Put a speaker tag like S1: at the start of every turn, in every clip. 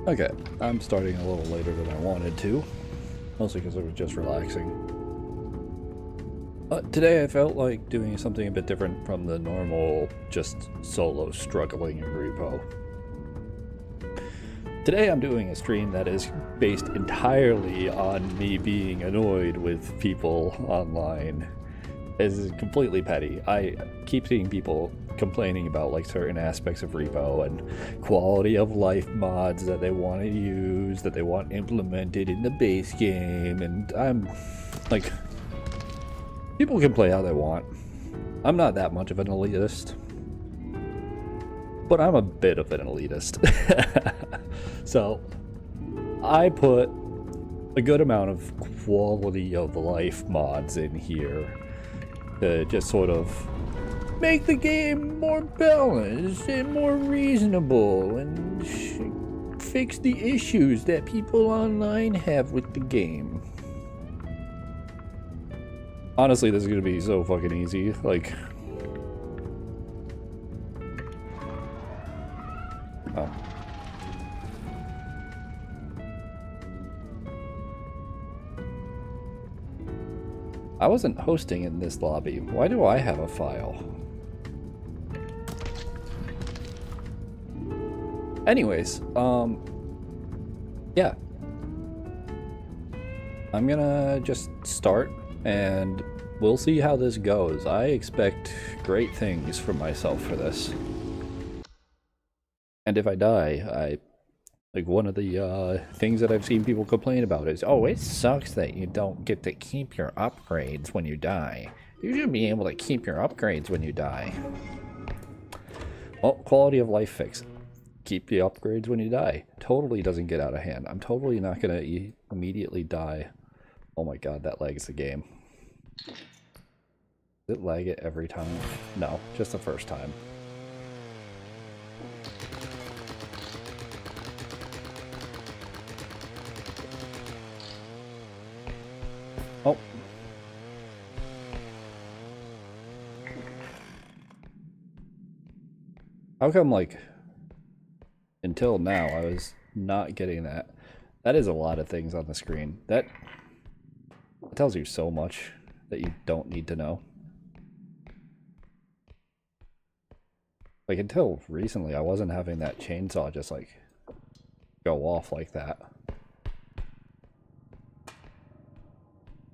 S1: Okay, I'm starting a little later than I wanted to, mostly because I was just relaxing. Today I felt like doing something a bit different from the normal, just solo struggling in repo. Today I'm doing a stream that is based entirely on me being annoyed with people online. It's completely petty. I keep seeing people complaining about like certain aspects of repo and quality of life mods that they want to use, that they want implemented in the base game, and I'm like, people can play how they want. I'm not that much of an elitist, but I'm a bit of an elitist. So I put a good amount of quality of life mods in here to just sort of make the game more balanced and more reasonable and fix the issues that people online have with the game. Honestly, this is gonna be so fucking easy. Like, oh. I wasn't hosting in this lobby. Why do I have a file? Anyways, yeah. I'm gonna just start and we'll see how this goes. I expect great things from myself for this. And if I die, like one of the things that I've seen people complain about is, oh, it sucks that you don't get to keep your upgrades when you die. You should be able to keep your upgrades when you die. Well, quality of life fix. Keep the upgrades when you die. Totally doesn't get out of hand. I'm totally not gonna immediately die. Oh my god, that lags the game. Does it lag it every time? No, just the first time. Oh. How come, like, until now I was not getting that? That is a lot of things on the screen. That tells you so much that you don't need to know. Like, until recently, I wasn't having that chainsaw just, like, go off like that.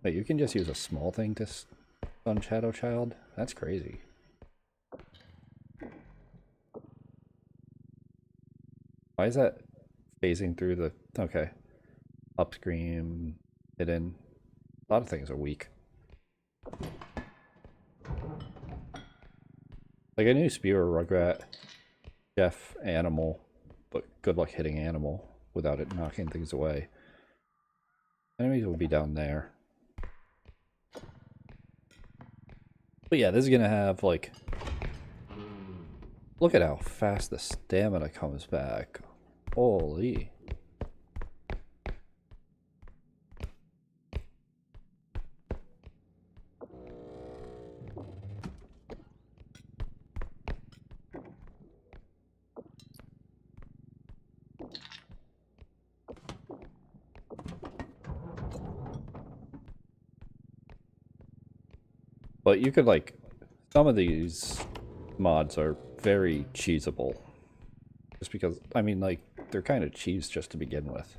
S1: Wait, you can just use a small thing to stun Shadow Child? That's crazy. Why is that phasing through the... Okay. Upscream, hidden. A lot of things are weak. Like, I knew Spear, Rugrat, Jeff, Animal, but good luck hitting Animal without it knocking things away. Enemies will be down there. But yeah, this is gonna have, like... Look at how fast the stamina comes back. Holy. But you could, like... Some of these mods are very cheesable. Just because, I mean, like, they're kind of cheese just to begin with.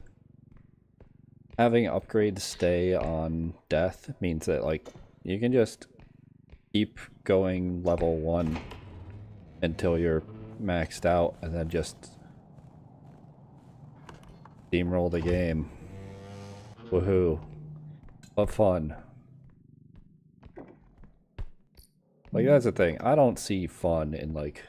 S1: Having upgrades stay on death means that, like, you can just keep going level 1 until you're maxed out and then just steamroll the game. Woohoo. What fun. Like, that's the thing. I don't see fun in, like...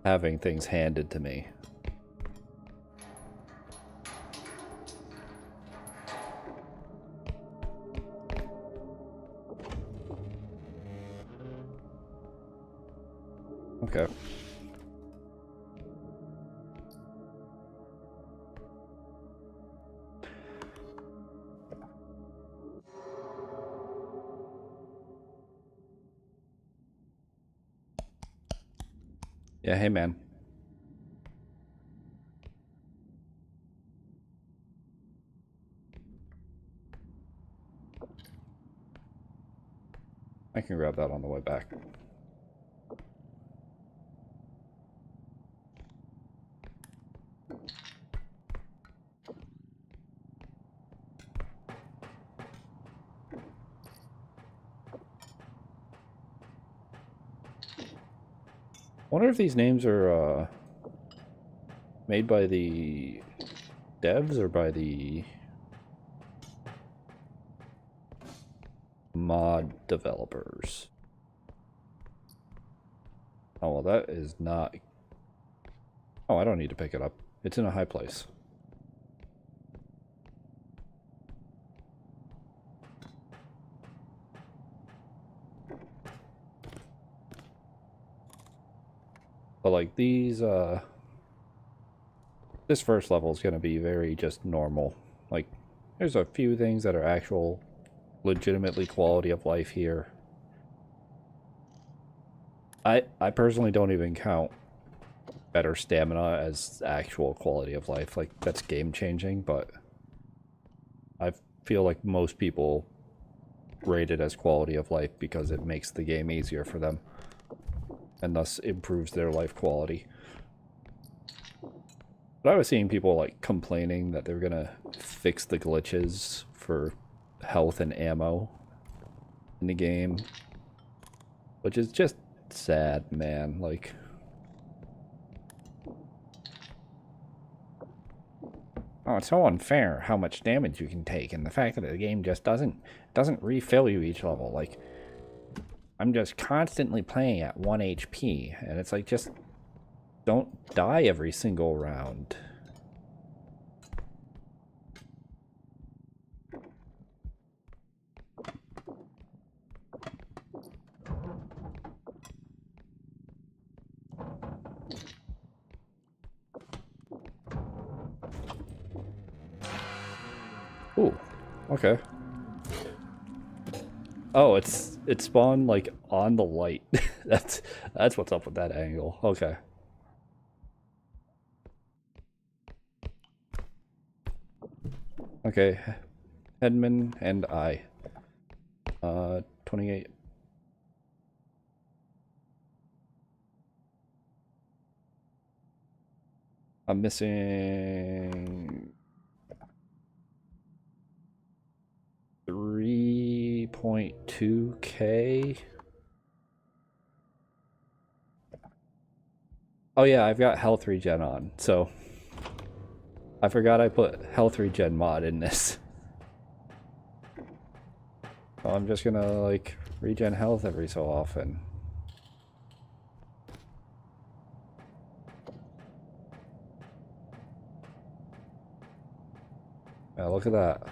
S1: having things handed to me. Okay. Yeah, hey man. I can grab that on the way back. Wonder if these names are made by the devs or by the mod developers. Oh, well, that is not... Oh, I don't need to pick it up. It's in a high place. But like these, this first level is going to be very just normal. Like, there's a few things that are actual, legitimately quality of life here. I personally don't even count better stamina as actual quality of life. Like, that's game changing, but I feel like most people rate it as quality of life because it makes the game easier for them and thus improves their life quality. But I was seeing people like complaining that they're gonna fix the glitches for health and ammo in the game, which is just sad, man. Like, oh, it's so unfair how much damage you can take, and the fact that the game just doesn't refill you each level. Like, I'm just constantly playing at 1 HP, and it's like, just don't die every single round. Ooh, okay. Oh, it spawned like on the light. that's what's up with that angle. Okay. Okay, Hedman and I. 28. I'm missing 3.2K. Oh yeah, I've got health regen on, so I forgot I put health regen mod in this. So I'm just gonna like regen health every so often. Yeah, look at that.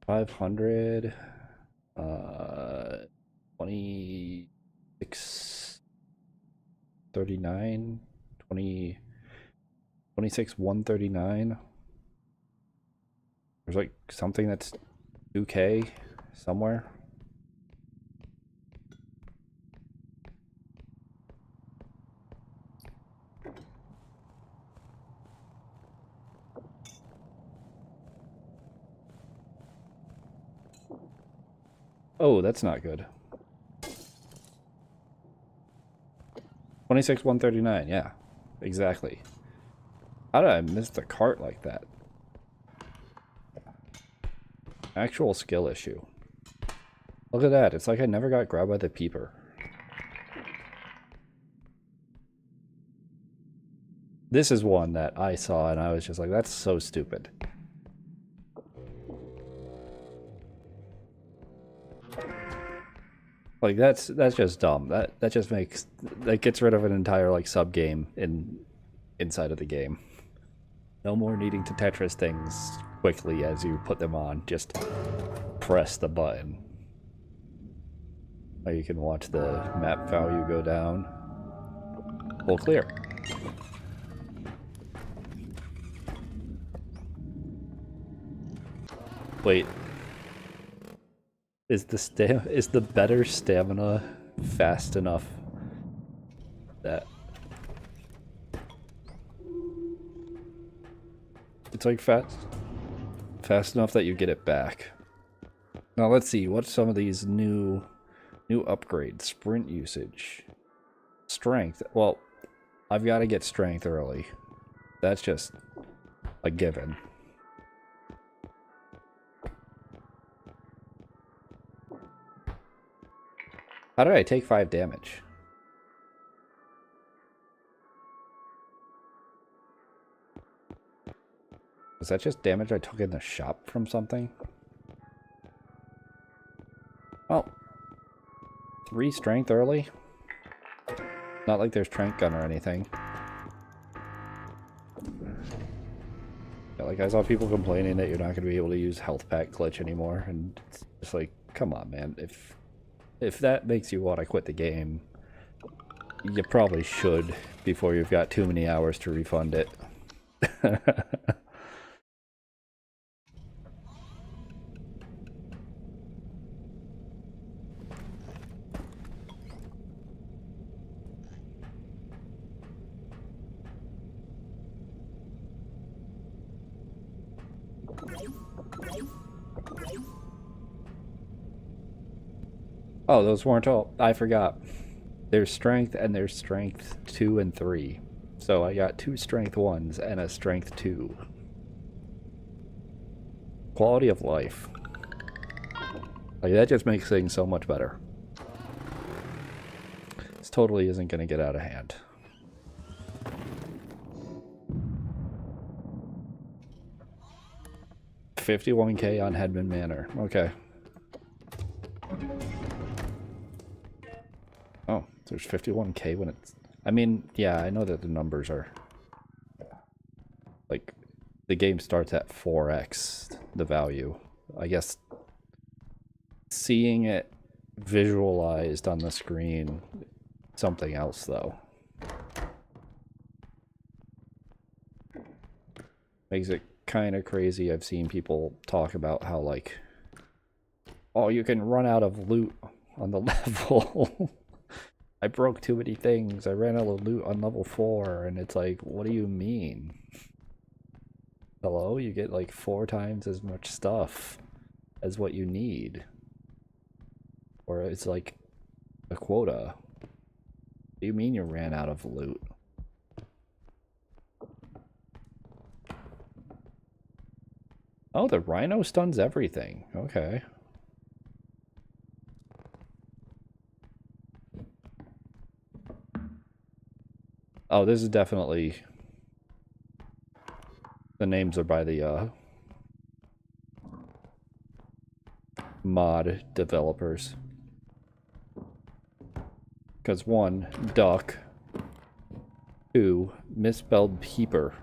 S1: $500, 2639, 139. There's like something that's 2K somewhere. Oh, that's not good. 139, yeah. Exactly. How did I miss the cart like that? Actual skill issue. Look at that. It's like I never got grabbed by the peeper. This is one that I saw and I was just like, that's so stupid. Like that's just dumb. That just makes, that gets rid of an entire like sub game inside of the game. No more needing to Tetris things quickly as you put them on. Just press the button. Now you can watch the map value go down. Full clear. Wait, is the better stamina fast enough that it's like fast enough that you get it back? Now let's see, what's some of these new upgrades? Sprint usage. Strength. Well, I've got to get strength early. That's just a given. How did I take 5 damage? Was that just damage I took in the shop from something? Well, 3 strength early? Not like there's trank gun or anything. Yeah, like I saw people complaining that you're not going to be able to use health pack glitch anymore, and it's just like, come on, man. If that makes you want to quit the game, you probably should before you've got too many hours to refund it. Oh, those weren't all. I forgot. There's strength and there's strength 2 and 3. So I got 2 strength 1s and a strength 2. Quality of life. Like, that just makes things so much better. This totally isn't going to get out of hand. $51K on Headman Manor. Okay. Oh, there's 51K when it's... I mean, yeah, I know that the numbers are... Like, the game starts at 4x the value. I guess seeing it visualized on the screen, something else, though. Makes it kind of crazy. I've seen people talk about how, like, oh, you can run out of loot on the level. I broke too many things. I ran out of loot on level 4, and it's like, what do you mean? Hello? You get like 4 times as much stuff as what you need. Or it's like a quota. What do you mean you ran out of loot? Oh, the rhino stuns everything. Okay. Oh, this is definitely... The names are by the mod developers. Because 1, duck. 2, misspelled peeper.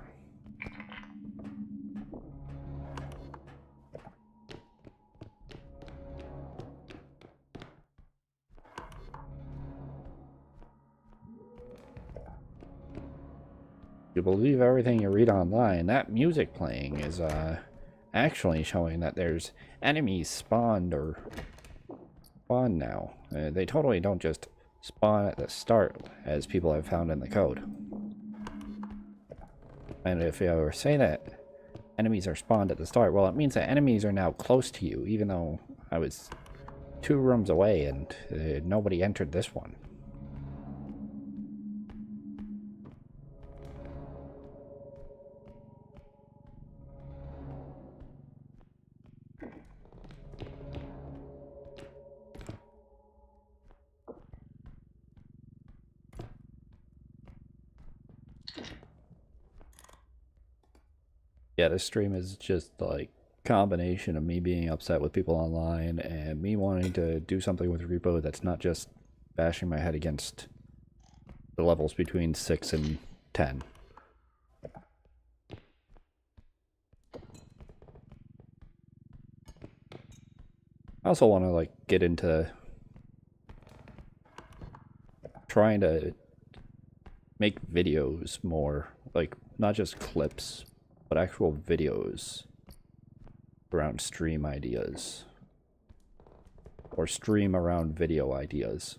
S1: You believe everything you read online. That music playing is actually showing that there's enemies spawned now. They totally don't just spawn at the start, as people have found in the code. And if you were saying that enemies are spawned at the start, well, it means that enemies are now close to you, even though I was 2 rooms away and nobody entered this one. Yeah, this stream is just like combination of me being upset with people online and me wanting to do something with REPO that's not just bashing my head against the levels between 6 and 10. I also want to like get into trying to make videos more, like not just clips, but actual videos. around stream ideas. Or stream around video ideas.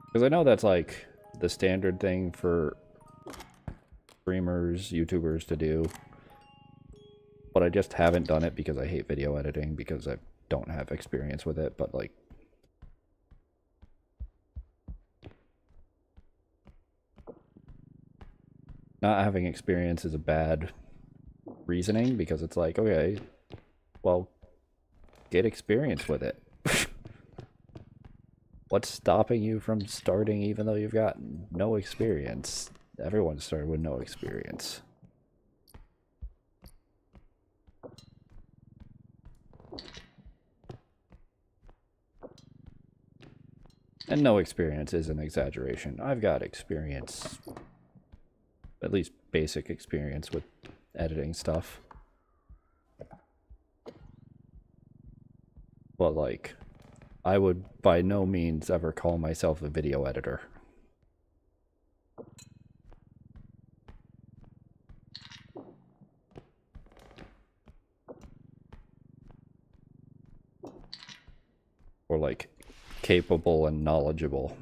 S1: Because I know that's like the standard thing for streamers, YouTubers to do. But I just haven't done it because I hate video editing, because I don't have experience with it, but like... Not having experience is a bad reasoning, because it's like, okay, well, get experience with it. What's stopping you from starting even though you've got no experience? Everyone started with no experience. And no experience is an exaggeration. I've got experience, at least basic experience with editing stuff. But like, I would by no means ever call myself a video editor. Or like, capable and knowledgeable.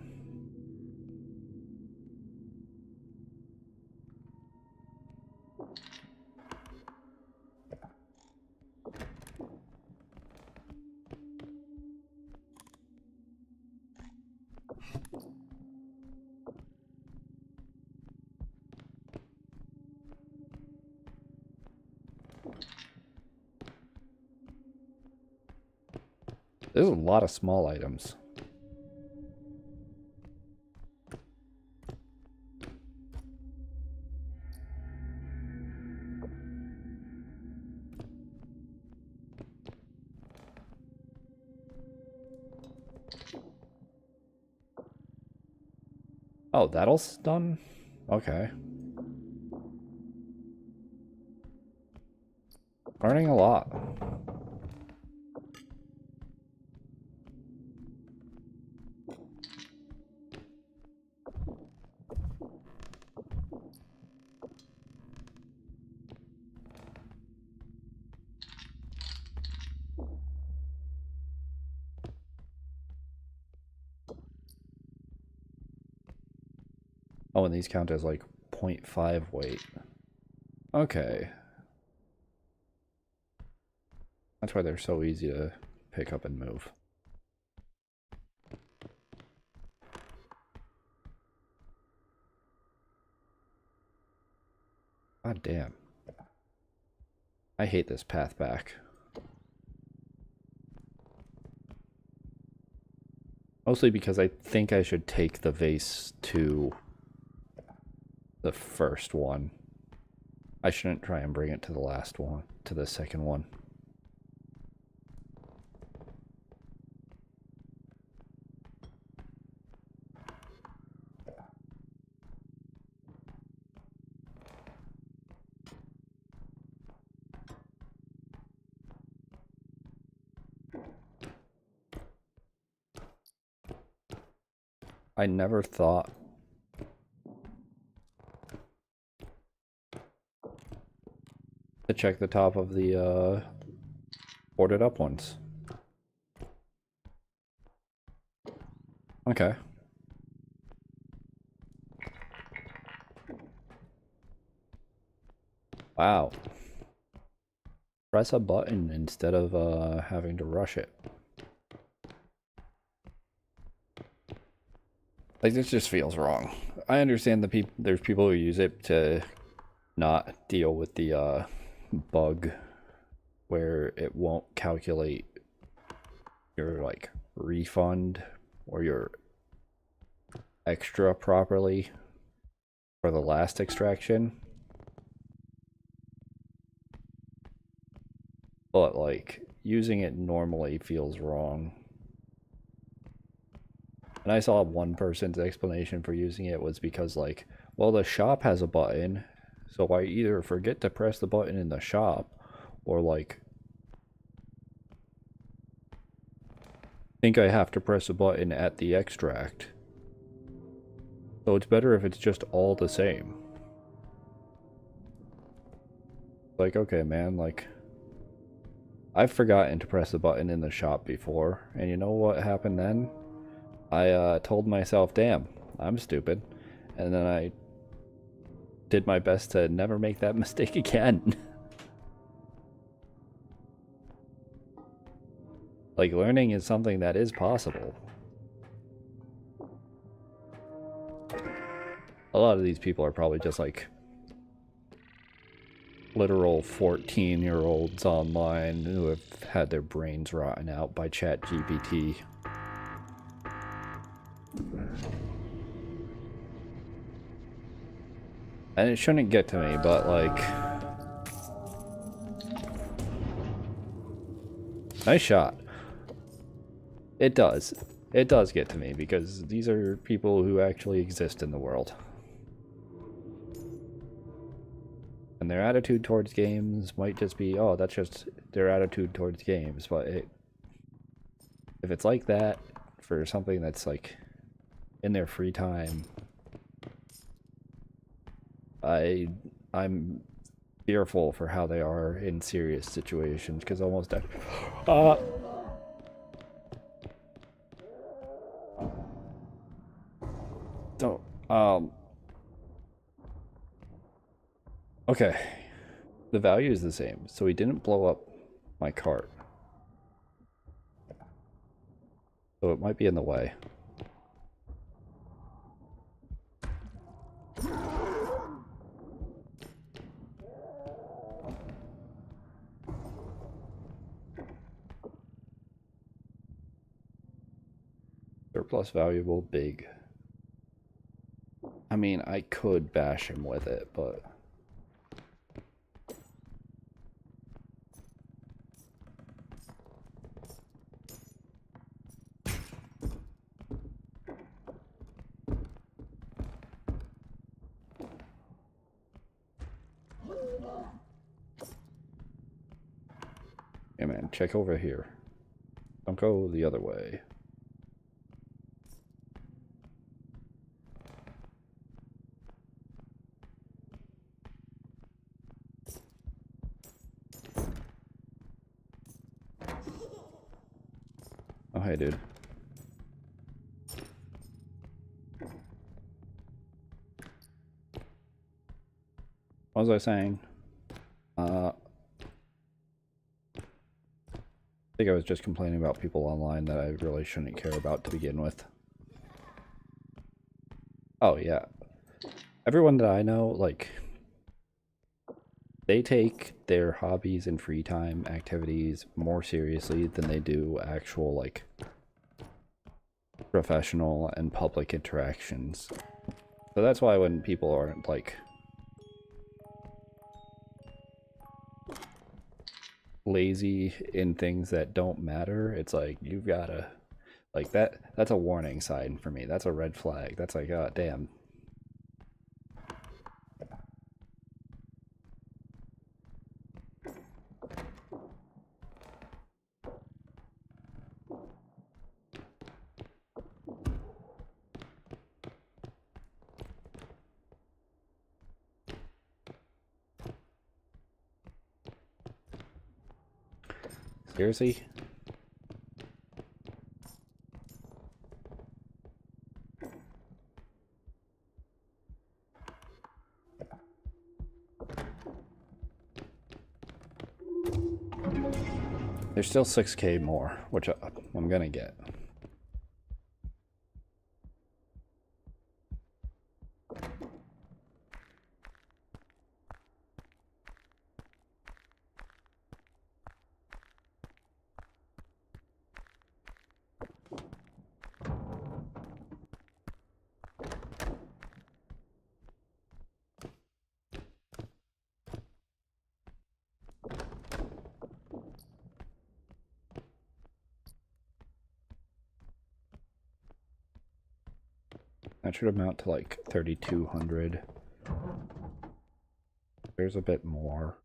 S1: There's a lot of small items. Oh, that'll's done? Okay. Learning a lot. Oh, and these count as like 0.5 weight. Okay. That's why they're so easy to pick up and move. God damn. I hate this path back. Mostly because I think I should take the vase to the first one. I shouldn't try and bring it to the last one, to the second one. I never thought to check the top of the boarded up ones. Okay. Wow. Press a button instead of having to rush it. Like, this just feels wrong. I understand there's people who use it to not deal with the bug where it won't calculate your like refund or your extra properly for the last extraction. But like, using it normally feels wrong. And I saw one person's explanation for using it was because like, well, the shop has a button, so I either forget to press the button in the shop or like think I have to press a button at the extract. So it's better if it's just all the same. Like, okay, man, like, I've forgotten to press the button in the shop before, and you know what happened then? I told myself, damn, I'm stupid, and then I did my best to never make that mistake again. Like, learning is something that is possible. A lot of these people are probably just like literal 14-year-olds online who have had their brains rotten out by ChatGPT. And it shouldn't get to me, but like... Nice shot. It does. It does get to me because these are people who actually exist in the world. And their attitude towards games might just be, oh, that's just their attitude towards games. But if it's like that for something that's like in their free time, I'm fearful for how they are in serious situations because almost so okay, the value is the same, so he didn't blow up my cart, so it might be in the way. Surplus valuable, big. I mean, I could bash him with it, but... Yeah, man, check over here. Don't go the other way. Oh, hey, dude. What was I saying? I think I was just complaining about people online that I really shouldn't care about to begin with. Oh, yeah. Everyone that I know, like, they take their hobbies and free time activities more seriously than they do actual, like, professional and public interactions. So that's why when people aren't, like, lazy in things that don't matter, it's like, you've gotta, like, that's a warning sign for me. That's a red flag. That's like, oh, damn. Seriously? There's still 6K more, which I'm gonna get. That should amount to like 3,200. There's a bit more.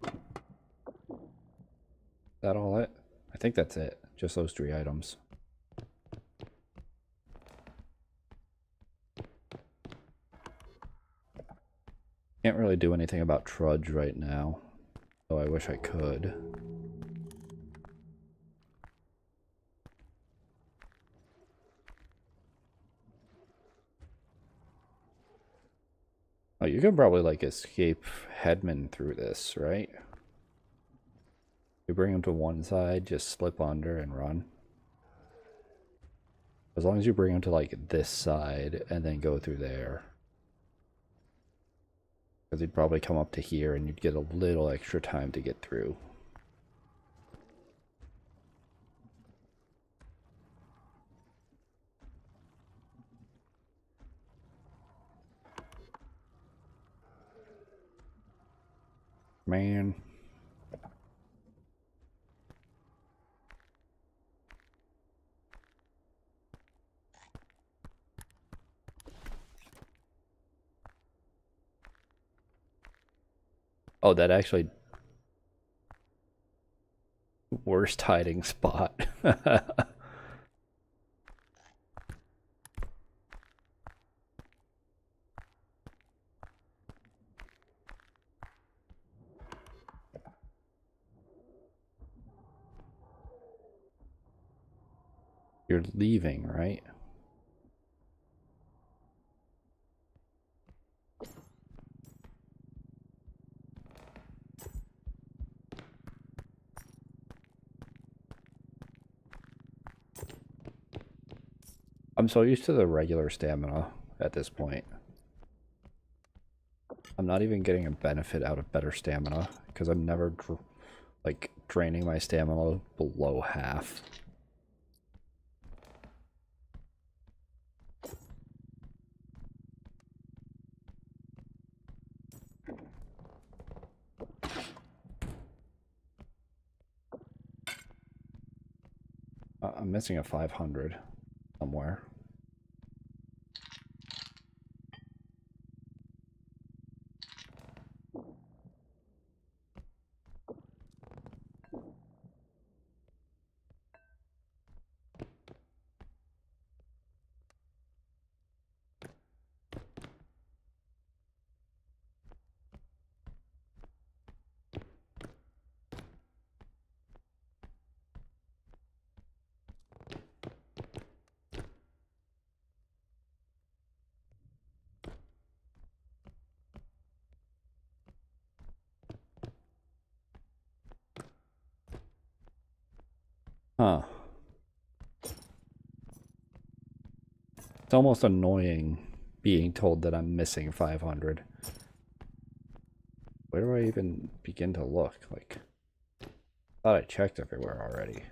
S1: Is that all it? I think that's it. Just those 3 items. Can't really do anything about Trudge right now, though I wish I could. Oh, you can probably, like, escape Headman through this, right? You bring him to one side, just slip under and run. As long as you bring him to, like, this side and then go through there. Because he'd probably come up to here and you'd get a little extra time to get through. Man. Oh, that actually... Worst hiding spot. You're leaving, right? I'm so used to the regular stamina at this point. I'm not even getting a benefit out of better stamina because I'm never like draining my stamina below half. I'm missing a 500 somewhere. Huh. It's almost annoying being told that I'm missing 500. Where do I even begin to look? Like, I thought I checked everywhere already.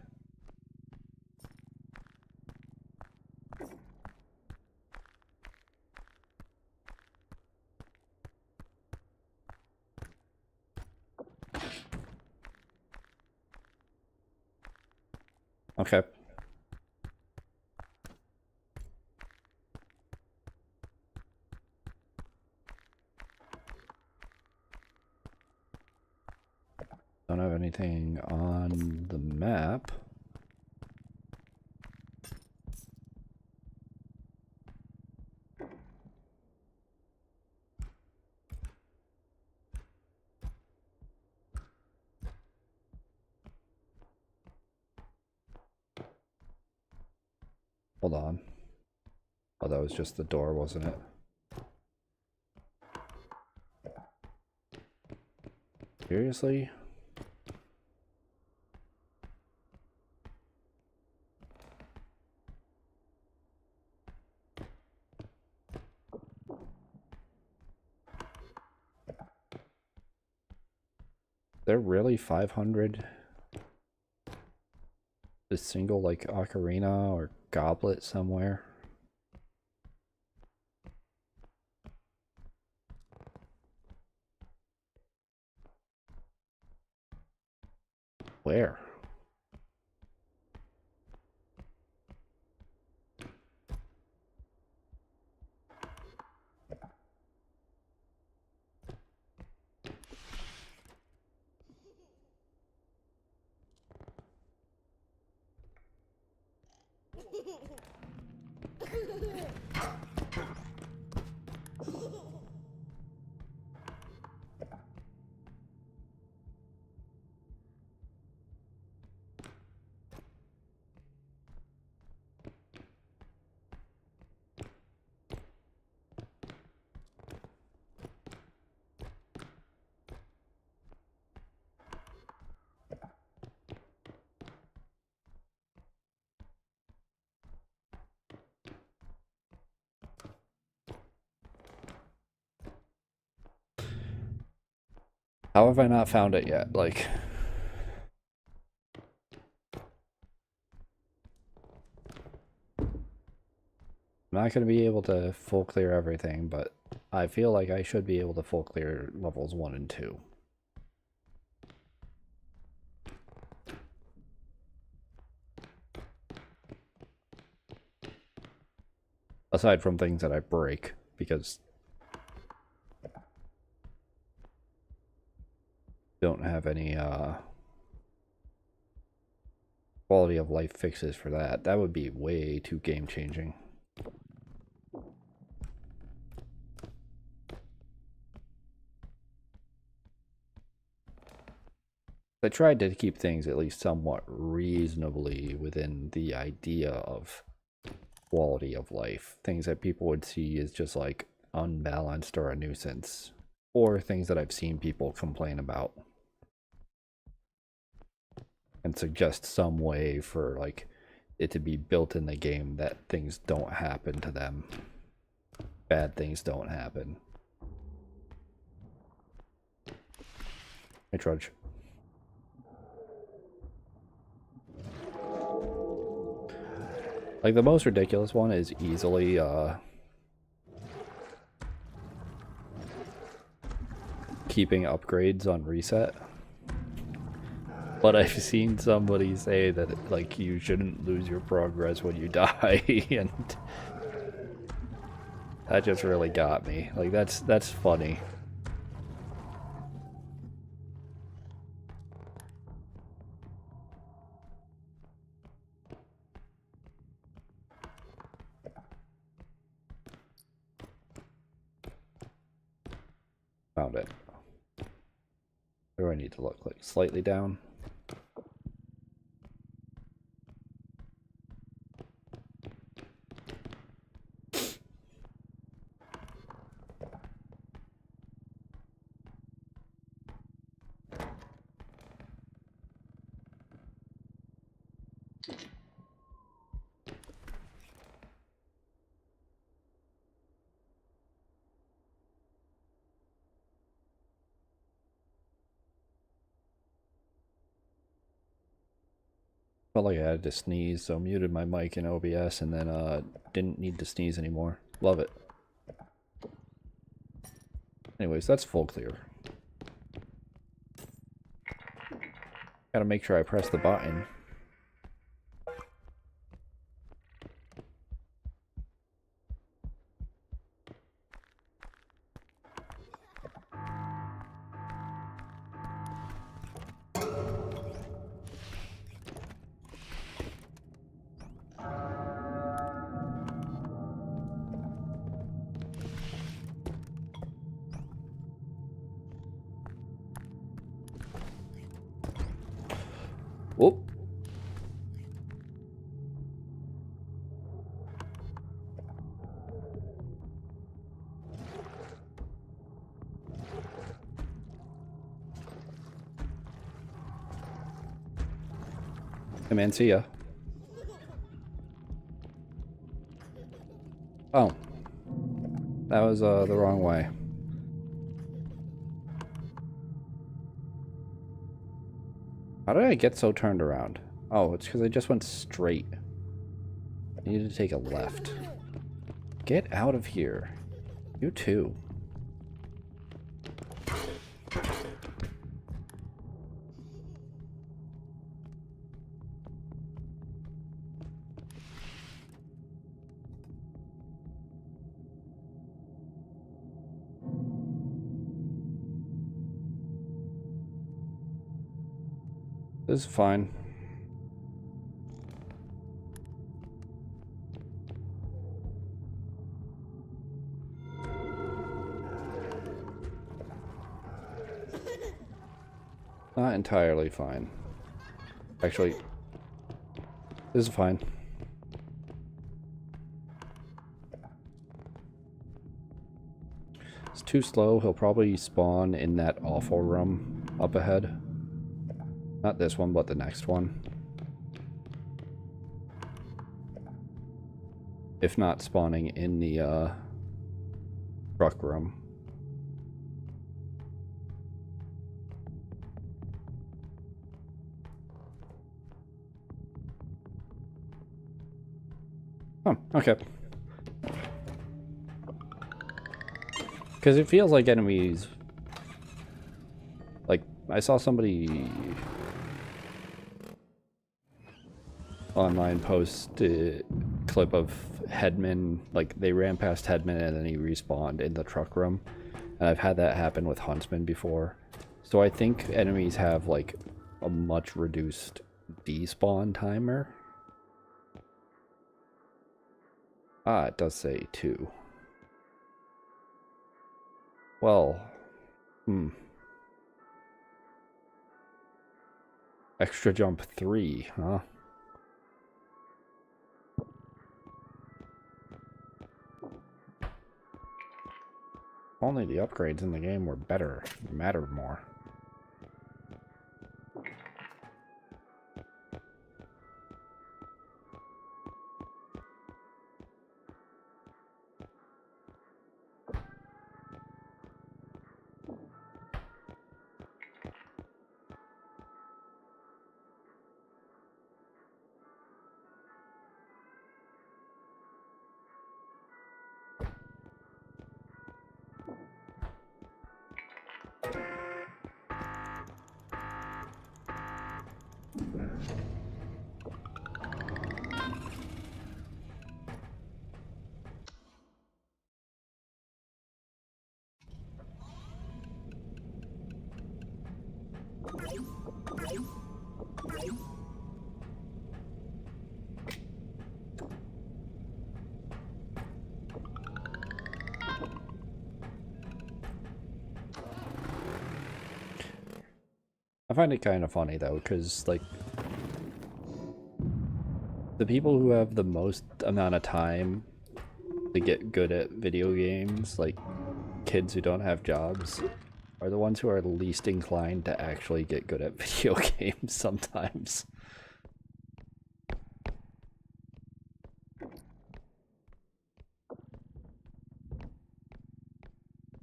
S1: Okay. Don't have anything on the map. Hold on. Oh, that was just the door, wasn't it? Seriously? They're really 500? A single, like, ocarina or goblet somewhere? Where? How have I not found it yet? Like, I'm not going to be able to full clear everything, but I feel like I should be able to full clear levels 1 and 2. Aside from things that I break, because don't have any quality of life fixes for that. That would be way too game changing. I tried to keep things at least somewhat reasonably within the idea of quality of life. Things that people would see as just like unbalanced or a nuisance, or things that I've seen people complain about, and suggest some way for like it to be built in the game that things don't happen to them. Bad things don't happen. Hey, Trudge. Like, the most ridiculous one is easily, keeping upgrades on reset. But I've seen somebody say that, like, you shouldn't lose your progress when you die, and that just really got me. Like, that's funny. Found it. Where do I need to look? Like, slightly down? Felt like I had to sneeze, so muted my mic in OBS and then didn't need to sneeze anymore. Love it. Anyways, that's full clear. Gotta make sure I press the button. Whoop. Hey man, see ya. Oh. That was the wrong way. How did I get so turned around? Oh, it's because I just went straight. I needed to take a left. Get out of here. You too. This is fine. Not entirely fine. Actually, this is fine. It's too slow. He'll probably spawn in that awful room up ahead. Not this one, but the next one. If not spawning in the truck room. Oh, okay. Because it feels like enemies... Like, I saw somebody online post a clip of Headman, like they ran past Headman and then he respawned in the truck room. And I've had that happen with Huntsman before. So I think enemies have like a much reduced despawn timer. Ah, it does say 2. Well, Extra jump 3, huh? Only the upgrades in the game were better, mattered more. I find it kind of funny though, because like the people who have the most amount of time to get good at video games, like kids who don't have jobs, are the ones who are least inclined to actually get good at video games sometimes.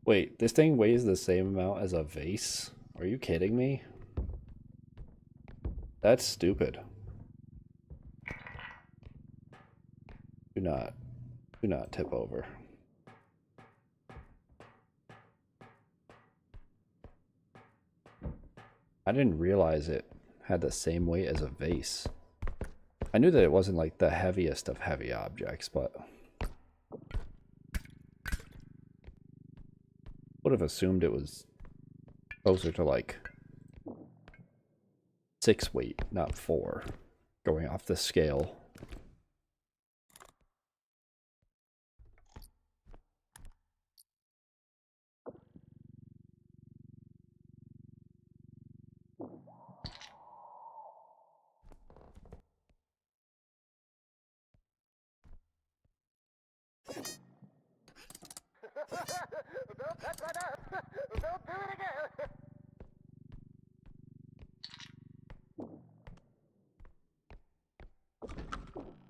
S1: Wait, this thing weighs the same amount as a vase? Are you kidding me? That's stupid. Do not tip over. I didn't realize it had the same weight as a vase. I knew that it wasn't like the heaviest of heavy objects, but would have assumed it was closer to like 6 weight, not 4, going off the scale.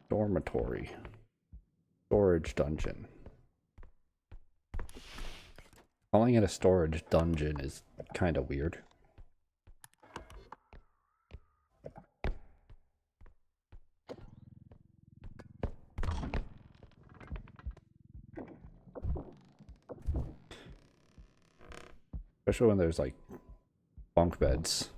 S1: Dormitory. Storage dungeon. Calling it a storage dungeon is kind of weird. Especially when there's like bunk beds.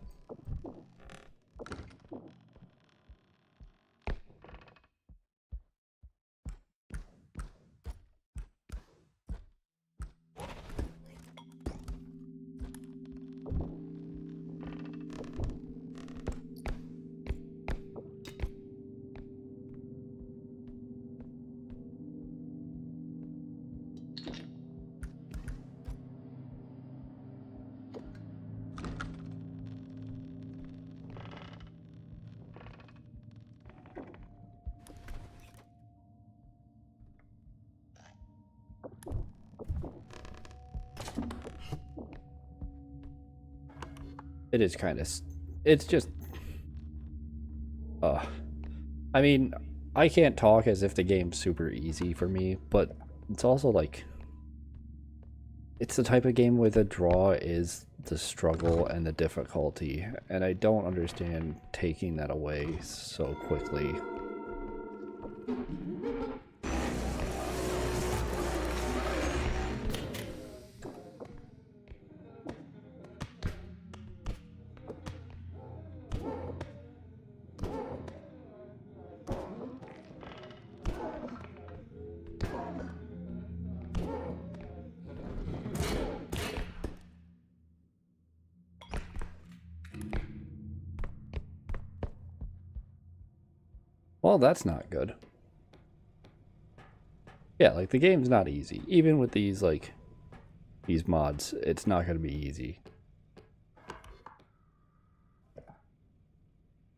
S1: It is kind of... It's just... I mean, I can't talk as if the game's super easy for me, but it's also like... It's the type of game where the draw is the struggle and the difficulty, and I don't understand taking that away so quickly. Well, that's not good. Yeah, like the game's not easy. Even with these, like, these mods, it's not going to be easy.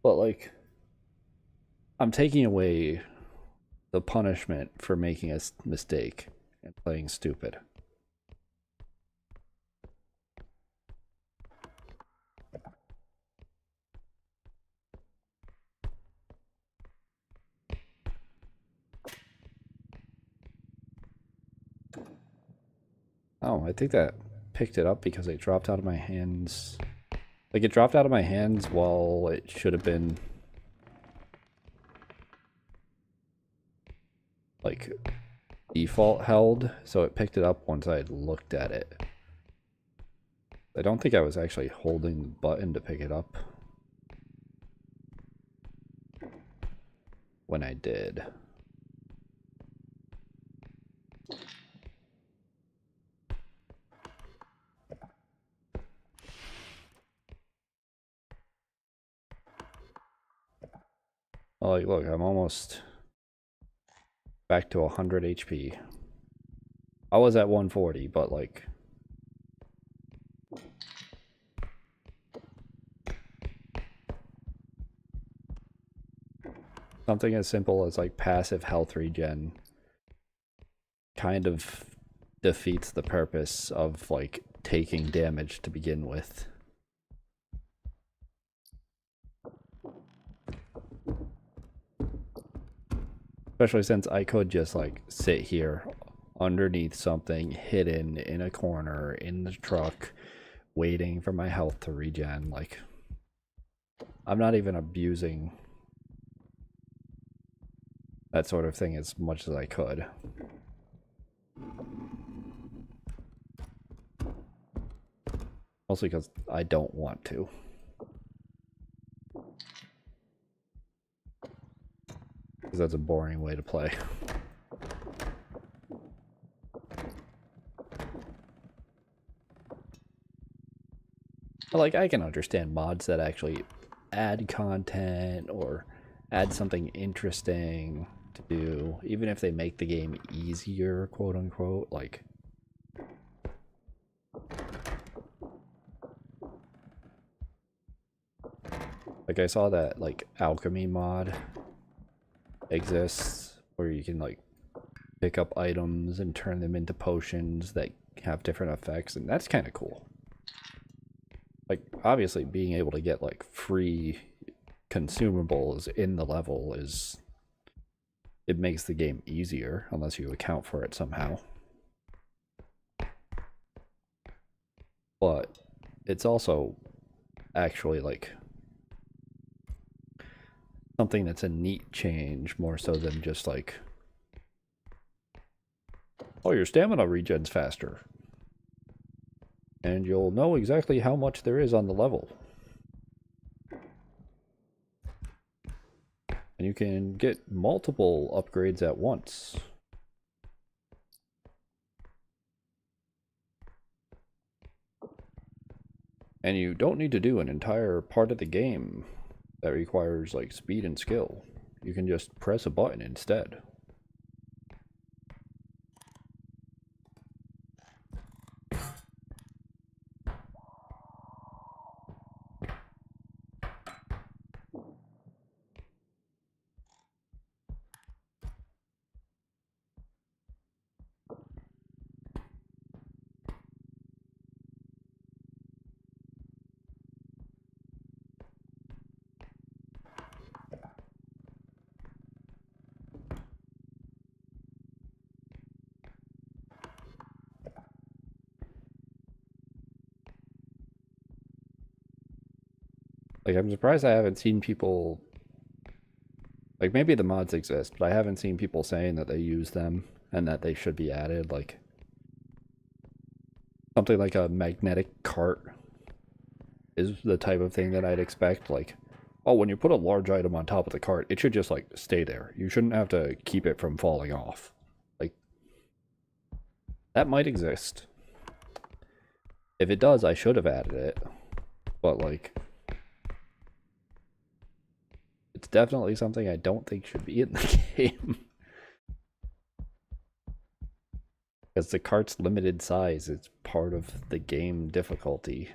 S1: But, like, I'm taking away the punishment for making a mistake and playing stupid. Oh, I think that picked it up because it dropped out of my hands. Like, it dropped out of my hands while it should have been, like, default held, so it picked it up once I had looked at it. I don't think I was actually holding the button to pick it up when I did. Oh, like, look, I'm almost back to 100 HP. I was at 140, but like... something as simple as like passive health regen kind of defeats the purpose of like taking damage to begin with. Especially since I could just like sit here underneath something hidden in a corner in the truck waiting for my health to regen. Like, I'm not even abusing that sort of thing as much as I could. Mostly because I don't want to. Because that's a boring way to play. But like, I can understand mods that actually add content or add something interesting to do, even if they make the game easier, quote unquote. Like, I saw that like alchemy mod exists where you can like pick up items and turn them into potions that have different effects, and that's kind of cool. Like, obviously being able to get like free consumables in the level is, it makes the game easier unless you account for it somehow. But it's also actually like something that's a neat change more so than just like, oh, your stamina regens faster. And you'll know exactly how much there is on the level. And you can get multiple upgrades at once. And you don't need to do an entire part of the game that requires like speed and skill. You can just press a button instead. Like, I'm surprised I haven't seen people, like, maybe the mods exist, but I haven't seen people saying that they use them and that they should be added. Like, something like a magnetic cart is the type of thing that I'd expect. Like, oh, when you put a large item on top of the cart, it should just like stay there. You shouldn't have to keep it from falling off. Like, that might exist. If it does, I should have added it. But like, It's definitely something I don't think should be in the game. Because the cart's limited size, it's part of the game difficulty.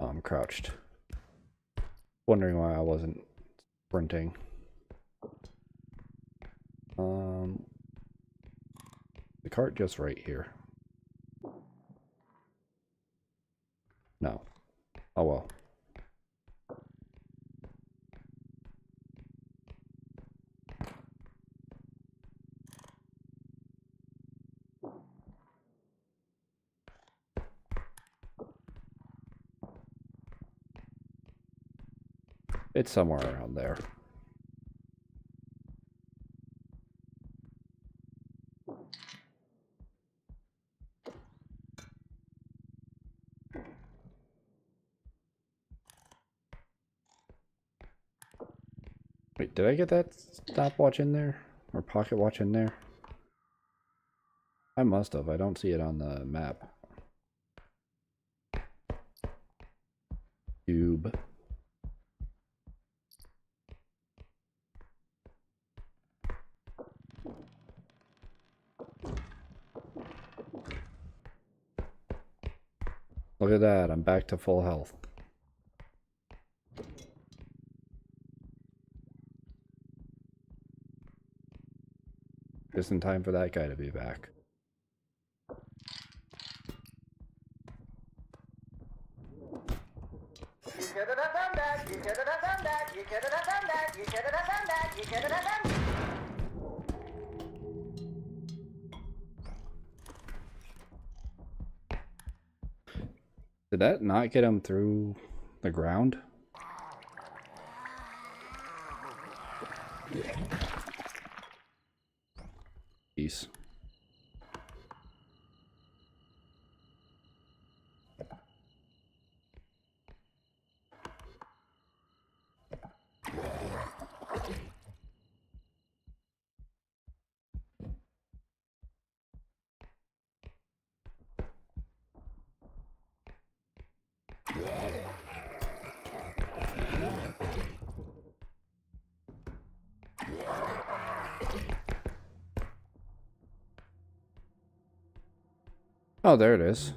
S1: Oh, I'm crouched. Wondering why I wasn't sprinting. The cart just right here. No. Oh well. It's somewhere around there. Wait, did I get that stopwatch in there? Or pocket watch in there? I must have. I don't see it on the map. Cube. Look at that, I'm back to full health. Just in time for that guy to be back.
S2: You should have done that. You should have done that. You should have done that. You should have done that. You should have done that.
S1: Did that not get him through the ground? Peace. Oh, there it is.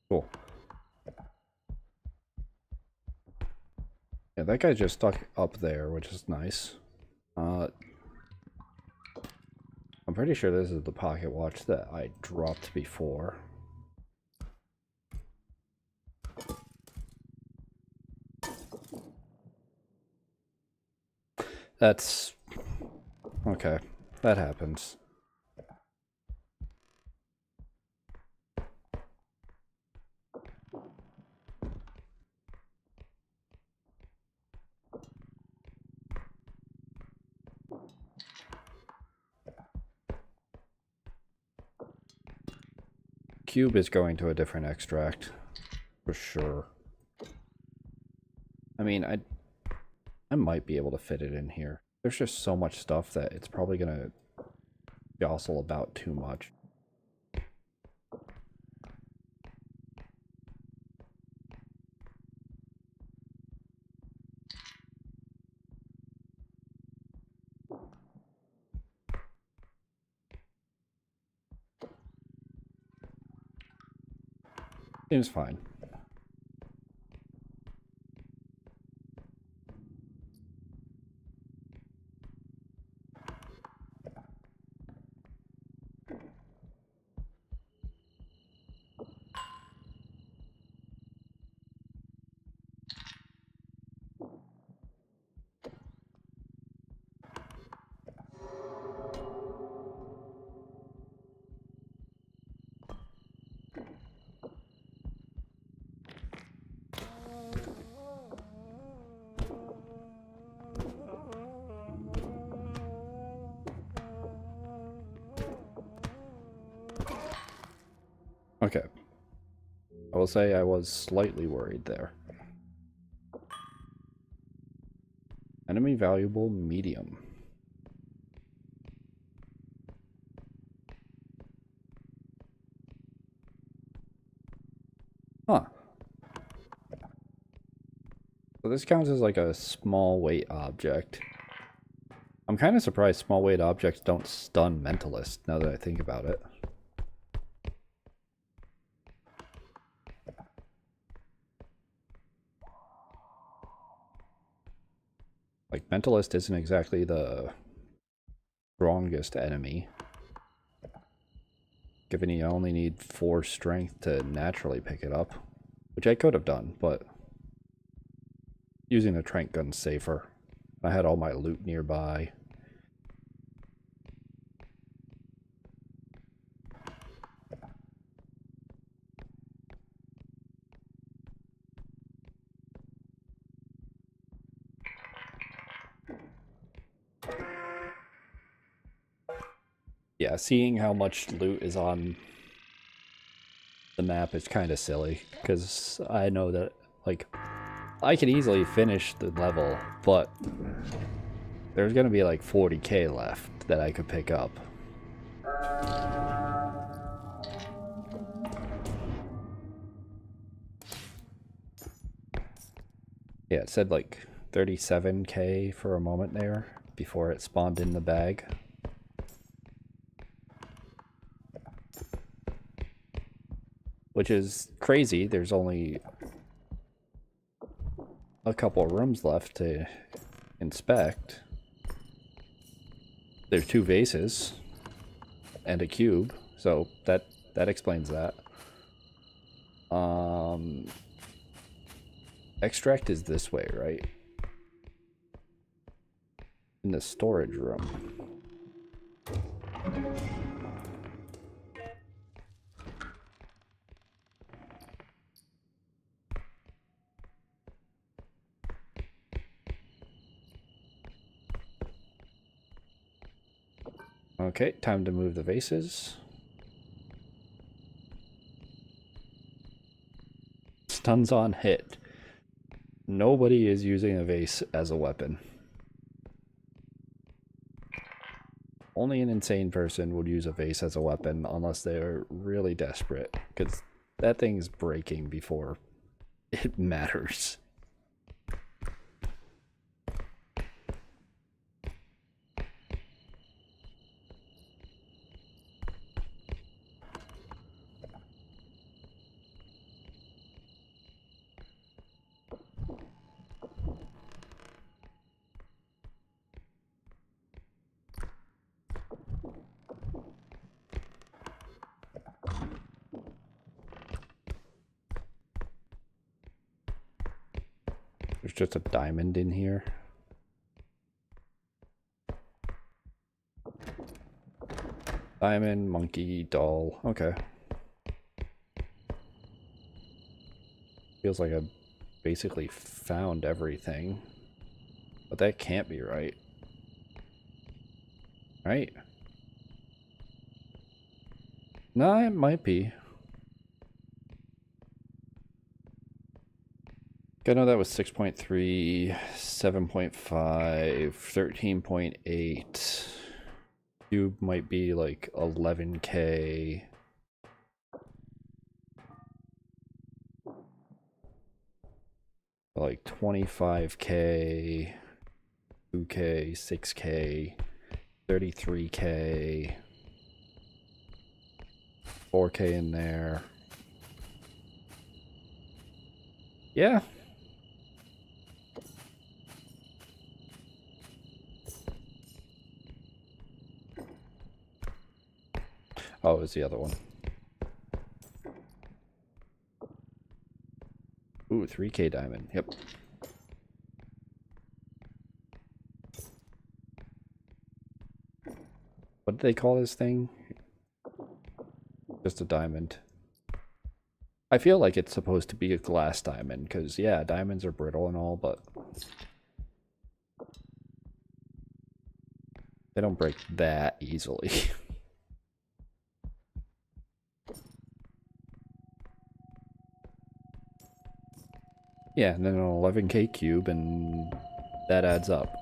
S1: Cool. Yeah, that guy's just stuck up there, which is nice. I'm pretty sure this is the pocket watch that I dropped before. That's... okay. That happens. Cube is going to a different extract. For sure. I mean, I might be able to fit it in here. There's just so much stuff that it's probably gonna jostle about too much. Seems fine. will say I was slightly worried there. Enemy valuable medium. Huh. So this counts as like a small weight object. I'm kind of surprised small weight objects don't stun mentalists now that I think about it. Like, mentalist isn't exactly the strongest enemy, given you only need 4 strength to naturally pick it up, which I could have done, but using the trank gun's safer. I had all my loot nearby. Yeah, seeing how much loot is on the map is kind of silly, because I know that, like, I can easily finish the level, but there's gonna be like 40k left that I could pick up. Yeah, it said like 37k for a moment there before it spawned in the bag. Which is crazy. There's only a couple of rooms left to inspect. There's 2 vases and a cube, so that explains that. Extract is this way, right? In the storage room. Okay, time to move the vases. Stuns on hit. Nobody is using a vase as a weapon. Only an insane person would use a vase as a weapon unless they're really desperate, because that thing's breaking before it matters. There's just a diamond in here. Diamond, monkey, doll. Okay. Feels like I basically found everything. But that can't be right. Right? No, it might be. I know that was 6.3, 7.5, 13.8. Cube might be like 11k. Like 25k, 2k, 6k, 33k, 4k in there. Yeah. Oh, it was the other one. Ooh, 3k diamond. Yep. What did they call this thing? Just a diamond. I feel like it's supposed to be a glass diamond, because, yeah, diamonds are brittle and all, but they don't break that easily. Yeah, and then an 11k cube, and that adds up.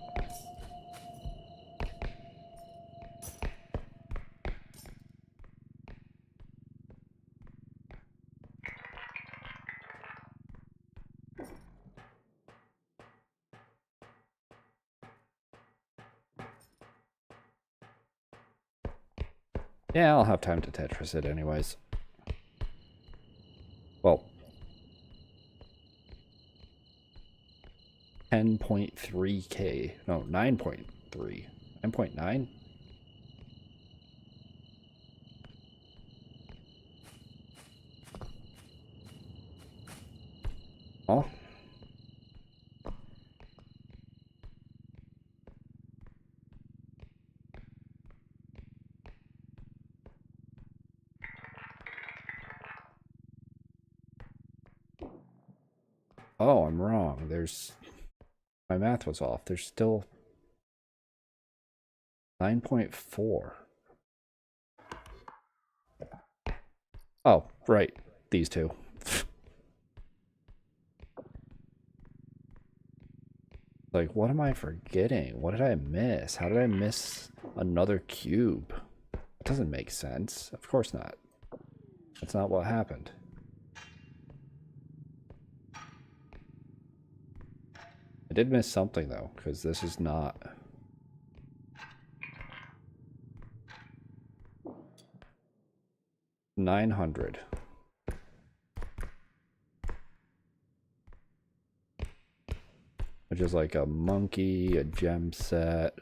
S1: Yeah, I'll have time to Tetris it anyways. Well, 10.3k. No, 9.3. 9.9? Oh. Oh, I'm wrong. There's... My math was off. There's still 9.4. Oh, right. These two. Like, what am I forgetting? What did I miss? How did I miss another cube? It doesn't make sense. Of course not. That's not what happened. I did miss something, though, because this is not... 900. Which is like a monkey, a gem set.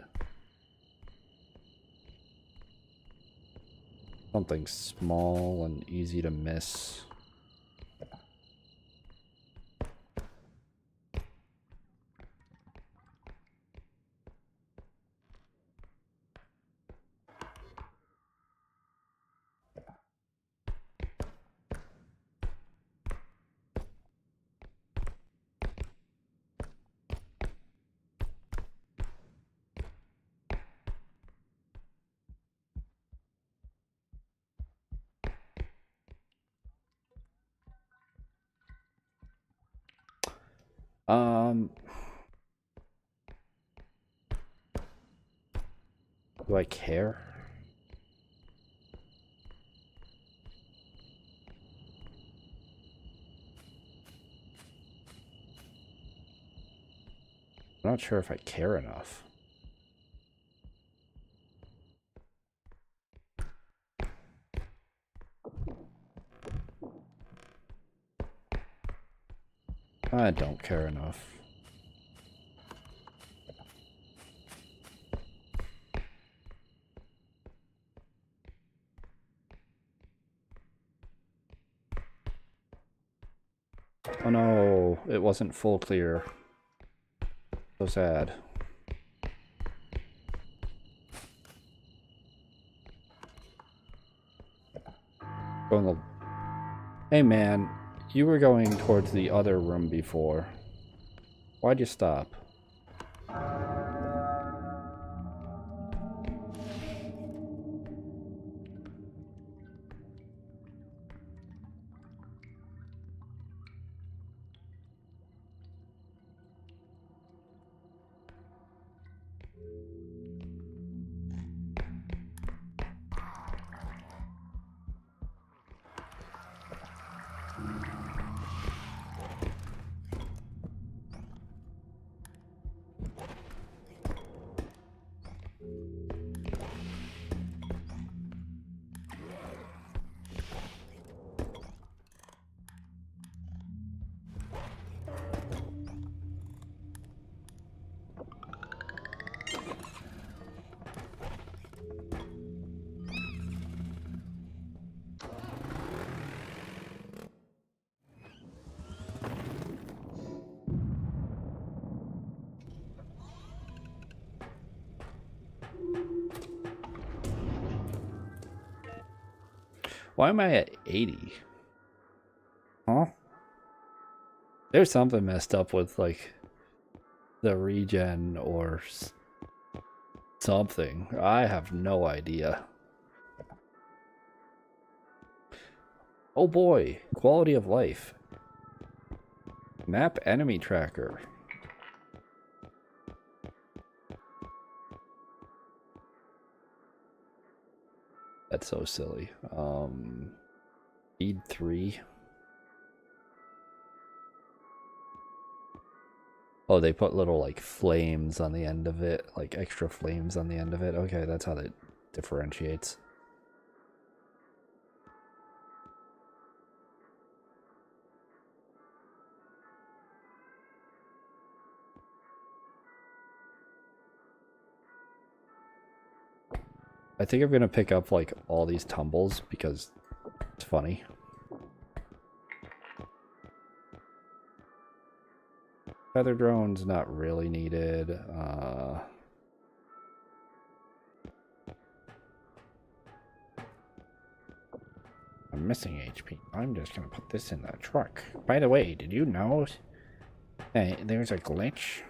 S1: Something small and easy to miss. Do I care? I'm not sure if I care enough. I don't care enough. Oh no, it wasn't full clear. So sad. Going the... Hey man, you were going towards the other room before. Why'd you stop? Why am I at 80? Huh? There's something messed up with, like, the regen or something. I have no idea. Oh boy, quality of life. Map enemy tracker. That's so silly. Speed 3. Oh, they put little like flames on the end of it, like extra flames on the end of it. Okay, that's how that differentiates. I think I'm gonna pick up like all these tumbles because it's funny. Feather drone's not really needed. I'm missing HP. I'm just gonna put this in the truck. By the way, did you know there's a glitch?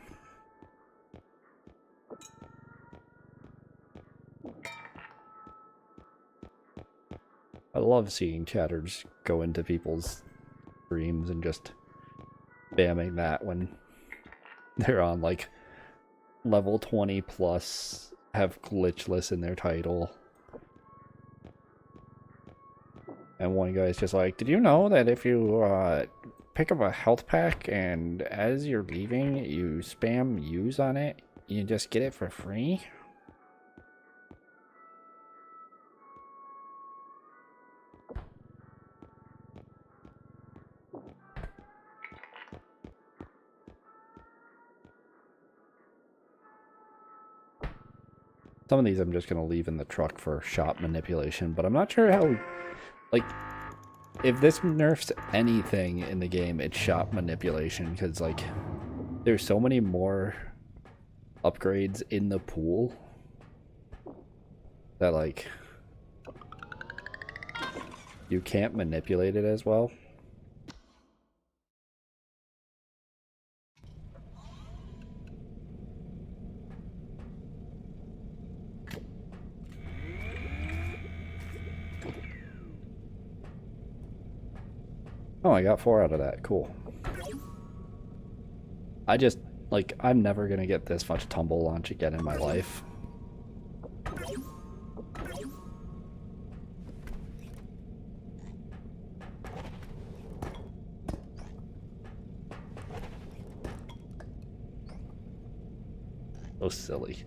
S1: I love seeing chatters go into people's streams and just spamming that when they're on like level 20 plus, have glitchless in their title. And one guy's just like, did you know that if you pick up a health pack and as you're leaving you spam use on it, you just get it for free? Some of these I'm just going to leave in the truck for shop manipulation, but I'm not sure how, like, if this nerfs anything in the game, it's shop manipulation, because, like, there's so many more upgrades in the pool that, like, you can't manipulate it as well. Oh, I got 4 out of that. Cool. I just, like, I'm never gonna get this much tumble launch again in my life. So silly.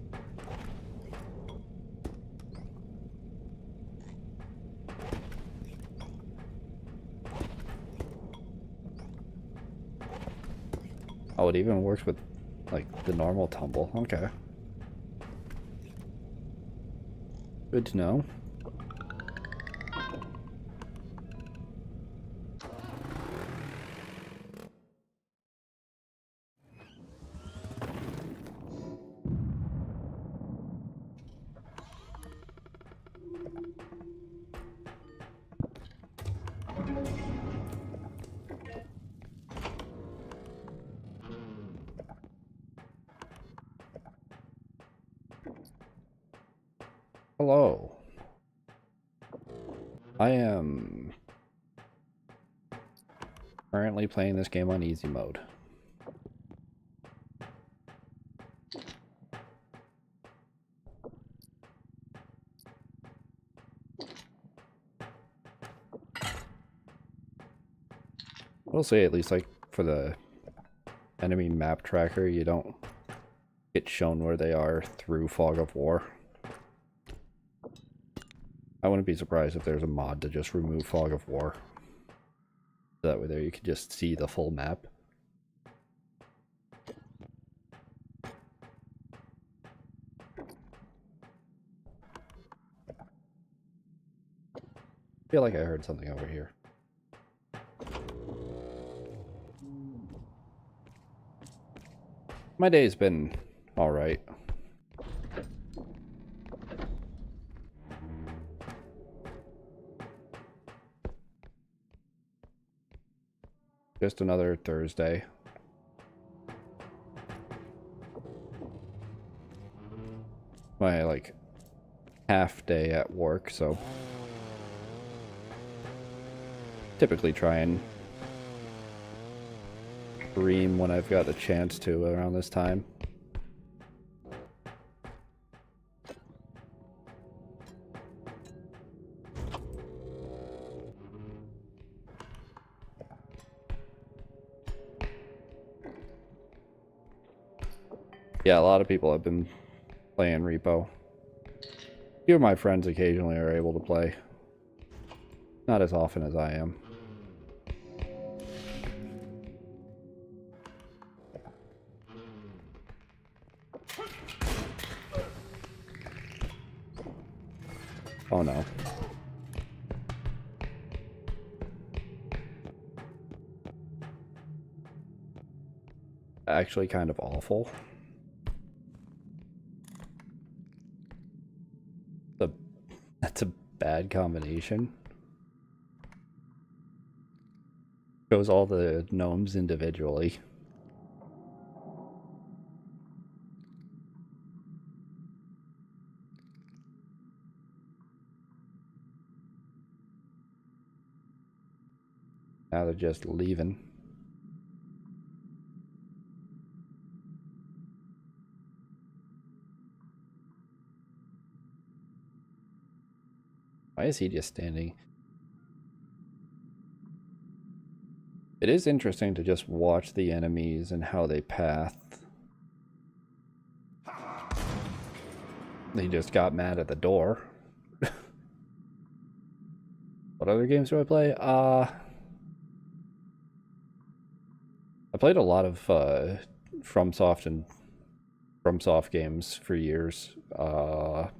S1: Oh, it even works with, like, the normal tumble. Okay. Good to know. Hello. I am currently playing this game on easy mode. We'll say at least, like, for the enemy map tracker, you don't get shown where they are through Fog of War. I wouldn't be surprised if there's a mod to just remove Fog of War. That way there you could just see the full map. I feel like I heard something over here. My day's been alright. Just another Thursday. My, like, half day at work, so typically try and stream when I've got the chance to around this time. Yeah, a lot of people have been playing Repo. A few of my friends occasionally are able to play. Not as often as I am. Oh no. Actually kind of awful. That's a bad combination. Shows all the gnomes individually. Now they're just leaving. Why is he just standing? It is interesting to just watch the enemies and how they path. They just got mad at the door. What other games do I play? I played a lot of FromSoft and FromSoft games for years. I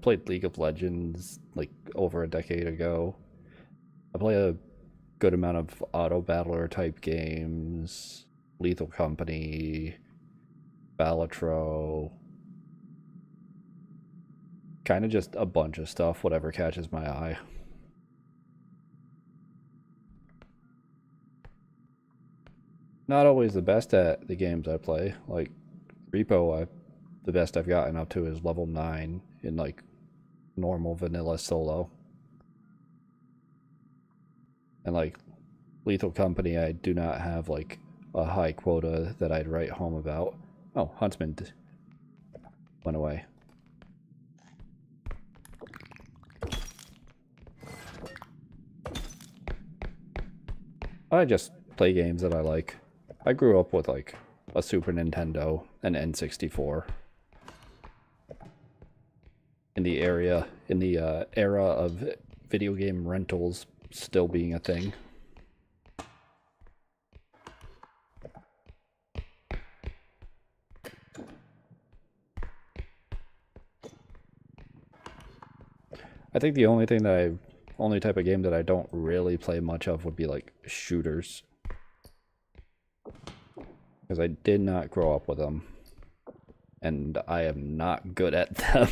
S1: played League of Legends like over a decade ago. I play a good amount of auto battler type games, Lethal Company, Balatro, kind of just a bunch of stuff, whatever catches my eye. Not always the best at the games I play. Like Repo, the best I've gotten up to is level 9 in like normal vanilla solo. And like Lethal Company, I do not have like a high quota that I'd write home about. Oh, Huntsman went away. I just play games that I like. I grew up with like a Super Nintendo and N64. In the era of video game rentals still being a thing. I think the only type of game that I don't really play much of would be like shooters. Because I did not grow up with them. And I am not good at them.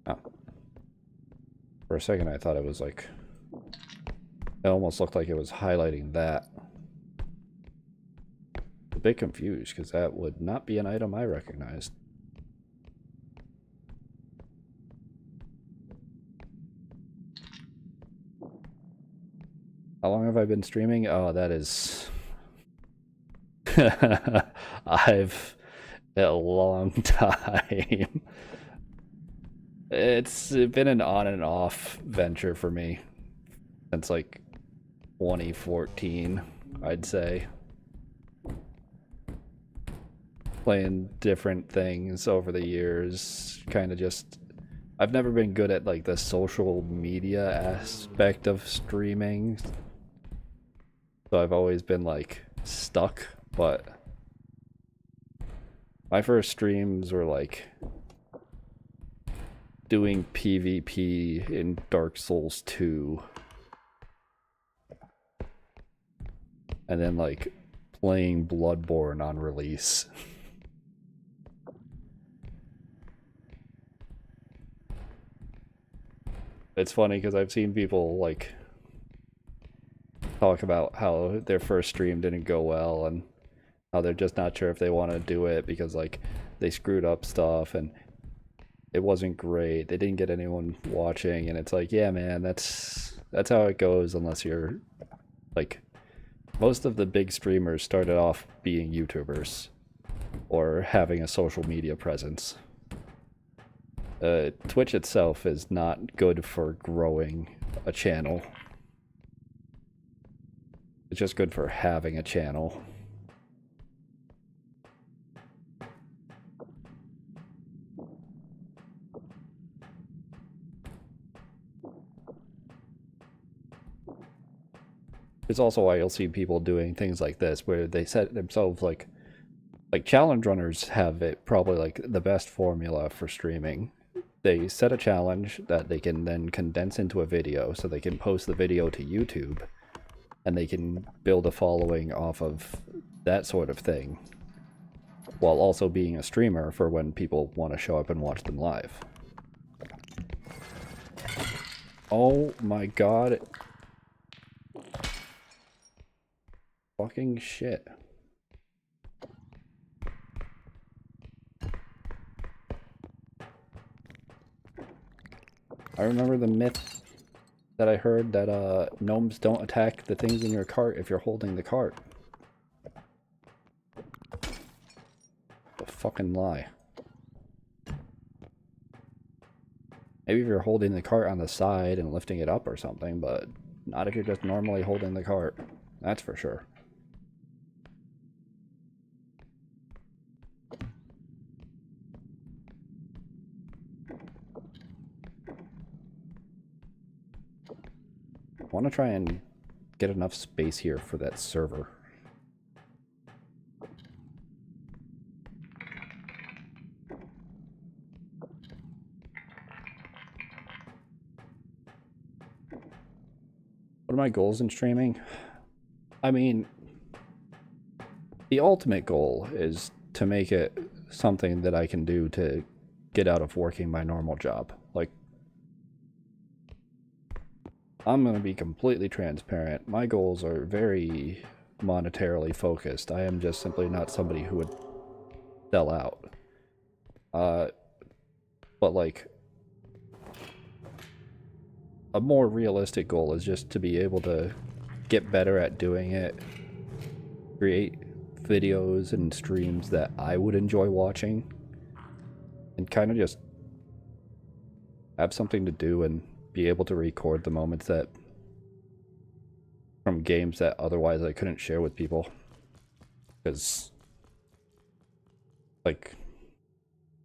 S1: Oh. For a second I thought it was like... It almost looked like it was highlighting that. A bit confused, because that would not be an item I recognized. How long have I been streaming? Oh, that is... I've... a long time. It's been an on and off venture for me. Since like 2014, I'd say. Playing different things over the years, kind of just... I've never been good at like the social media aspect of streaming. So I've always been like stuck, but my first streams were like doing PvP in Dark Souls 2. And then like playing Bloodborne on release. It's funny because I've seen people like talk about how their first stream didn't go well and how they're just not sure if they want to do it because like they screwed up stuff and it wasn't great. They didn't get anyone watching, and it's like, yeah, man, that's how it goes unless you're like most of the big streamers started off being YouTubers or having a social media presence. Twitch itself is not good for growing a channel. It's just good for having a channel. It's also why you'll see people doing things like this where they set themselves like challenge runners have it probably like the best formula for streaming. They set a challenge that they can then condense into a video so they can post the video to YouTube and they can build a following off of that sort of thing while also being a streamer for when people want to show up and watch them live. Oh my god. Fucking shit. I remember the myth that I heard that gnomes don't attack the things in your cart if you're holding the cart. A fucking lie. Maybe if you're holding the cart on the side and lifting it up or something, but not if you're just normally holding the cart. That's for sure. I want to try and get enough space here for that server. What are my goals in streaming? I mean, the ultimate goal is to make it something that I can do to get out of working my normal job. Like, I'm going to be completely transparent. My goals are very monetarily focused. I am just simply not somebody who would sell out. But like, a more realistic goal is just to be able to get better at doing it, create videos and streams that I would enjoy watching, and kind of just have something to do and be able to record the moments that from games that otherwise I couldn't share with people. Because like,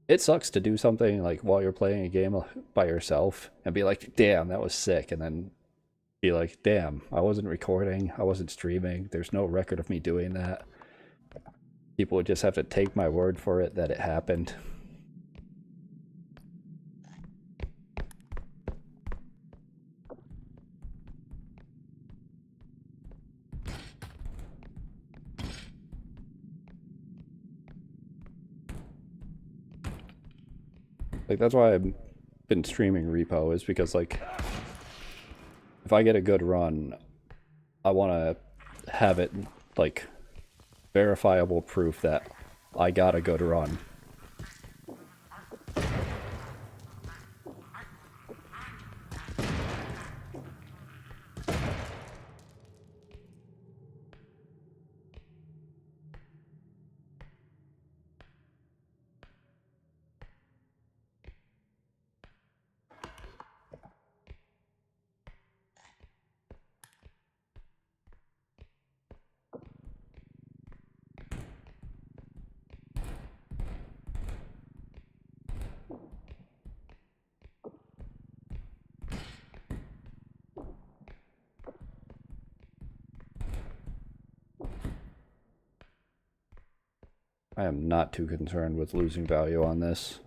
S1: it sucks to do something like while you're playing a game by yourself and be like, damn, that was sick, and then be like, damn, I wasn't recording, I wasn't streaming, there's no record of me doing that. People would just have to take my word for it that it happened. Like, that's why I've been streaming REPO, is because, like, if I get a good run, I want to have it, like, verifiable proof that I got a good run. I am not too concerned with losing value on this.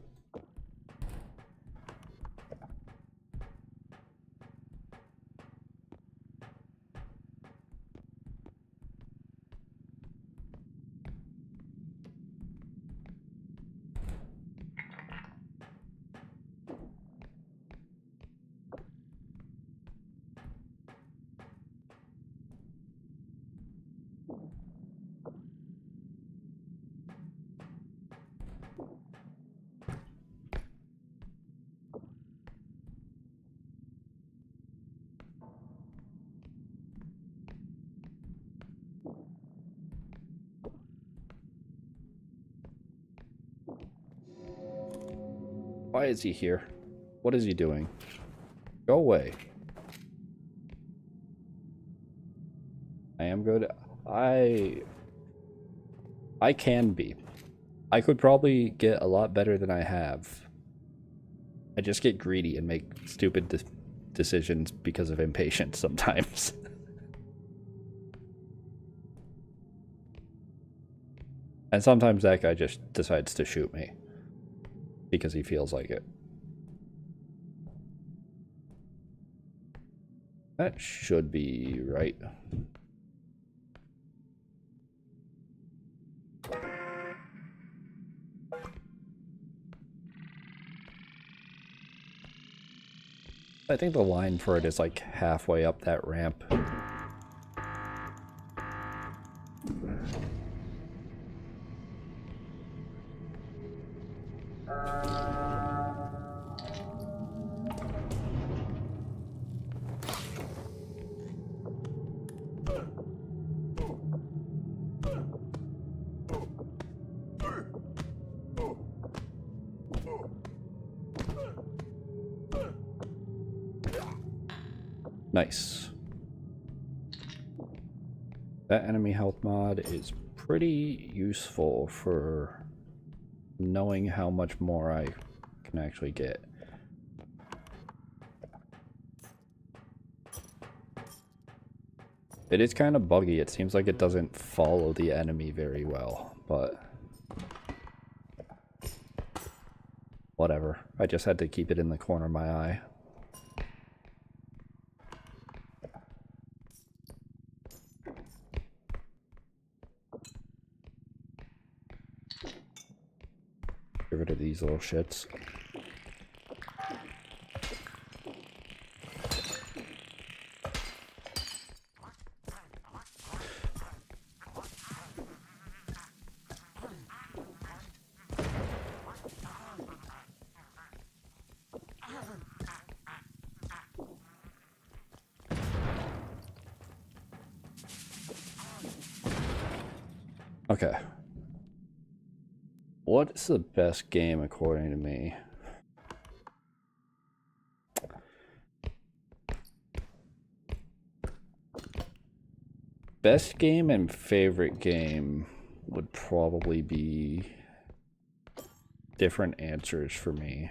S1: Why is he here? What is he doing? Go away. I am good. I can be. I could probably get a lot better than I have. I just get greedy and make stupid decisions because of impatience sometimes. And sometimes that guy just decides to shoot me because he feels like it. That should be right. I think the line for it is like halfway up that ramp. Nice. That enemy health mod is pretty useful for knowing how much more I can actually get. It is kind of buggy. It seems like it doesn't follow the enemy very well, but whatever. I just had to keep it in the corner of my eye. Get rid of these little shits. Okay. What's the best game according to me? Best game and favorite game would probably be different answers for me.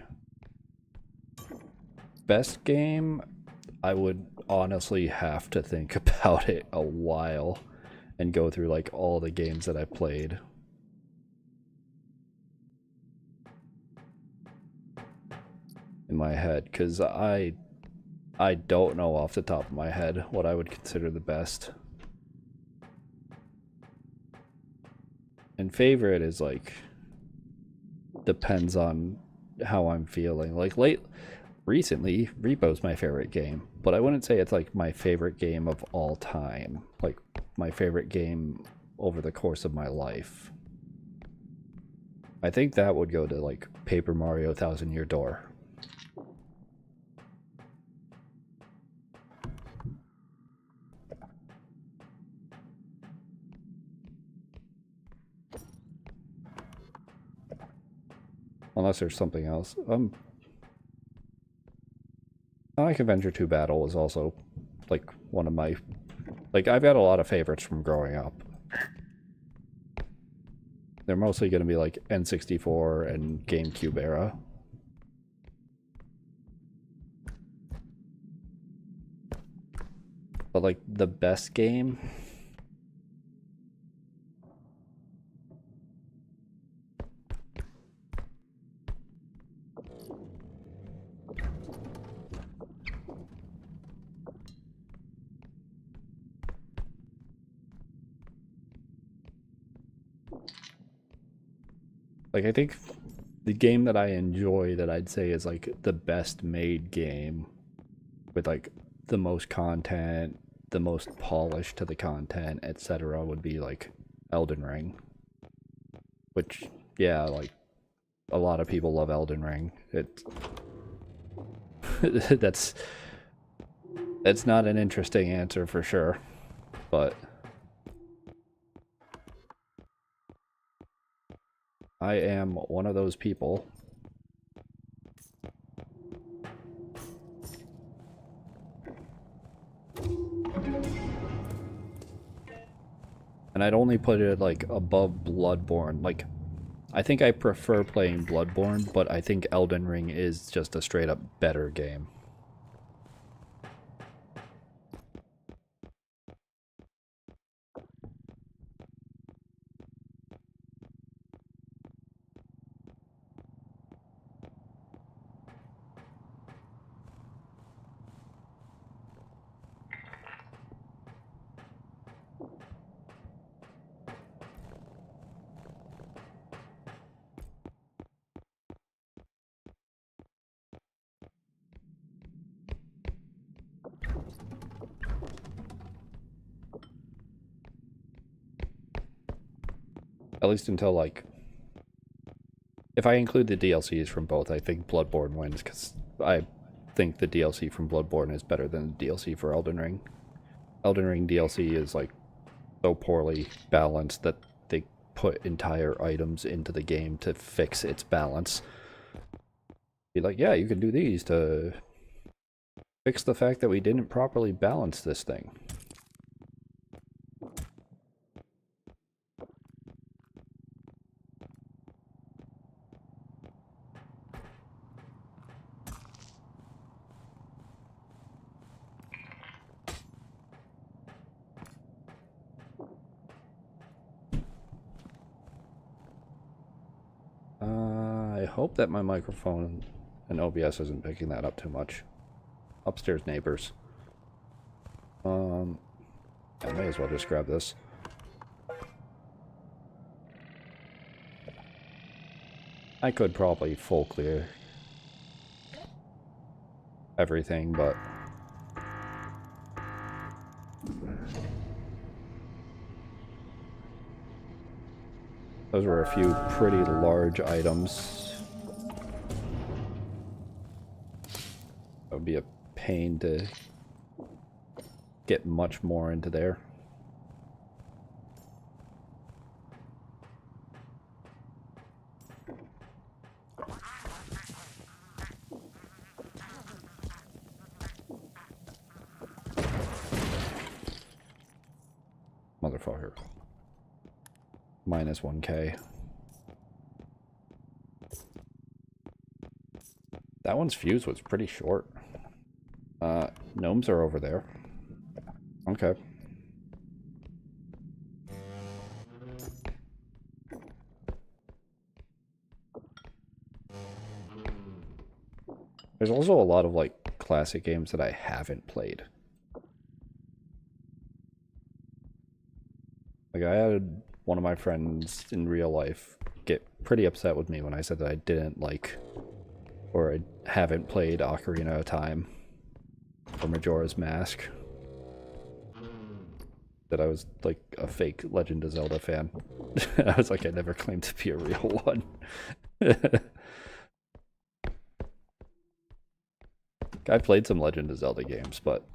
S1: Best game, I would honestly have to think about it a while and go through like all the games that I played. In my head, because I don't know off the top of my head what I would consider the best. And favorite is like depends on how I'm feeling. Like recently, REPO's my favorite game, but I wouldn't say it's like my favorite game of all time. Like my favorite game over the course of my life. I think that would go to like Paper Mario Thousand Year Door. Unless there's something else. Sonic Adventure 2 Battle is also like one of my... Like, I've got a lot of favorites from growing up. They're mostly going to be like N64 and GameCube era. But like the best game... Like, I think the game that I enjoy that I'd say is like the best made game with like the most content, the most polish to the content, etc. would be like Elden Ring. Which, yeah, like a lot of people love Elden Ring. That's not an interesting answer for sure, but I am one of those people And I'd only put it like above Bloodborne. Like, I think I prefer playing Bloodborne, but I think Elden Ring is just a straight up better game. At least until, like, if I include the DLCs from both, I think Bloodborne wins, because I think the DLC from Bloodborne is better than the DLC for Elden Ring. Elden Ring DLC is, like, so poorly balanced that they put entire items into the game to fix its balance. Be like, yeah, you can do these to fix the fact that we didn't properly balance this thing. I hope that my microphone and OBS isn't picking that up too much. Upstairs neighbors. I may as well just grab this. I could probably full clear everything, but those were a few pretty large items. That would be a pain to get much more into there. Motherfucker. Minus 1k. That one's fuse was pretty short. Gnomes are over there. Okay. There's also a lot of, like, classic games that I haven't played. Like, I had one of my friends in real life get pretty upset with me when I said that I didn't like, or I haven't played Ocarina of Time or Majora's Mask. That I was, like, a fake Legend of Zelda fan. I was like, I never claimed to be a real one. I played some Legend of Zelda games, but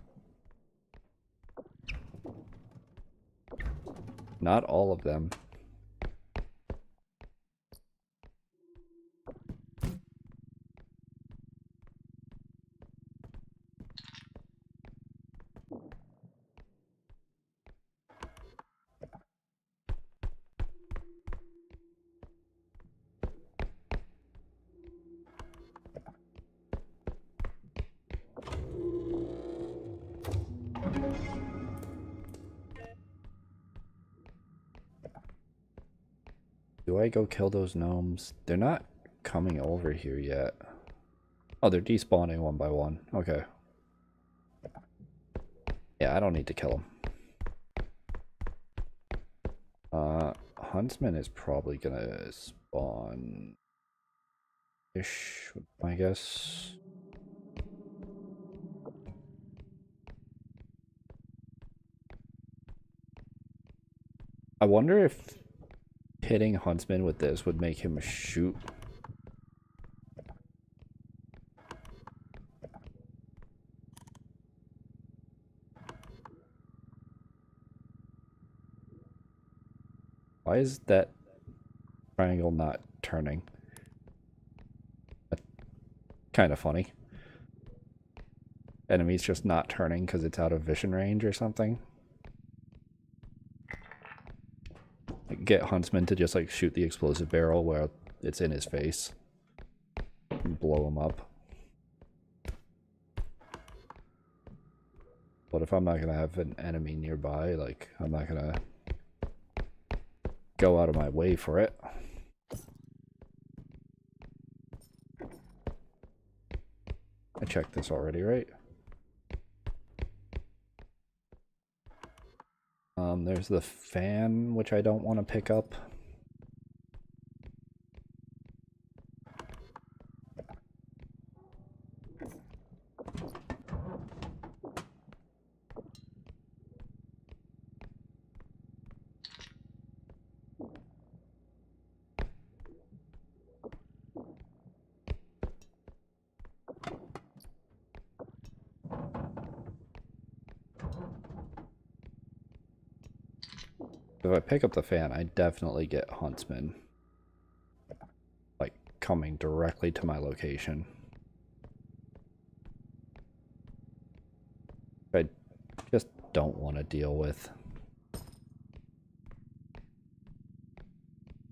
S1: not all of them. Do I go kill those gnomes? They're not coming over here yet. Oh, they're despawning one by one. Okay. Yeah, I don't need to kill them. Huntsman is probably gonna spawn-ish, I guess. I wonder if hitting Huntsman with this would make him shoot. Why is that triangle not turning? That's kind of funny. Enemy's just not turning because it's out of vision range or something. get Huntsman to just like shoot the explosive barrel where it's in his face and blow him up. But if I'm not gonna have an enemy nearby, like, I'm not gonna go out of my way for it. I checked this already, right? There's the fan, which I don't want to pick up. If I pick up the fan, I definitely get Huntsman, like, coming directly to my location. I just don't want to deal with.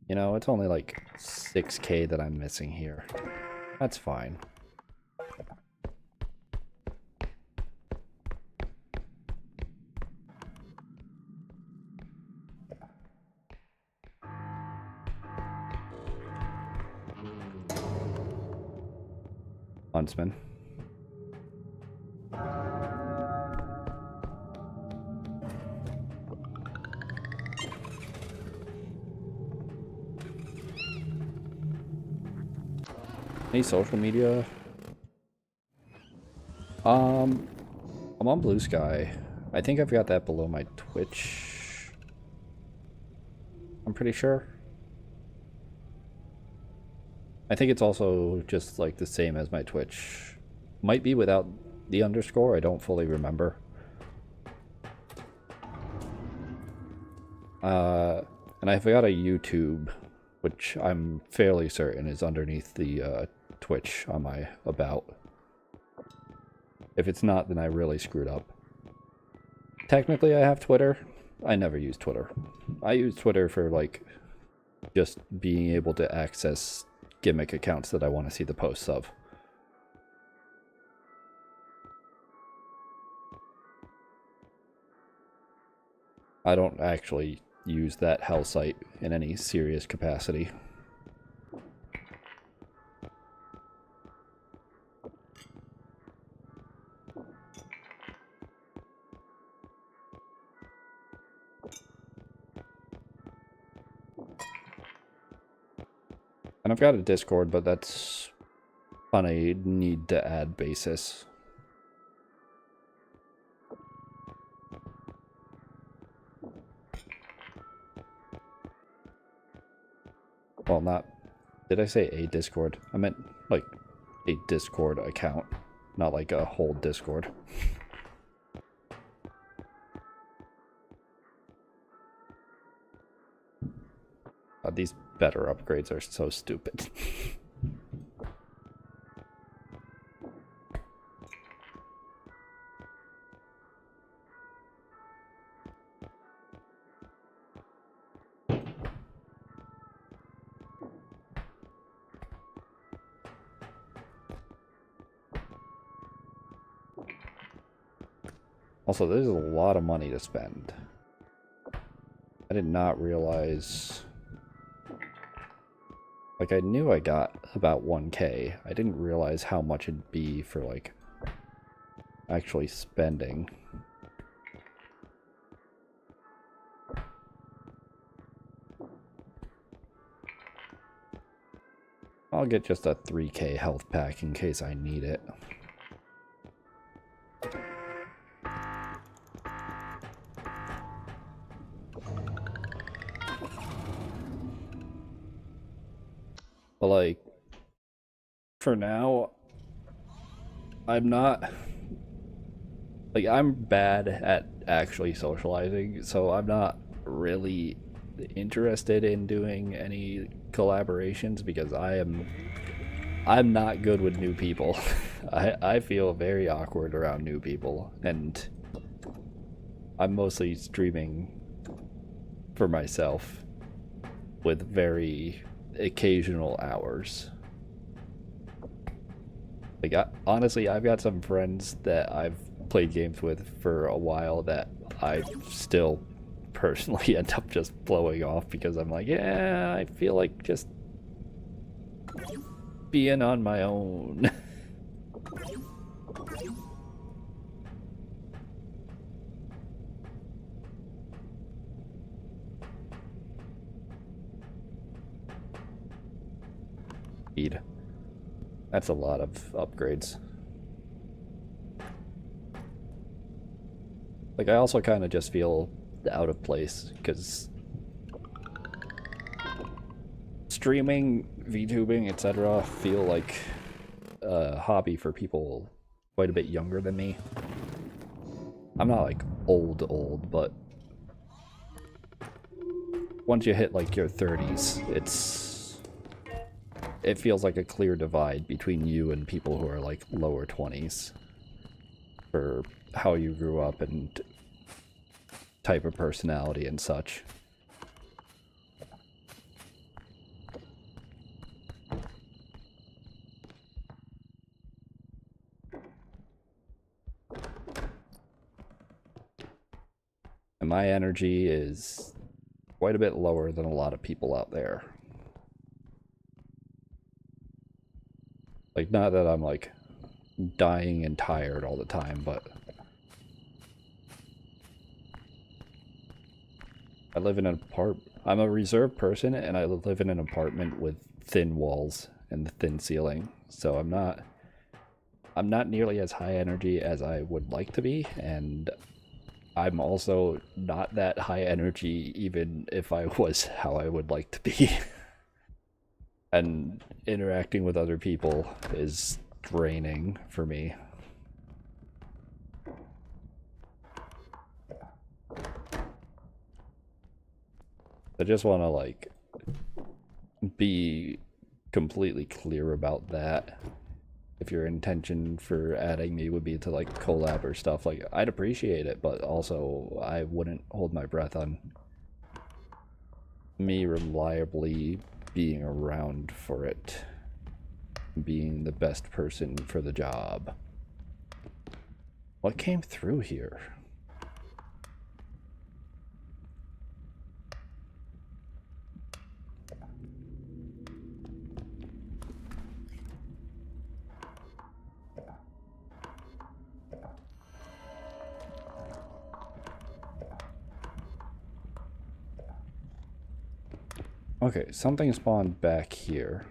S1: You know, it's only like 6K that I'm missing here. That's fine. Huntsman. Any social media? I'm on Blue Sky. I think I've got that below my Twitch. I'm pretty sure. I think it's also just like the same as my Twitch. Might be without the underscore, I don't fully remember. And I've got a YouTube, which I'm fairly certain is underneath the Twitch on my about. If it's not, then I really screwed up. Technically I have Twitter. I never use Twitter. I use Twitter for like just being able to access gimmick accounts that I want to see the posts of. I don't actually use that hell site in any serious capacity. And I've got a Discord, but that's on a need to add basis. Well, not... Did I say a Discord? I meant, like, a Discord account, not like a whole Discord. These better upgrades are so stupid. Also, there's a lot of money to spend. I did not realize... Like, I knew I got about 1K. I didn't realize how much it'd be for, like, actually spending. I'll get just a 3K health pack in case I need it. But, like, for now, I'm not... Like, I'm bad at actually socializing, so I'm not really interested in doing any collaborations because I'm not good with new people. I feel very awkward around new people, and I'm mostly streaming for myself. with very occasional hours. Like, honestly, I've got some friends that I've played games with for a while that I still personally end up just blowing off because I'm like, yeah, I feel like just being on my own. Speed. That's a lot of upgrades. Like, I also kind of just feel out of place because streaming, VTubing, etc. feel like a hobby for people quite a bit younger than me. I'm not like old, but once you hit like your 30s, it feels like a clear divide between you and people who are like lower 20s for how you grew up and type of personality and such. And my energy is quite a bit lower than a lot of people out there. Like, not that I'm like dying and tired all the time, but I live in an apartment. I'm a reserved person and I live in an apartment with thin walls and thin ceiling. So I'm not nearly as high energy as I would like to be, and I'm also not that high energy even if I was how I would like to be. And interacting with other people is draining for me. I just want to like be completely clear about that. If your intention for adding me would be to like collab or stuff, like I'd appreciate it, but also I wouldn't hold my breath on me reliably being around for it, being the best person for the job. What came through here? Okay, something spawned back here.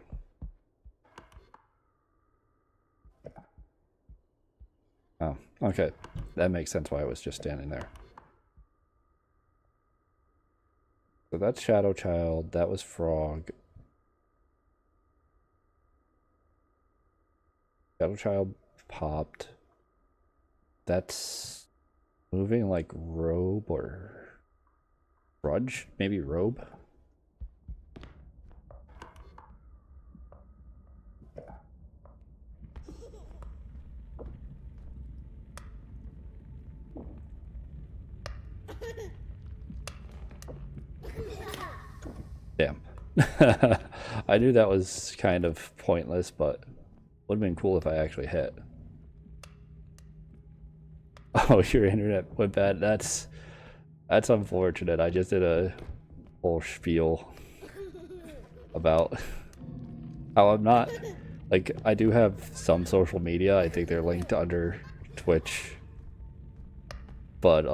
S1: Oh, okay. That makes sense why I was just standing there. So that's Shadow Child, that was Frog. Shadow Child popped. That's moving like Robe or Grudge? Maybe Robe? Damn. I knew that was kind of pointless, but would have been cool if I actually hit. Oh, your internet went bad. That's unfortunate. I just did a whole spiel about how I'm not, like, I do have some social media. I think they're linked under Twitch, but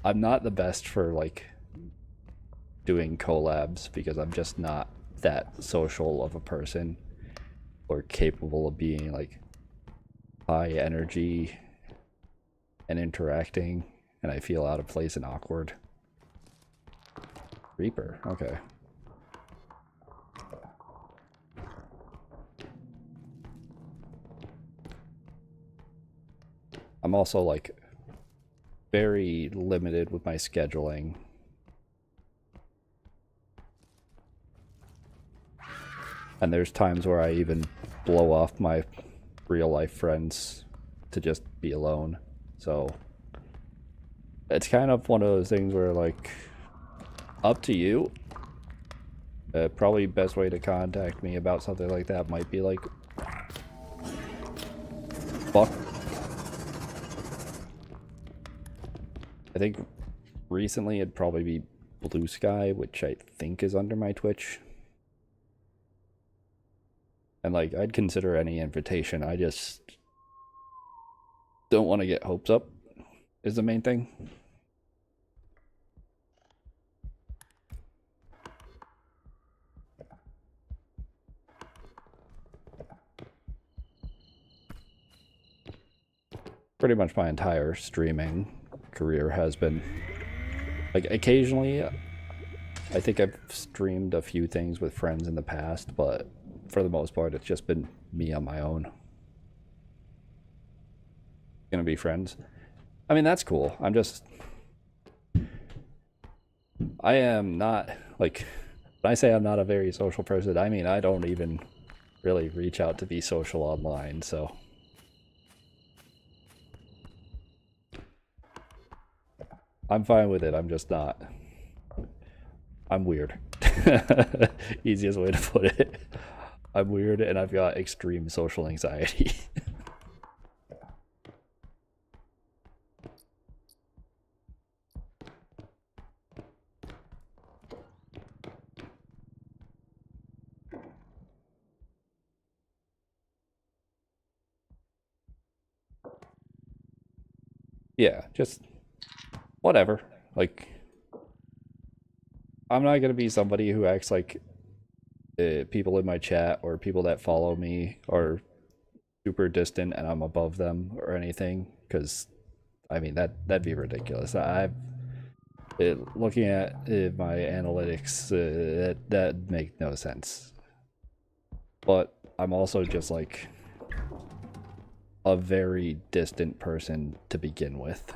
S1: I'm not the best for like doing collabs because I'm just not that social of a person or capable of being like high energy and interacting, and I feel out of place and awkward. Reaper, okay. I'm also like very limited with my scheduling. And there's times where I even blow off my real life friends to just be alone. So it's kind of one of those things where like, up to you. Probably best way to contact me about something like that might be like, fuck. I think recently it'd probably be Blue Sky, which I think is under my Twitch. And like, I'd consider any invitation. I just don't want to get hopes up, is the main thing. Pretty much my entire streaming career has been, like, occasionally I think I've streamed a few things with friends in the past, but for the most part it's just been me on my own. Gonna be friends. I mean, that's cool. I am not, like, when I say I'm not a very social person, I mean I don't even really reach out to be social online, so I'm fine with it. I'm just not. I'm weird. Easiest way to put it. I'm weird and I've got extreme social anxiety. Yeah, just whatever. Like, I'm not gonna be somebody who acts like people in my chat or people that follow me are super distant and I'm above them or anything, because I mean that'd be ridiculous. Looking at my analytics, that makes no sense. But I'm also just like a very distant person to begin with.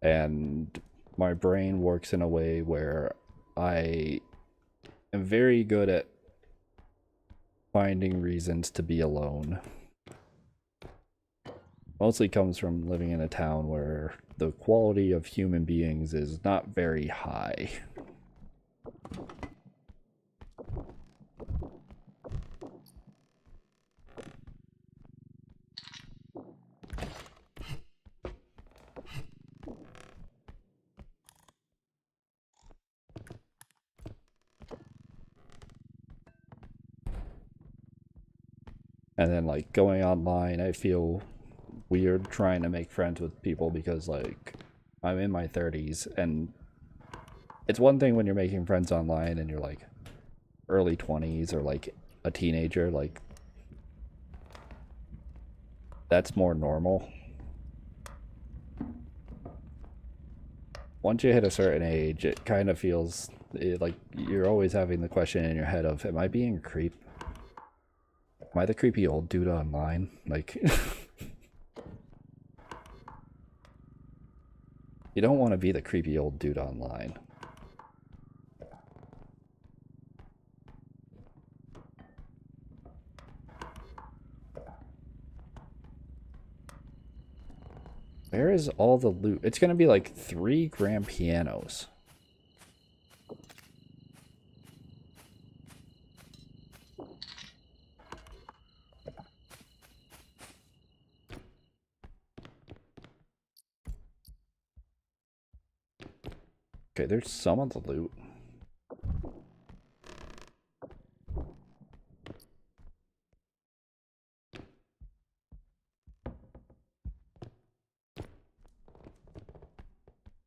S1: And my brain works in a way where I am very good at finding reasons to be alone. Mostly comes from living in a town where the quality of human beings is not very high. And then like going online, I feel weird trying to make friends with people because like I'm in my 30s and it's one thing when you're making friends online and you're like early 20s or like a teenager, like that's more normal. Once you hit a certain age, it kind of feels like you're always having the question in your head of, am I being a creep? Am I the creepy old dude online? Like, you don't want to be the creepy old dude online. Where is all the loot? It's gonna be like 3 grand pianos. Okay, there's some of the loot.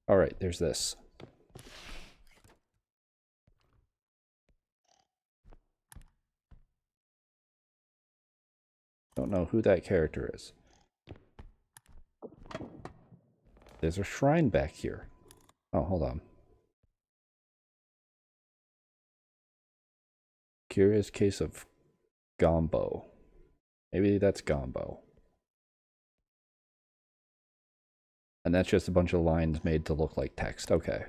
S1: Alright, there's this. Don't know who that character is. There's a shrine back here. Oh, hold on. Curious case of Gombo. Maybe that's Gombo. And that's just a bunch of lines made to look like text. Okay.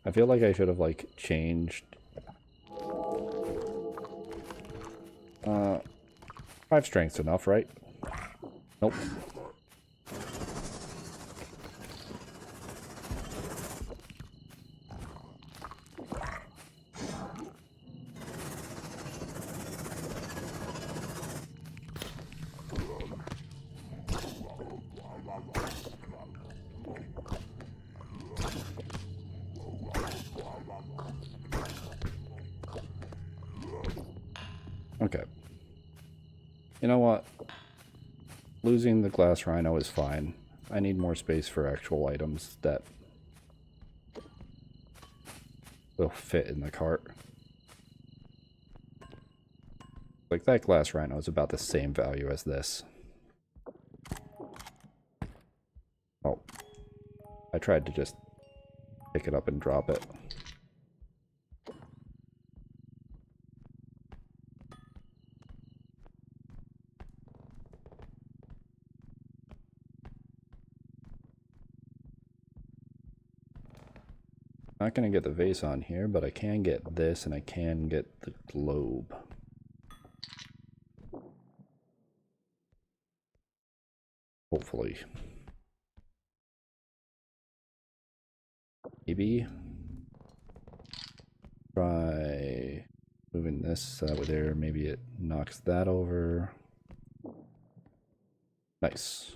S1: I feel like I should have, like, changed... 5 strength's enough, right? Nope. Okay. You know what? Losing the glass rhino is fine. I need more space for actual items that will fit in the cart. Like, that glass rhino is about the same value as this. Oh. I tried to just pick it up and drop it. Not gonna get the vase on here, but I can get this and I can get the globe. Hopefully. Maybe. Try moving this over there. Maybe it knocks that over. Nice.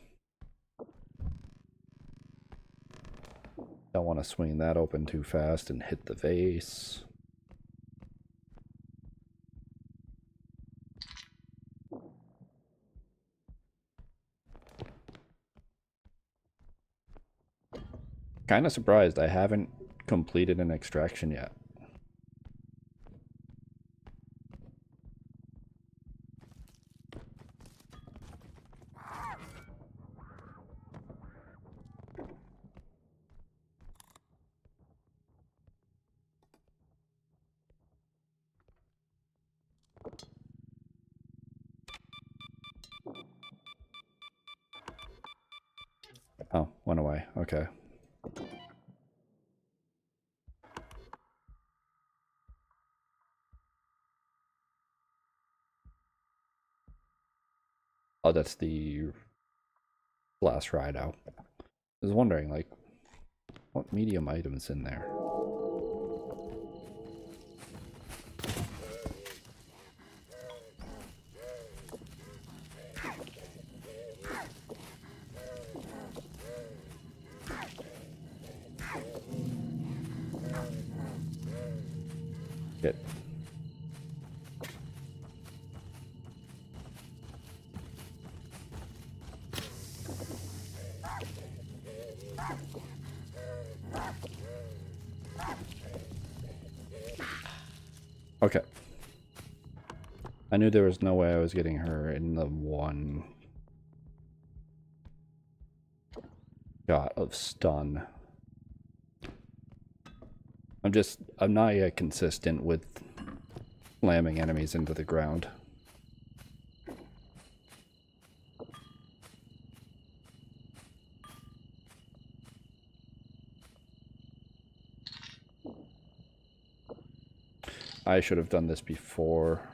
S1: Don't want to swing that open too fast and hit the vase. Kind of surprised I haven't completed an extraction yet. Oh, went away. Okay. Oh, that's the glass rhino. I was wondering, like, what medium items in there? Shit. Okay. I knew there was no way I was getting her in the one shot of stun. I'm not yet consistent with slamming enemies into the ground. I should have done this before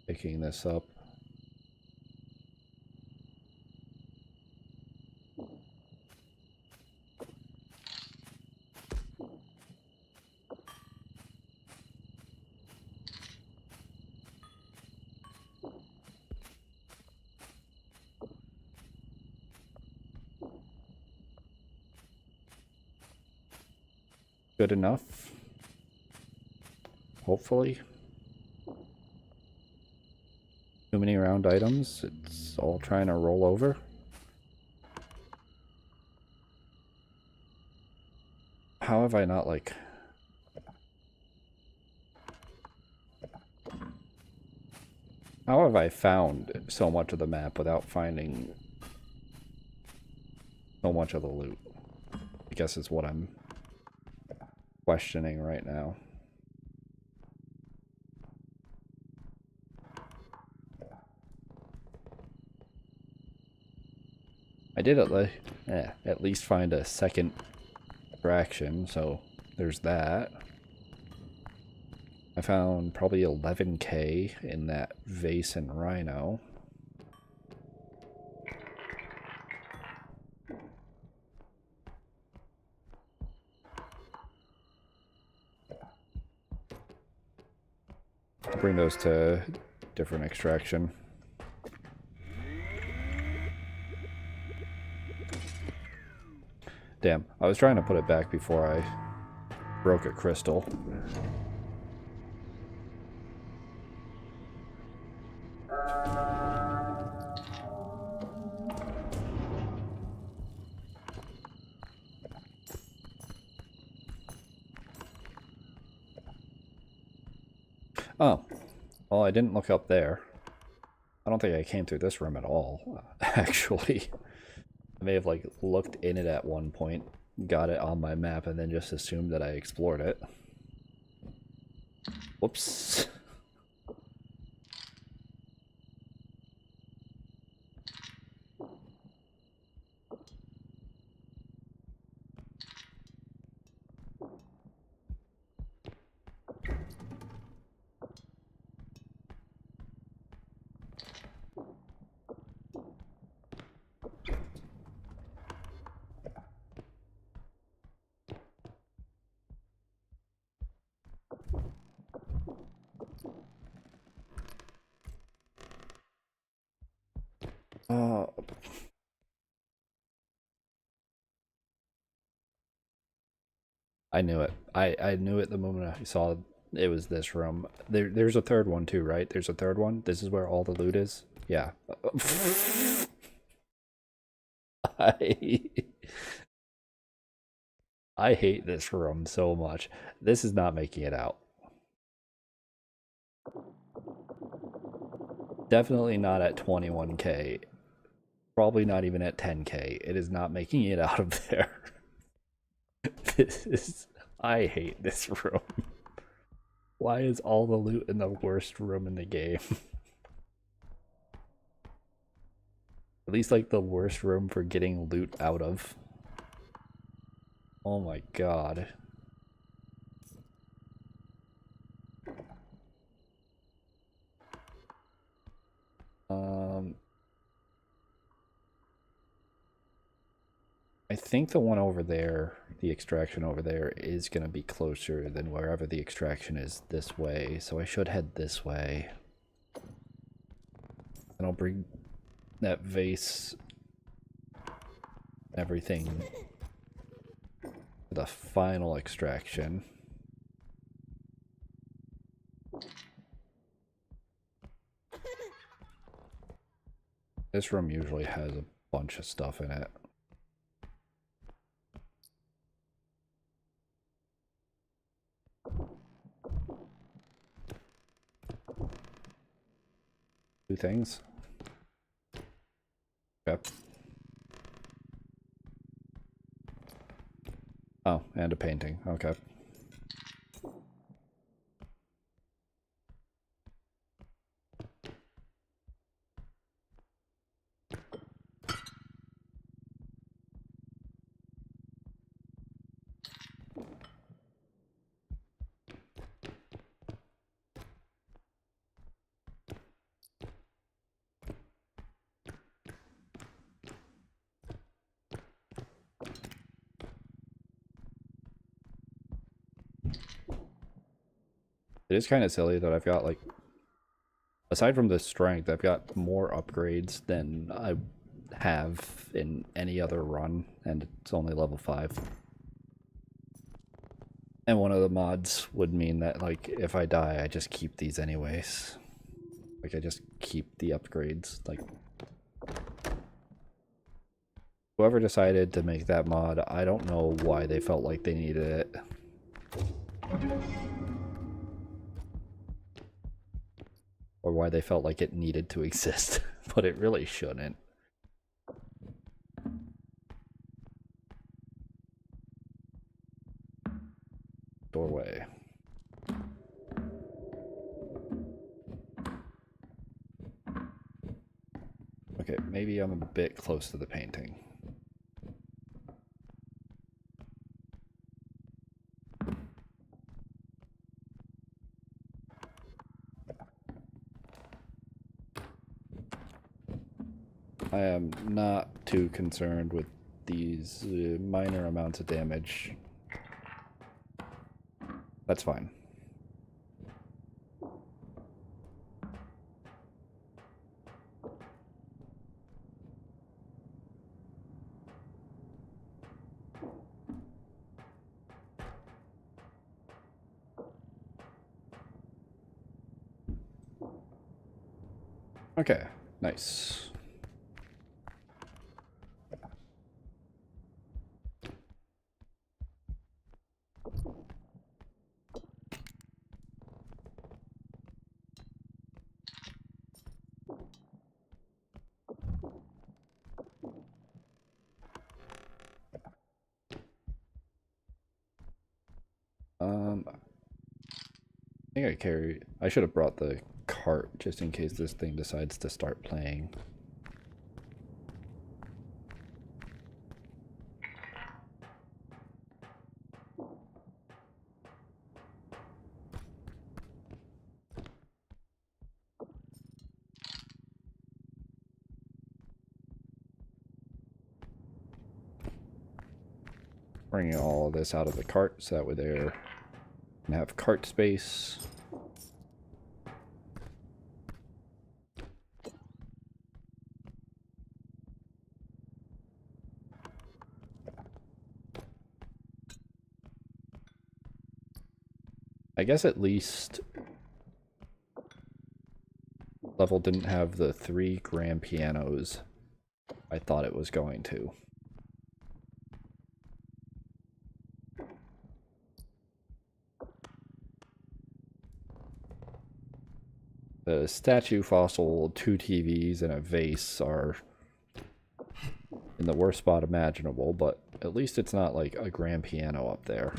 S1: picking this up. Good enough. Hopefully. Too many round items. It's all trying to roll over. How have I not, like... How have I found so much of the map without finding so much of the loot? I guess is what I'm questioning right now. I did at least find a second fraction, so there's that. I found probably 11k in that vase and rhino. I'll bring those to different extraction. Damn, I was trying to put it back before I broke a crystal. Oh, well, I didn't look up there. I don't think I came through this room at all, actually. I may have, like, looked in it at one point, got it on my map, and then just assumed that I explored it. Whoops. I knew it. I knew it the moment I saw it was this room. There's a third one too, right? There's a third one? This is where all the loot is? Yeah. I, I hate this room so much. This is not making it out. Definitely not at 21k. Probably not even at 10k. It is not making it out of there. This is... I hate this room. Why is all the loot in the worst room in the game? At least like the worst room for getting loot out of. Oh my god. I think the one over there, the extraction over there, is going to be closer than wherever the extraction is this way, so I should head this way. And I'll bring that vase, everything, to the final extraction. This room usually has a bunch of stuff in it. Two things. Yep. Oh, and a painting. Okay. It is kind of silly that I've got, like, aside from the strength, I've got more upgrades than I have in any other run, and it's only level 5. And one of the mods would mean that, like, if I die, I just keep these anyways. Like, I just keep the upgrades. Like, whoever decided to make that mod, I don't know why they felt like they needed it. Or why they felt like it needed to exist, but it really shouldn't. Doorway. Okay, maybe I'm a bit close to the painting. I am not too concerned with these minor amounts of damage. That's fine. Okay, nice. I think I should have brought the cart just in case this thing decides to start playing. Bringing all of this out of the cart so that way there can have cart space. I guess at least level didn't have the 3 grand pianos I thought it was going to. The statue fossil, 2 TVs, and a vase are in the worst spot imaginable, but at least it's not like a grand piano up there.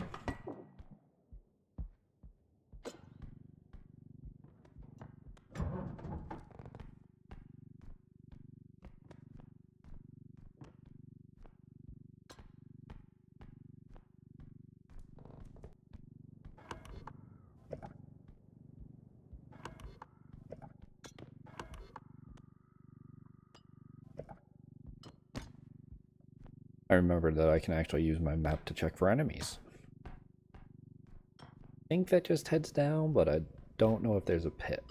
S1: I remember that I can actually use my map to check for enemies. I think that just heads down, but I don't know if there's a pit.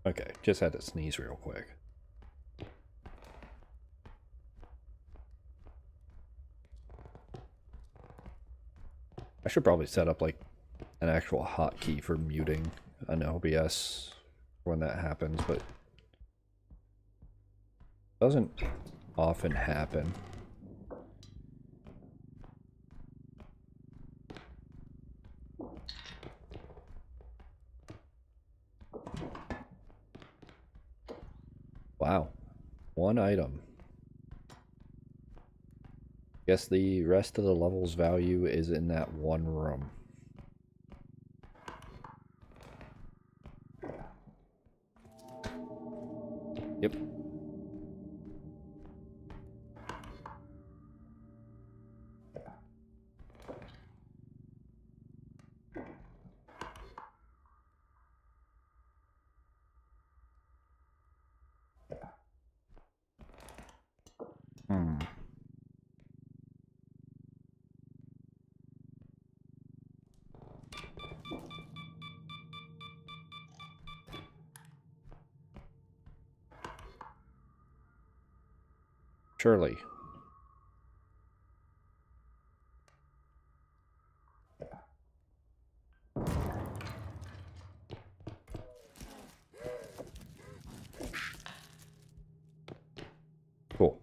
S1: Okay, just had to sneeze real quick. I should probably set up like an actual hotkey for muting an OBS when that happens, but it doesn't often happen. Wow, 1 item. Guess the rest of the level's value is in that 1 room. Yep. Hmm. Surely. Cool.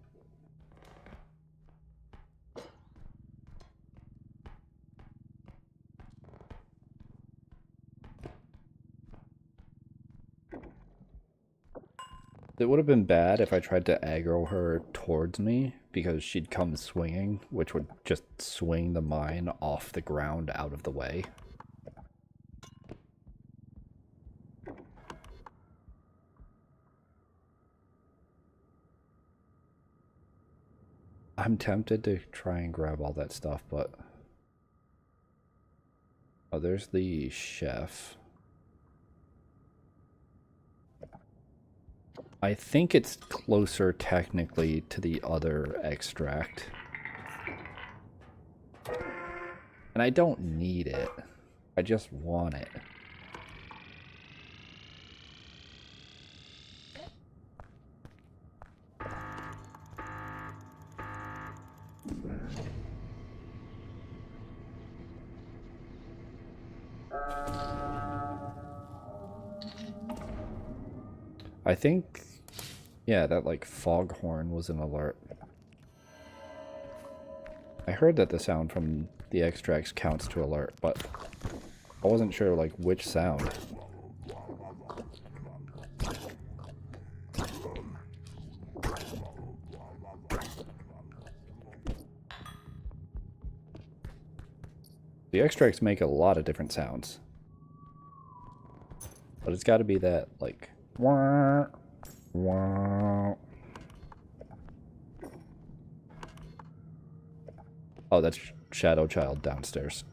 S1: It would have been bad if I tried to aggro her towards me, because she'd come swinging, which would just swing the mine off the ground out of the way. I'm tempted to try and grab all that stuff, but... Oh, there's the chef. I think it's closer technically to the other extract. And I don't need it. I just want it. I think, yeah, that like foghorn was an alert. I heard that the sound from the extracts counts to alert, but I wasn't sure like which sound. The extracts make a lot of different sounds. But it's got to be that like wah, wah. Oh, that's Shadow Child downstairs.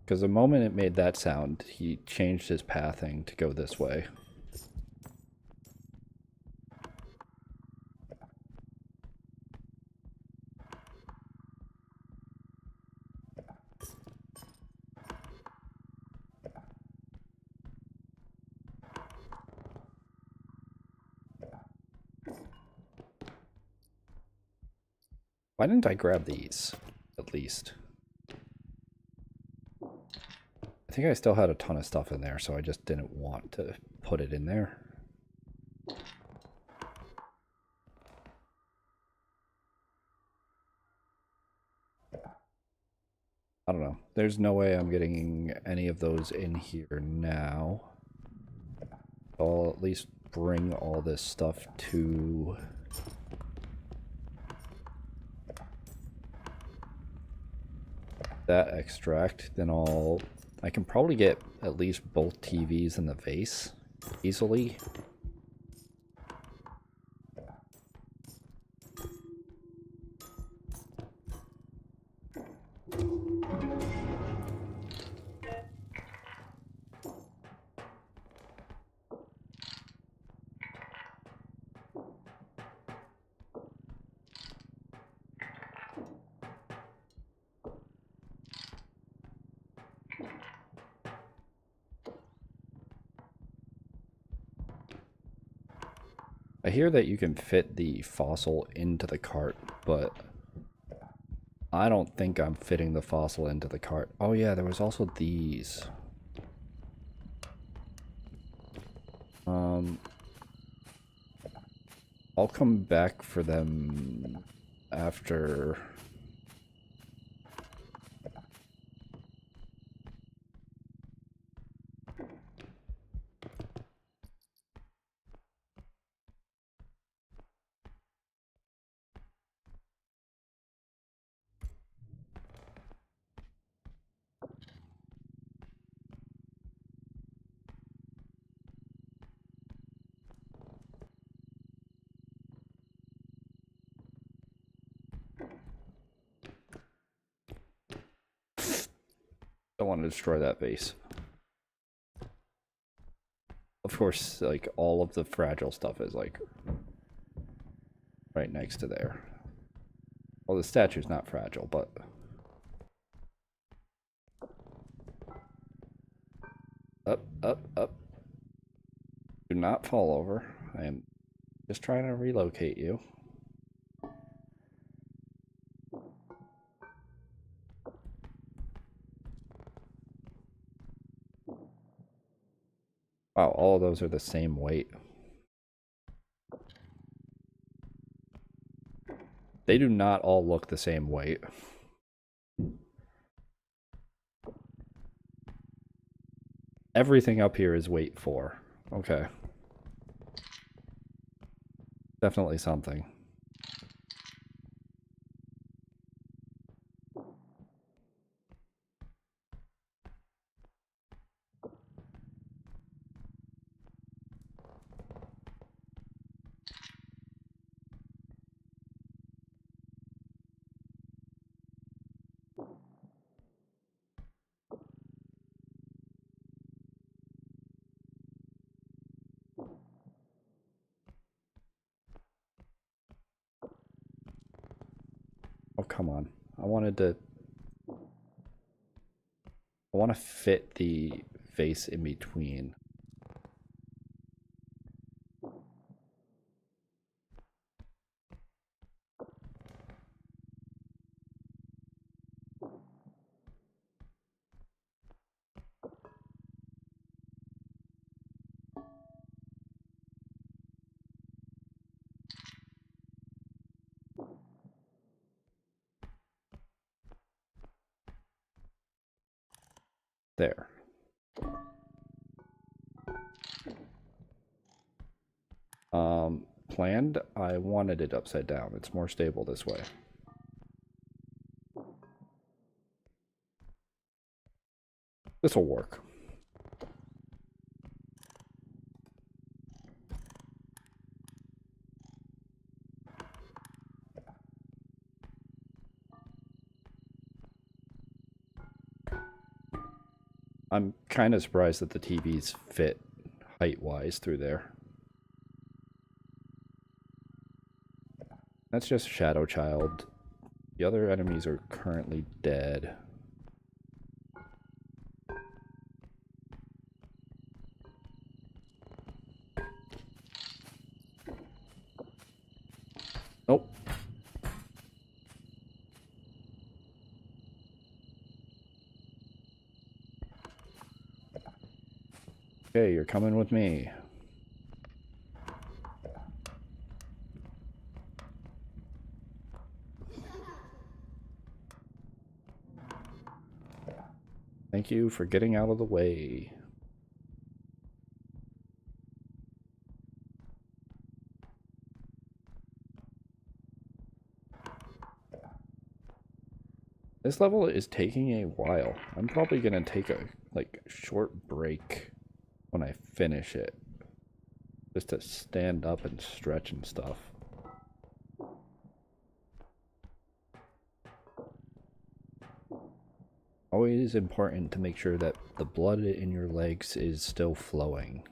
S1: Because the moment it made that sound, he changed his pathing to go this way. Why didn't I grab these, at least? I think I still had a ton of stuff in there, so I just didn't want to put it in there. I don't know. There's no way I'm getting any of those in here now. I'll at least bring all this stuff to... that extract. Then I can probably get at least both TVs in the vase easily. I hear that you can fit the fossil into the cart, but I don't think I'm fitting the fossil into the cart. Oh yeah, there was also these. I'll come back for them after... Don't want to destroy that vase. Of course, like, all of the fragile stuff is, like, right next to there. Well, the statue's not fragile, but... Up, up, up. Do not fall over. I am just trying to relocate you. Wow, all of those are the same weight. They do not all look the same weight. Everything up here is weight 4. Okay. Definitely something. come on. I want to fit the face in between. There. Planned, I wanted it upside down. It's more stable this way. This will work. I'm kind of surprised that the TVs fit height-wise through there. That's just Shadow Child. The other enemies are currently dead. Oh. Okay, you're coming with me. Thank you for getting out of the way. This level is taking a while. I'm probably gonna take a short break when I finish it. Just to stand up and stretch and stuff. Always important to make sure that the blood in your legs is still flowing.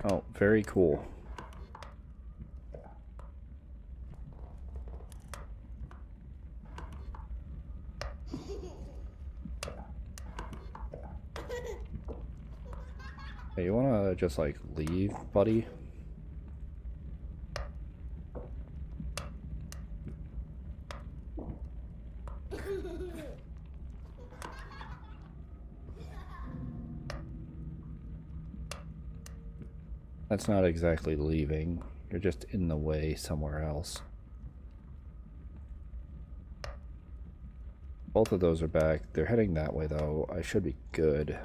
S1: Oh, very cool. Hey, you wanna just like leave, buddy? That's not exactly leaving. You're just in the way somewhere else. Both of those are back. They're heading that way, though. I should be good.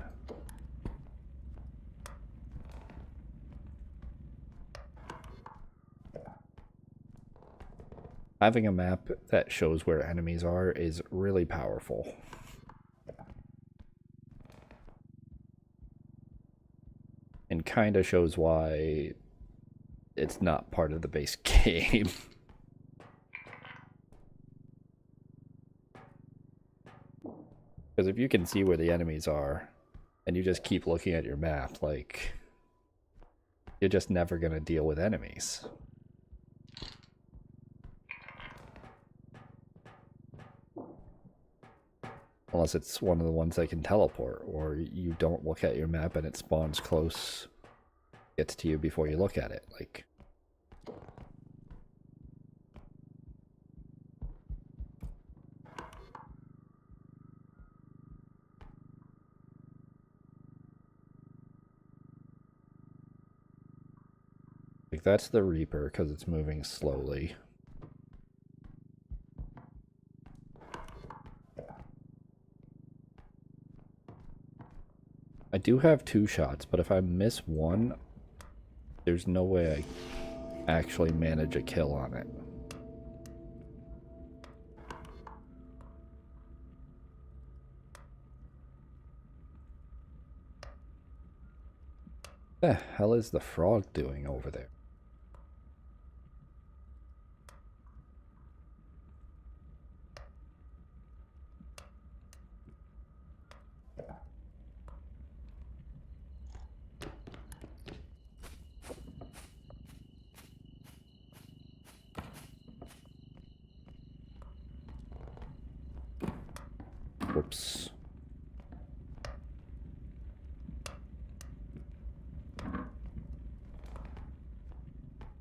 S1: Having a map that shows where enemies are is really powerful. And kind of shows why it's not part of the base game. Because if you can see where the enemies are, and you just keep looking at your map, like, you're just never going to deal with enemies. Unless it's one of the ones that can teleport, or you don't look at your map and it spawns close, gets to you before you look at it, like... Like, that's the Reaper, because it's moving slowly. I do have 2 shots, but if I miss one, there's no way actually manage a kill on it. What the hell is the frog doing over there? Whoops.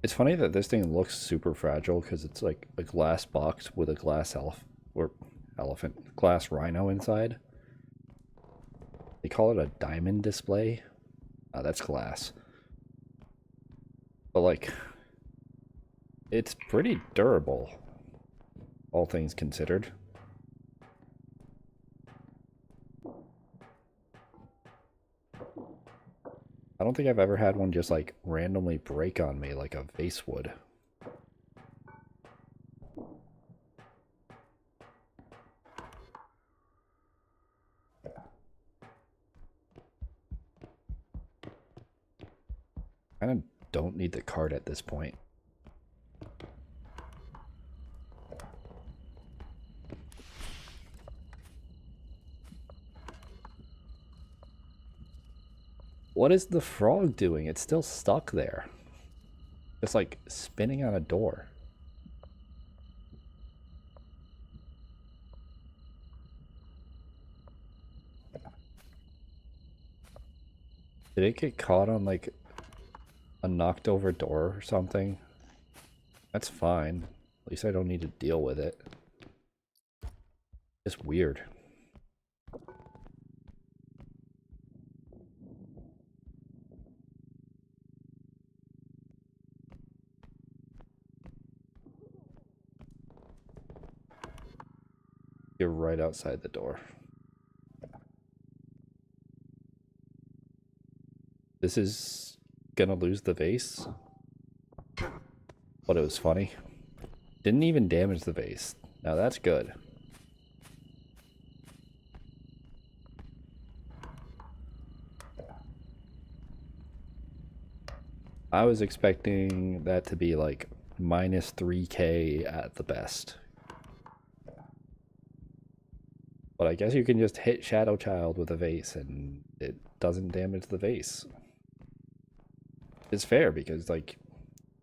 S1: It's funny that this thing looks super fragile because it's like a glass box with a glass glass rhino inside. They call it a diamond display. That's glass. But like, it's pretty durable, all things considered. I don't think I've ever had one just like randomly break on me like a vase would. I kind of don't need the card at this point. What is the frog doing? It's still stuck there. Just like spinning on a door. Did it get caught on like a knocked over door or something? That's fine. At least I don't need to deal with it. It's weird. You're right outside the door. This is gonna lose the vase. But it was funny. Didn't even damage the vase. Now that's good. I was expecting that to be like minus 3k at the best. But I guess you can just hit Shadow Child with a vase and it doesn't damage the vase. It's fair because like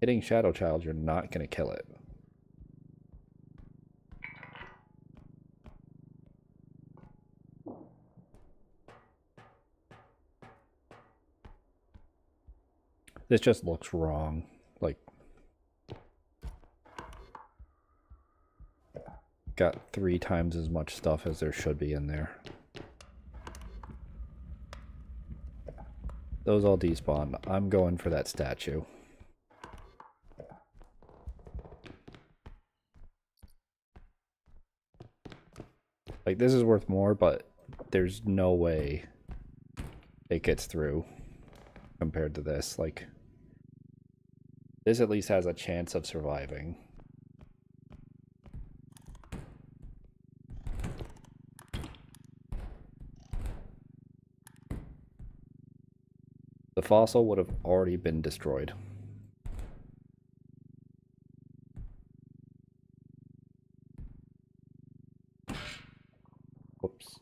S1: hitting Shadow Child, you're not gonna kill it. This just looks wrong. Like, got 3 times as much stuff as there should be in there. Those all despawned. I'm going for that statue. Like, this is worth more, but there's no way it gets through compared to this. Like, this at least has a chance of surviving. The fossil would have already been destroyed. Whoops.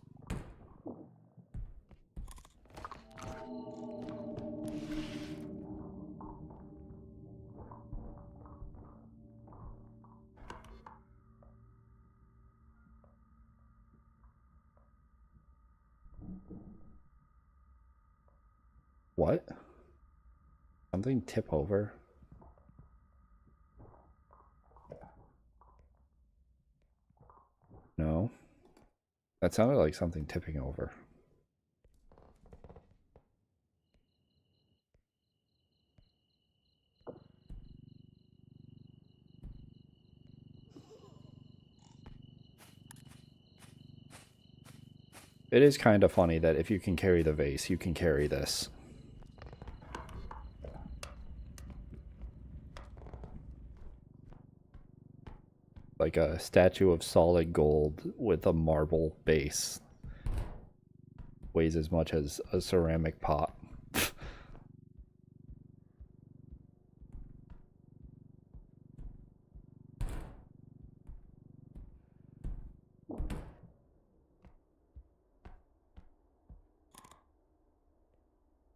S1: What? Something tip over? No. That sounded like something tipping over. It is kind of funny that if you can carry the vase, you can carry this. Like a statue of solid gold with a marble base. Weighs as much as a ceramic pot.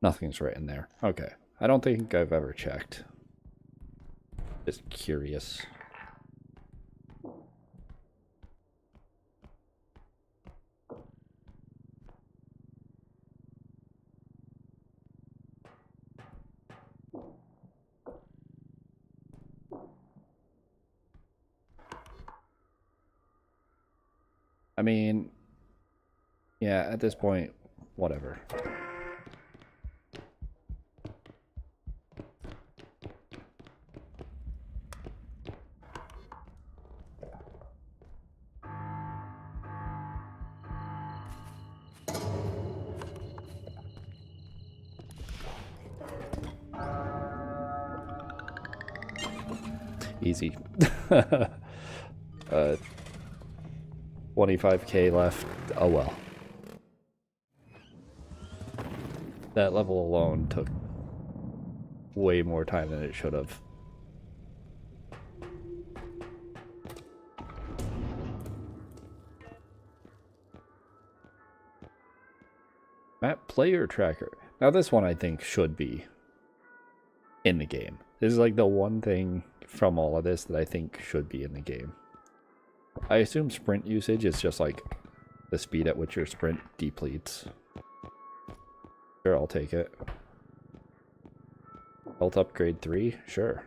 S1: Nothing's written there. Okay. I don't think I've ever checked. Just curious. I mean, yeah, at this point, whatever. Easy. 25k left. Oh well. That level alone took way more time than it should have. Map player tracker. Now this one I think should be in the game. This is like the one thing from all of this that I think should be in the game. I assume sprint usage is just like the speed at which your sprint depletes. Sure, I'll take it. Health upgrade 3? Sure.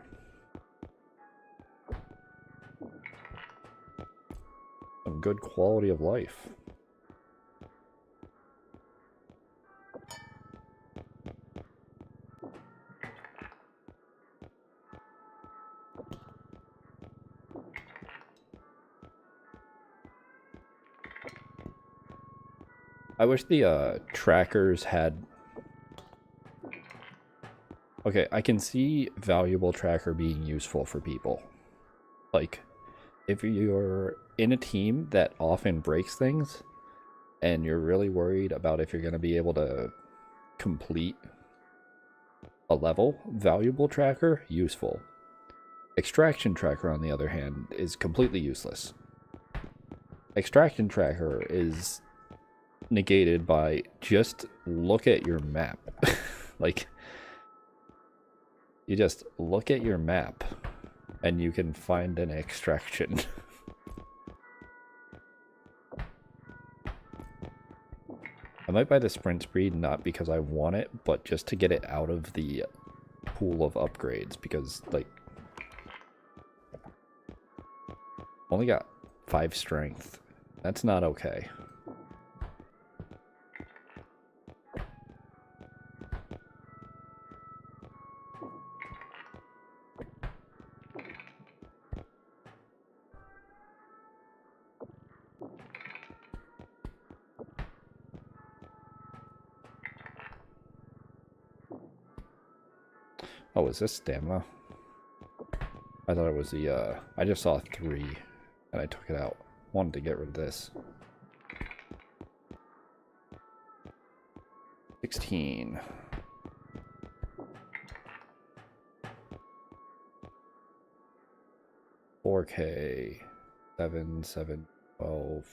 S1: Some good quality of life. I wish the trackers had... Okay, I can see valuable tracker being useful for people. Like, if you're in a team that often breaks things, and you're really worried about if you're going to be able to complete a level, valuable tracker, useful. Extraction tracker, on the other hand, is completely useless. Extraction tracker is negated by just look at your map. Like, you just look at your map and you can find an extraction. I might buy the sprint speed not because I want it, but just to get it out of the pool of upgrades, because like only got 5 strength. That's not okay. Oh, is this stamina? I thought it was the, I just saw 3, and I took it out. Wanted to get rid of this. 16. $4K. 7, 7, 12.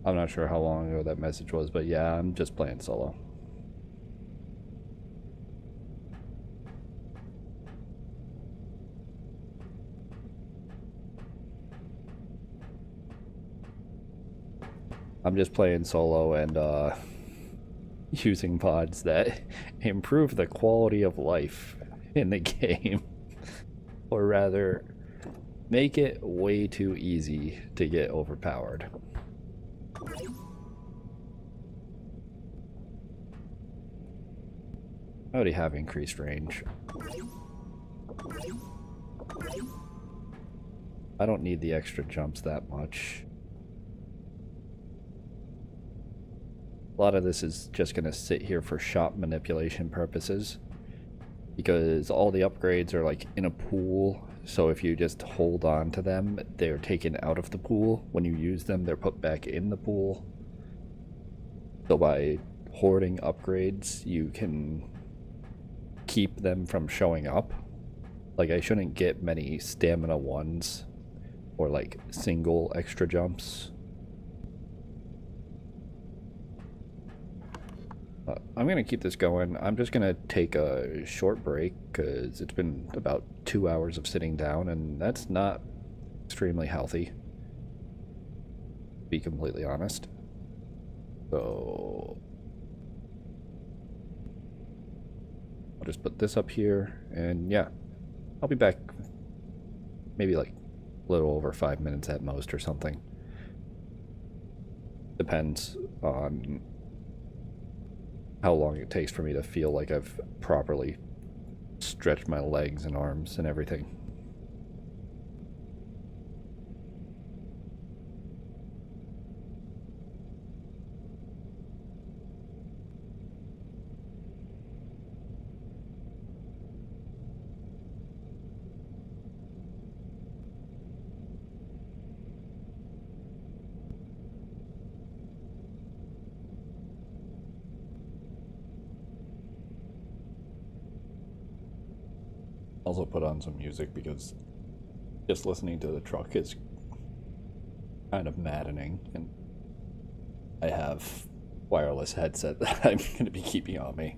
S1: I'm not sure how long ago that message was, but yeah, I'm just playing solo. I'm just playing solo and using pods that improve the quality of life in the game. Or rather, make it way too easy to get overpowered. I already have increased range. I don't need the extra jumps that much. A lot of this is just going to sit here for shop manipulation purposes, because all the upgrades are like in a pool, so if you just hold on to them, they're taken out of the pool. When you use them, they're put back in the pool. So by hoarding upgrades, you can keep them from showing up. Like, I shouldn't get many stamina ones or like single extra jumps. I'm gonna keep this going. I'm just gonna take a short break because it's been about 2 hours of sitting down, and that's not extremely healthy, to be completely honest. So I'll just put this up here, and yeah, I'll be back maybe like a little over 5 minutes at most or something. Depends on how long it takes for me to feel like I've properly stretched my legs and arms and everything. Also put on some music because just listening to the truck is kind of maddening, and I have wireless headset that I'm going to be keeping on me.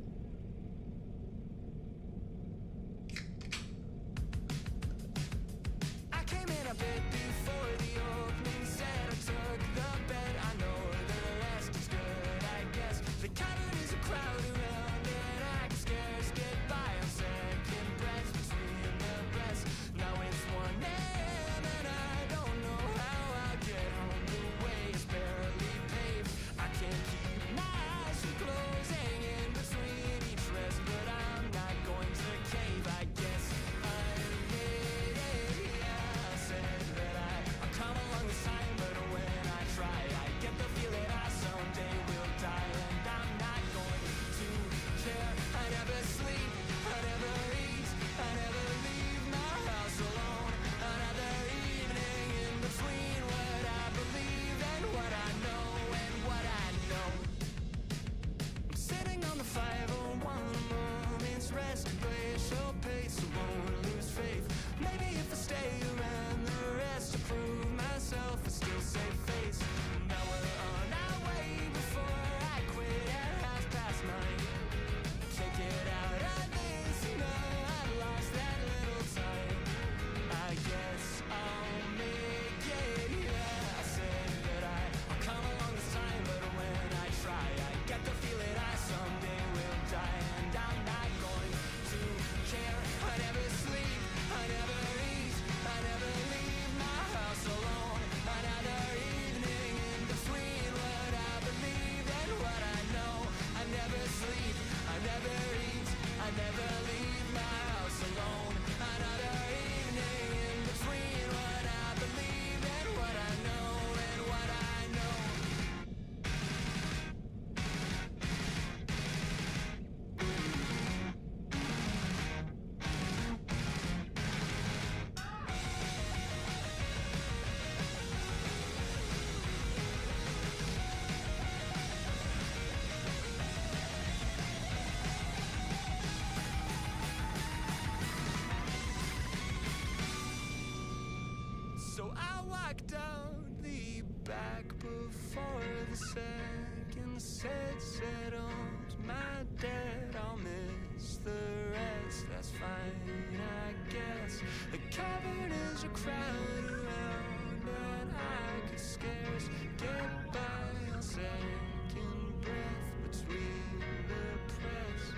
S3: So I walked out the back before the second set settles my debt. I'll miss the rest, that's fine, I guess. The cavern is a crowd around, and I could scarce get by on second breath between the press.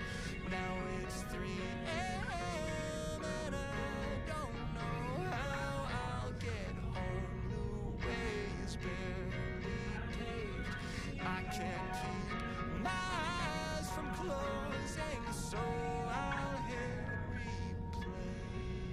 S3: Now it's 3 a.m. and I don't know how I'll get home. The way is barely paved. I can't keep my eyes from closing, so I'll hit replay.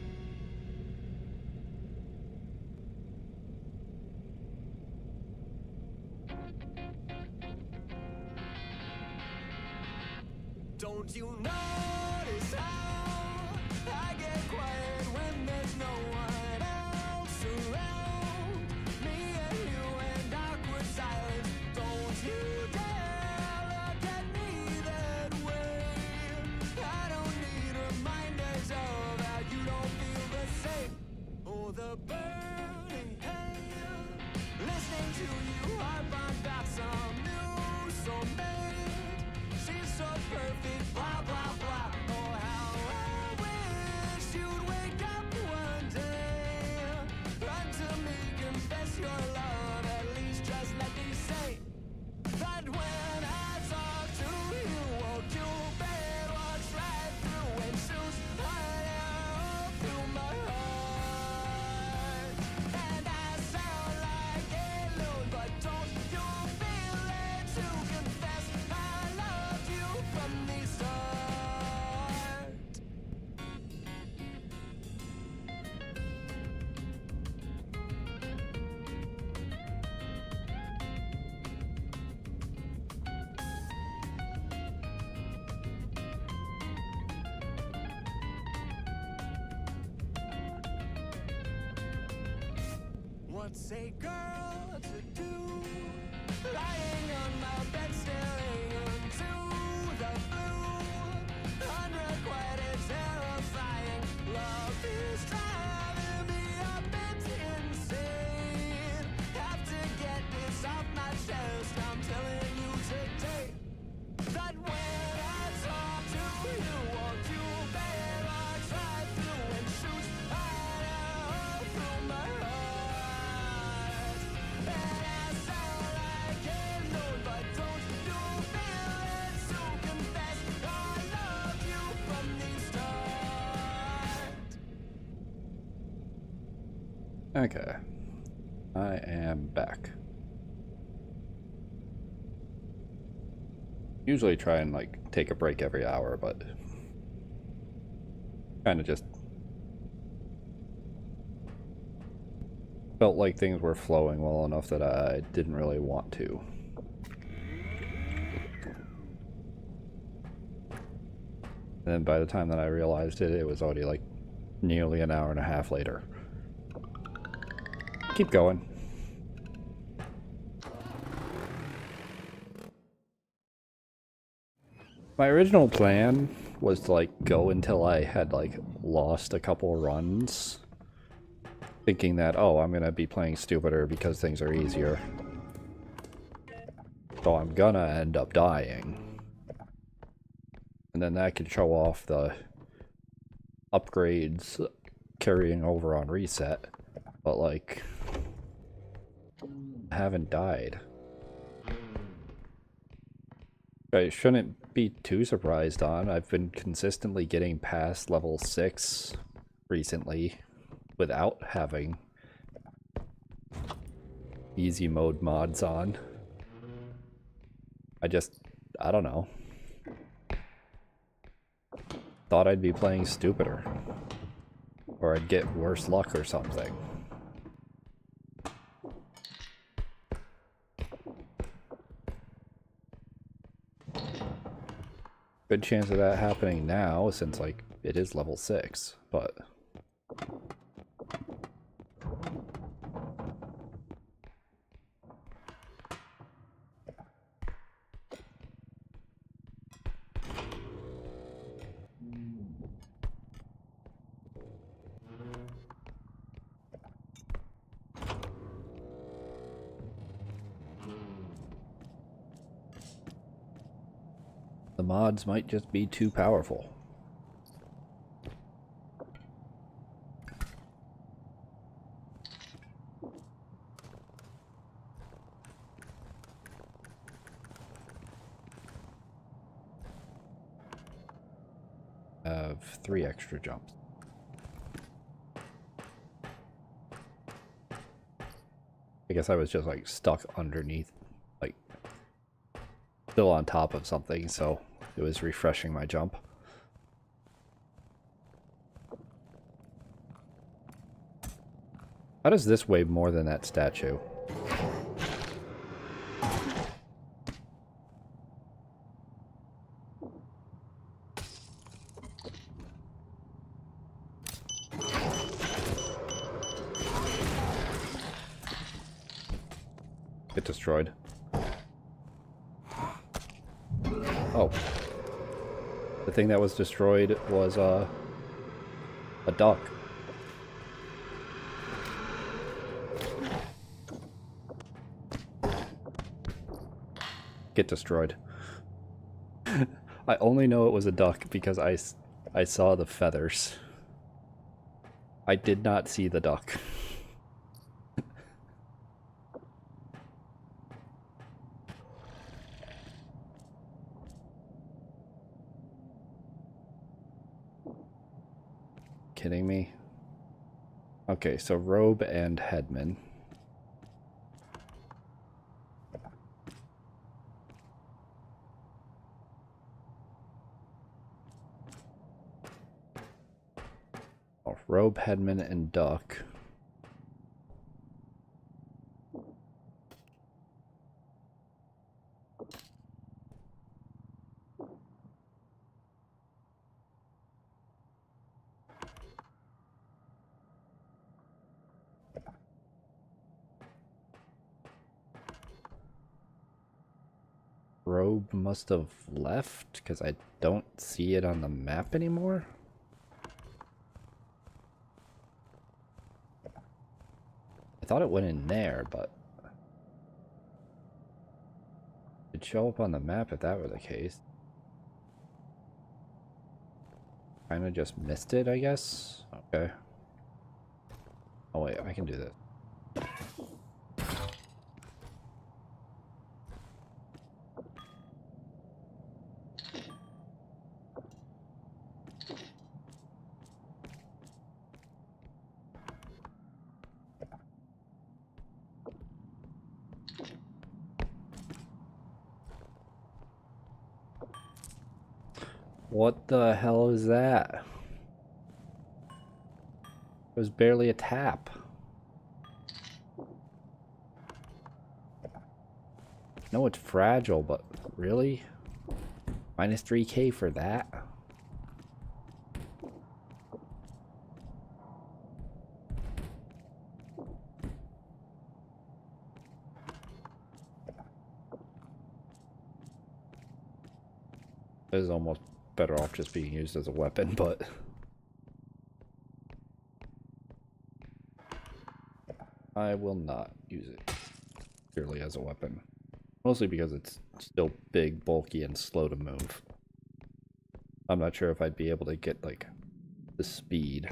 S3: Don't you notice how I get quiet when there's no one else around? Me and you and awkward silence. Don't you dare look at me that way. I don't need reminders of how you don't feel the same. Oh, the burning pain. Listening to you harp on about some new soulmate. She's so perfect, blah, blah, blah. Oh, how I wish you'd wake up one day. Run to me, confess your love. At least just let me say that when I talk to you, won't you bed walks right through and shoots right arrow through my heart. And I sound like a loon, but don't you feel it to confess I loved you from the start. What's a girl to do? Lying on my bed staring into the blue. Unrequited, terrifying. Love is driving me a bit insane. Have to get this off my chest. I'm telling you today that when I talk to you, won't you bed walks right through and shoots right arrow through my heart. And I sound like a loon, but don't you feel it to confess I loved you from the start.
S1: Okay. I am back. Usually try and like take a break every hour, but kind of just felt like things were flowing well enough that I didn't really want to. And then by the time that I realized it, it was already like nearly an hour and a half later. Keep going. My original plan was to like go until I had like lost a couple runs, thinking that, oh, I'm gonna be playing stupider because things are easier. So I'm gonna end up dying. And then that could show off the upgrades carrying over on reset. But like, I haven't died. I shouldn't be too surprised on. I've been consistently getting past level 6 recently without having easy mode mods on. I don't know. Thought I'd be playing stupider. Or I'd get worse luck or something. Good chance of that happening now, since like it is level 6, but the mods might just be too powerful. I have 3 extra jumps. I guess I was just like stuck underneath, like still on top of something, so it was refreshing my jump. How does this weigh more than that statue? Get destroyed. Oh. The thing that was destroyed was a duck. Get destroyed. I only know it was a duck because I saw the feathers. I did not see the duck. Kidding me? Okay, so robe and headman. Oh, robe, headman, and duck. Robe must have left because I don't see it on the map anymore. I thought it went in there, but it'd show up on the map if that were the case. Kind of just missed it, I guess. Okay. Oh wait, I can do this. What the hell is that? It was barely a tap. No, it's fragile, but really? Minus 3k for that? It is almost better off just being used as a weapon, but I will not use it purely as a weapon. Mostly because it's still big, bulky, and slow to move. I'm not sure if I'd be able to get, like, the speed.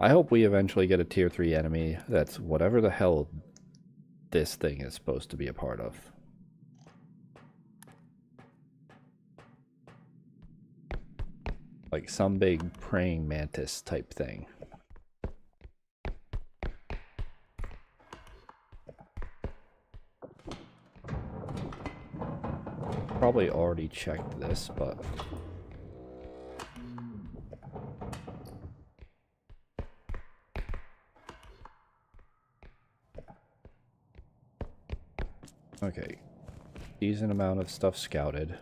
S1: I hope we eventually get a tier 3 enemy that's whatever the hell this thing is supposed to be a part of. Like some big praying mantis type thing. Probably already checked this, but okay. Decent amount of stuff scouted.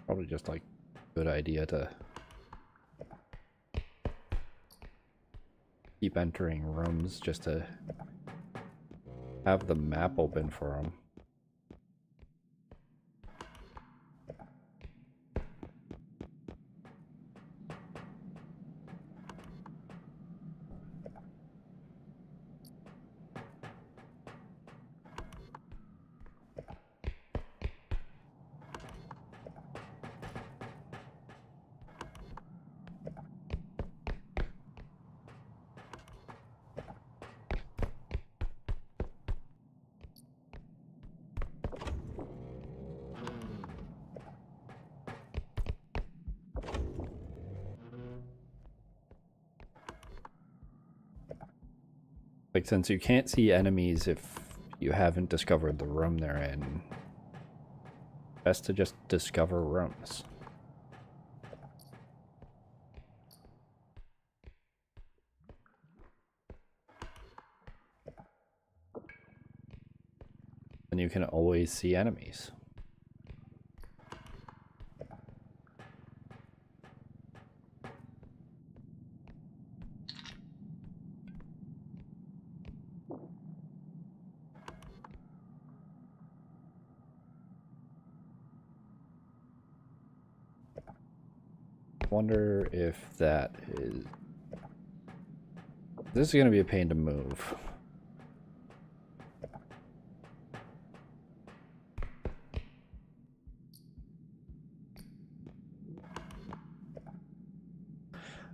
S1: Probably just like good idea to keep entering rooms just to have the map open for them. Like, since you can't see enemies if you haven't discovered the room they're in, Best to just discover rooms. And you can always see enemies. Wonder if that is... This is going to be a pain to move.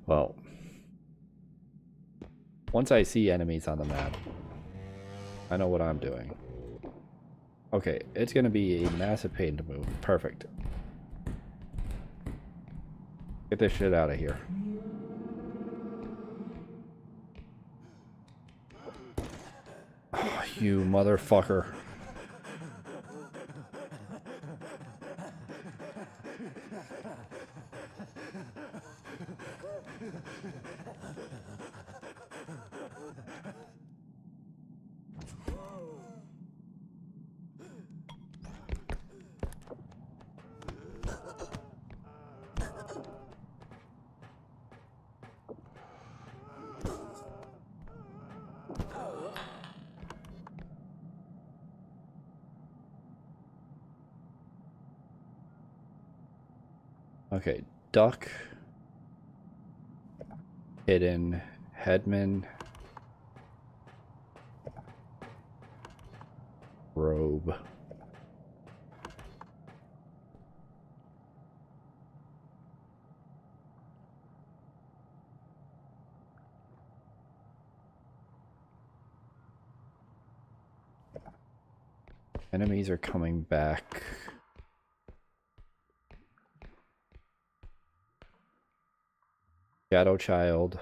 S1: Well, once I see enemies on the map, I know what I'm doing. Okay, it's going to be a massive pain to move. Perfect. Get this shit out of here. Oh, you motherfucker. Okay, duck, hidden, headman, robe. Enemies are coming back. Shadow Child.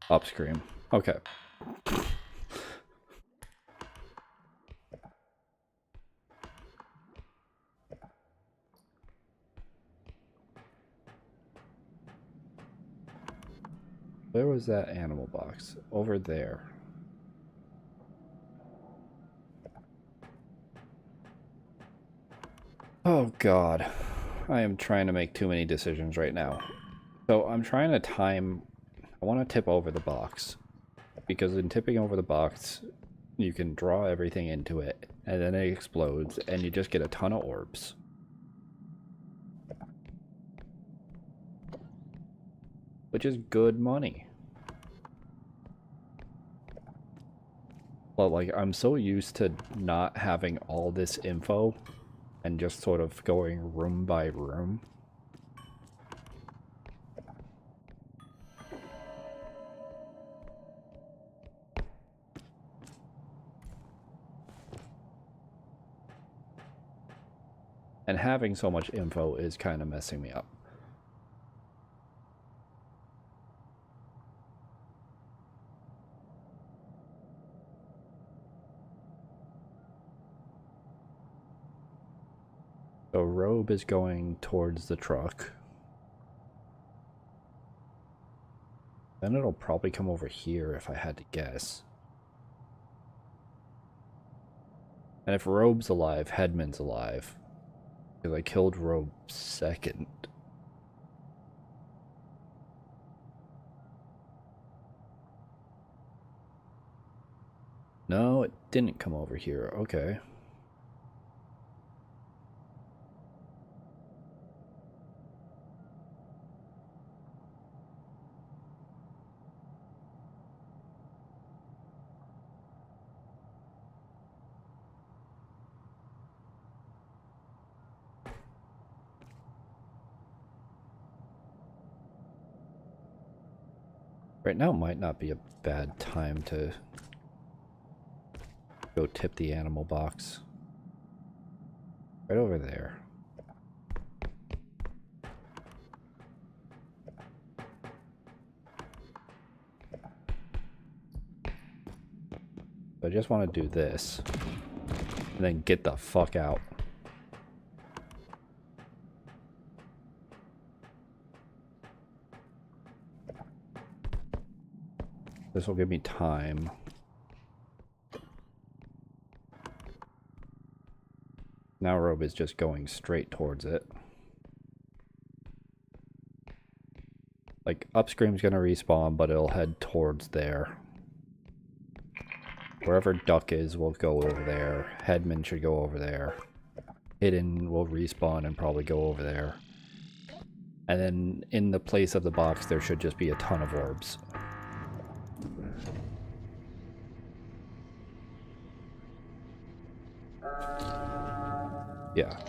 S1: Upscream. Okay. Where was that animal box? Over there. Oh god. I am trying to make too many decisions right now. So I'm trying to time... I want to tip over the box. Because in tipping over the box, you can draw everything into it, and then it explodes, and you just get a ton of orbs. Which is good money. Well, like, I'm so used to not having all this info and just sort of going room by room. And having so much info is kind of messing me up. So robe is going towards the truck. Then it'll probably come over here if I had to guess. And if robe's alive, headman's alive. Because I killed robe second. No, it didn't come over here. Okay. Right now might not be a bad time to Go tip the animal box. Right over there. I just want to do this. And then get the fuck out. This will give me time. Now Robe is just going straight towards it. Like, Upscream's gonna respawn, but it'll head towards there. Wherever Duck is, will go over there. Headman should go over there. Hidden will respawn and probably go over there. And then in the place of the box, there should just be a ton of orbs. Yeah.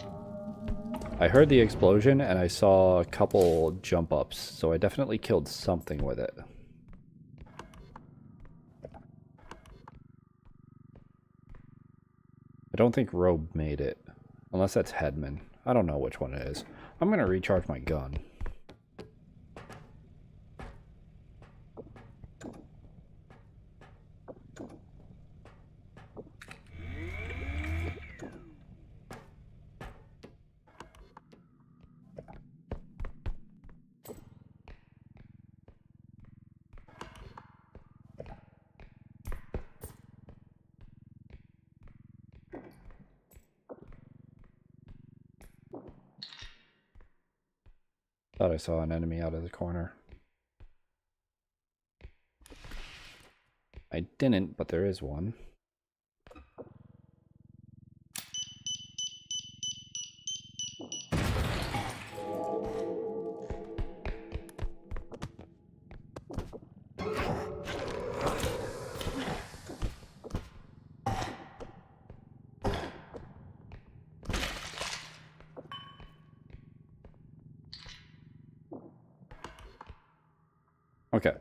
S1: I heard the explosion and I saw a couple jump ups, so I definitely killed something with it. I don't think Robe made it, unless that's Headman. I don't know which one it is. I'm gonna recharge my gun. Thought I saw an enemy out of the corner. I didn't, but there is one. Okay.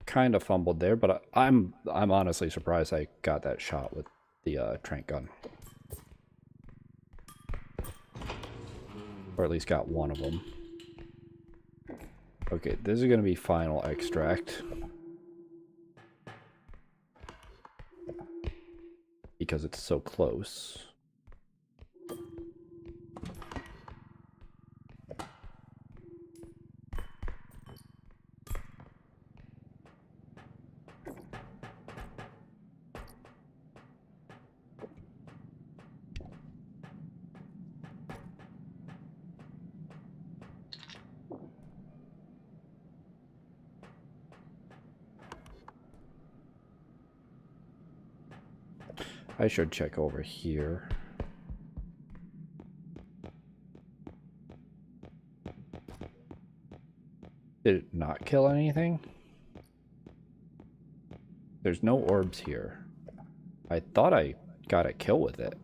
S1: Kind of fumbled there, but I'm honestly surprised I got that shot with the trank gun. Or at least got one of them. Okay, this is going to be final extract. Because it's so close. I should check over here. Did it not kill anything? There's no orbs here. I thought I got a kill with it.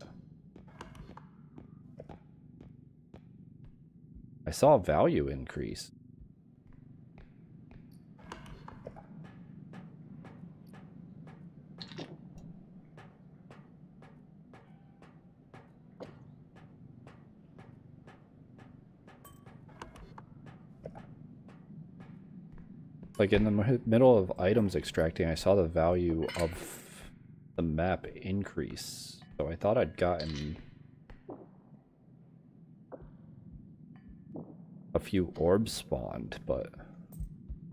S1: I saw value increase. Like in the middle of items extracting, I saw the value of the map increase. So I thought I'd gotten a few orbs spawned, but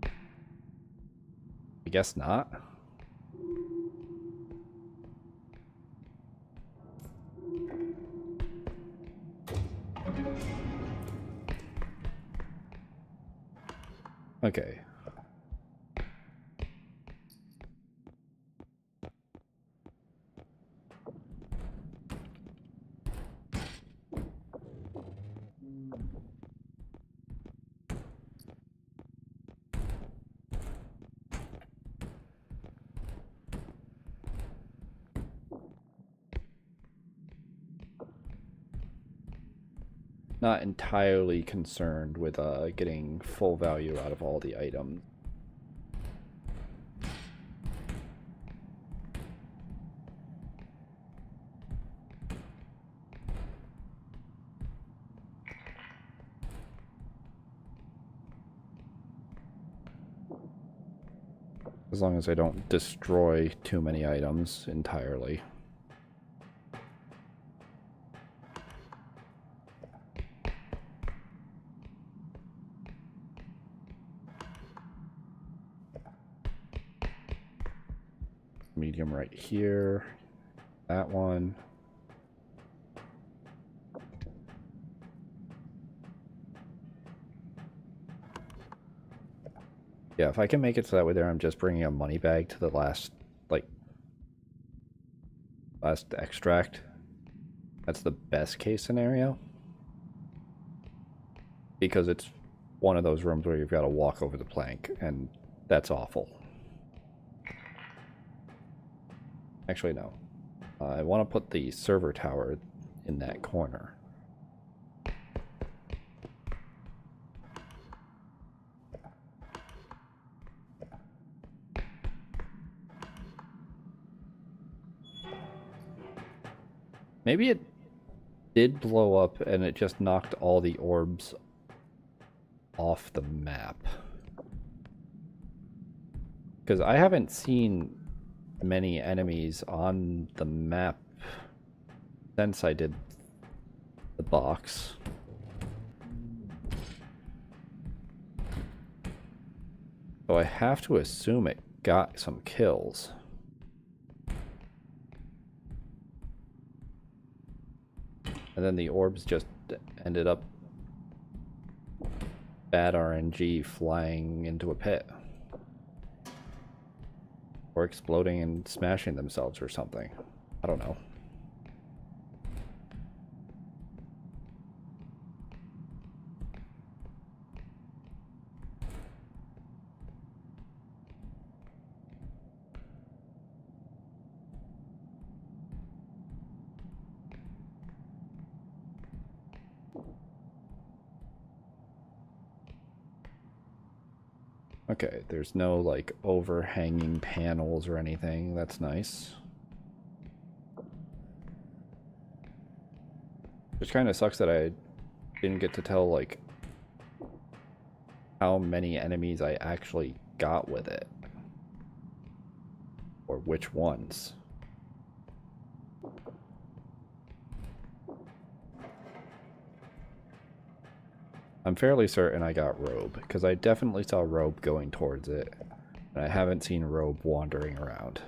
S1: I guess not. Okay. not entirely concerned with getting full value out of all the items. As long as I don't destroy too many items entirely. Medium right here. That one. Yeah, if I can make it so that way there I'm just bringing a money bag to the last, like, last extract. That's the best case scenario. Because it's one of those rooms where you've got to walk over the plank, and that's awful. Actually, no. I want to put the server tower in that corner. Maybe it did blow up and it just knocked all the orbs off the map. Because I haven't seen many enemies on the map since I did the box. So I have to assume it got some kills. And then the orbs just ended up bad RNG flying into a pit. Or exploding and smashing themselves or something. I don't know. Okay, there's no like overhanging panels or anything. That's nice. Which kind of sucks that I didn't get to tell like how many enemies I actually got with it. Or which ones. I'm fairly certain I got Robe, because I definitely saw Robe going towards it, and I haven't seen Robe wandering around.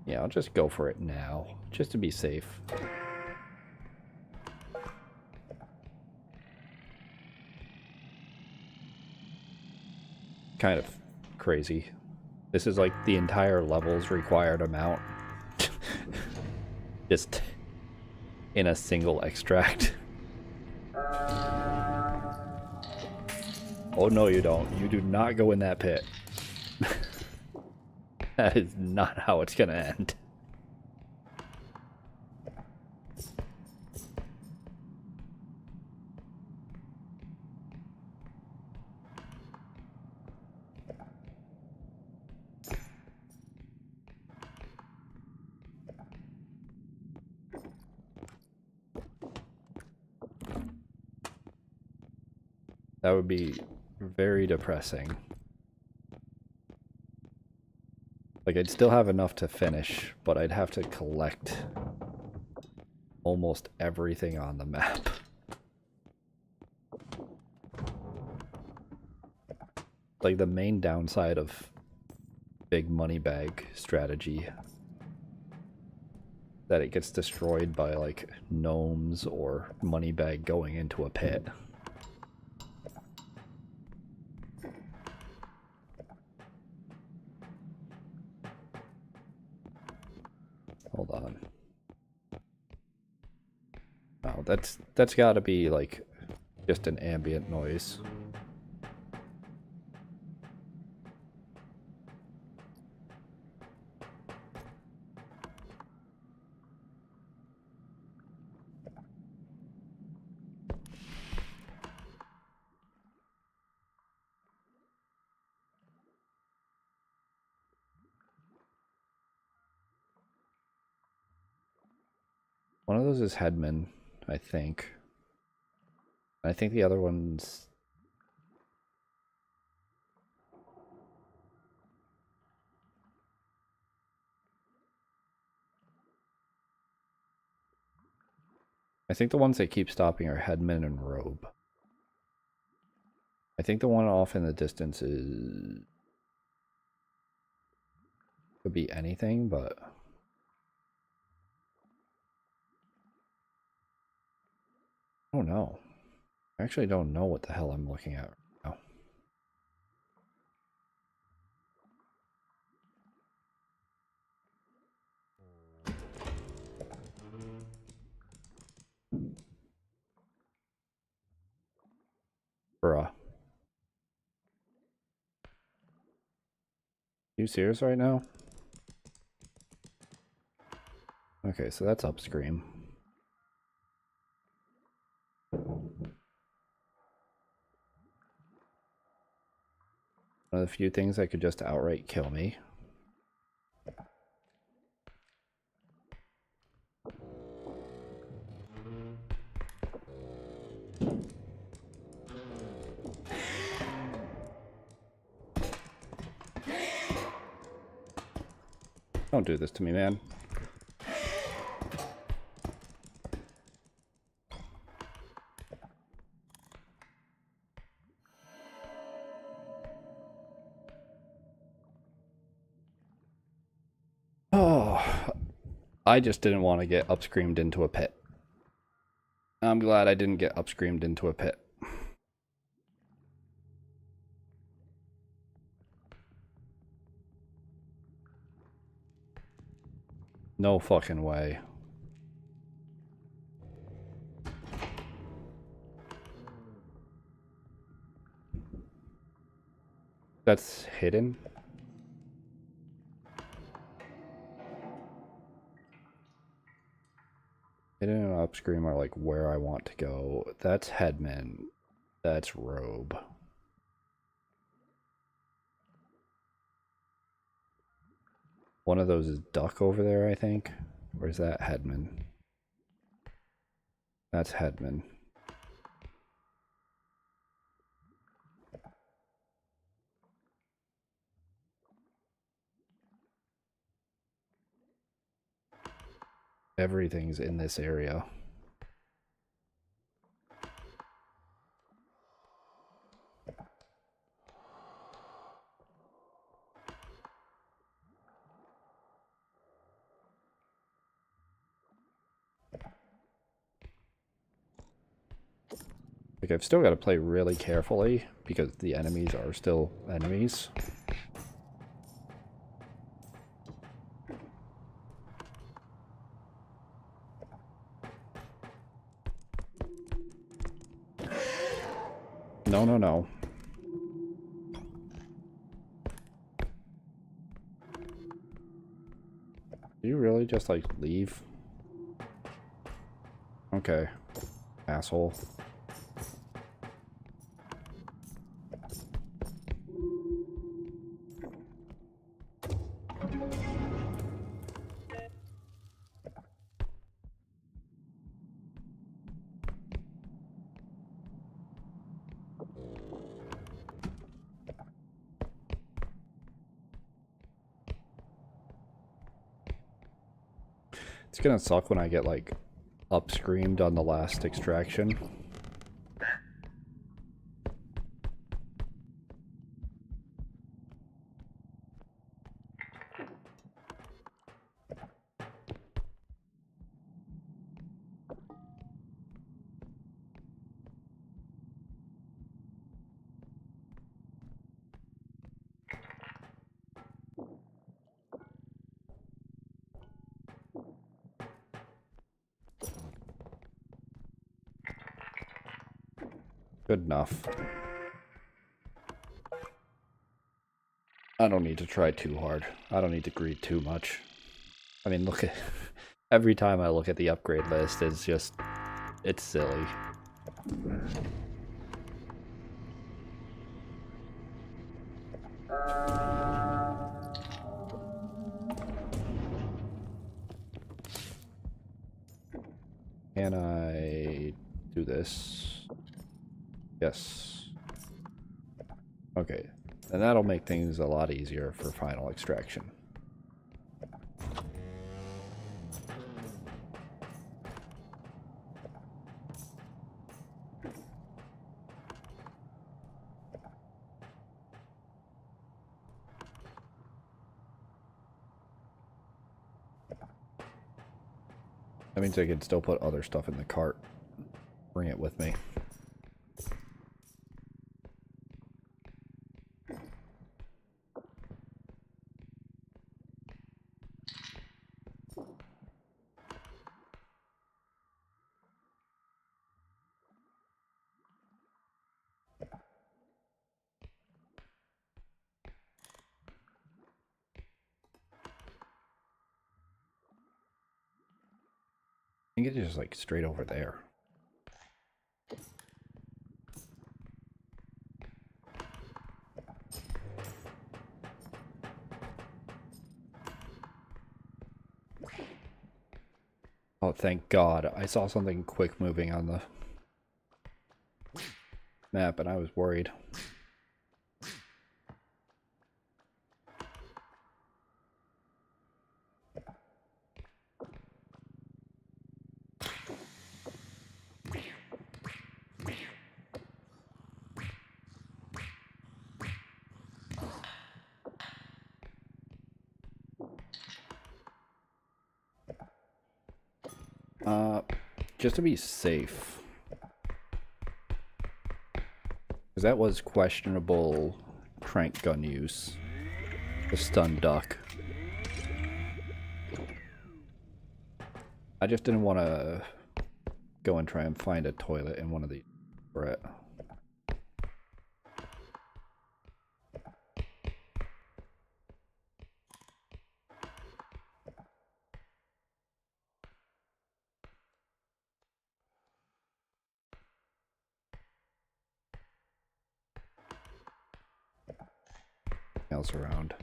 S1: Yeah, I'll just go for it now, just to be safe. Kind of crazy. This is like the entire level's required amount. Just in a single extract. Oh no, you don't. You do not go in that pit. That is not how it's gonna end. That would be very depressing. Like, I'd still have enough to finish, but I'd have to collect almost everything on the map. Like, the main downside of big money bag strategy, that it gets destroyed by, like, gnomes or money bag going into a pit. on. Oh, that's got to be like just an ambient noise. One of those is Headman, I think. I think the other one's... I think the ones that keep stopping are Headman and Robe. I think the one off in the distance is... could be anything, but... I don't know. I actually don't know what the hell I'm looking at right now. Bruh. You serious right now? Okay, so that's upstream. One of the few things that could just outright kill me. Don't do this to me, man. Oh, I just didn't want to get upscreamed into a pit. I'm glad I didn't get upscreamed into a pit. No fucking way. That's hidden? Hidden and upscream are like where I want to go. That's Headman. That's Robe. One of those is Duck over there, I think. Or is that Headman? That's Headman. Everything's in this area. Like, I've still got to play really carefully because the enemies are still enemies. No, no, no. Do you really just, like, leave? Okay. Asshole. It's gonna suck when I get, like, upscreamed on the last extraction. Good enough. I don't need to try too hard. I don't need to greed too much. I mean, look at... Every time I look at the upgrade list, it's just... It's silly. Can I do this? Yes. Okay. And that'll make things a lot easier for final extraction. That means I can still put other stuff in the cart. Bring it with me. I think it's just like straight over there. Oh, thank God. I saw something quick moving on the map and I was worried. Just to be safe. Because that was questionable crank gun use. The stun duck. I just didn't want to go and try and find a toilet in one of these. Brett. Else around.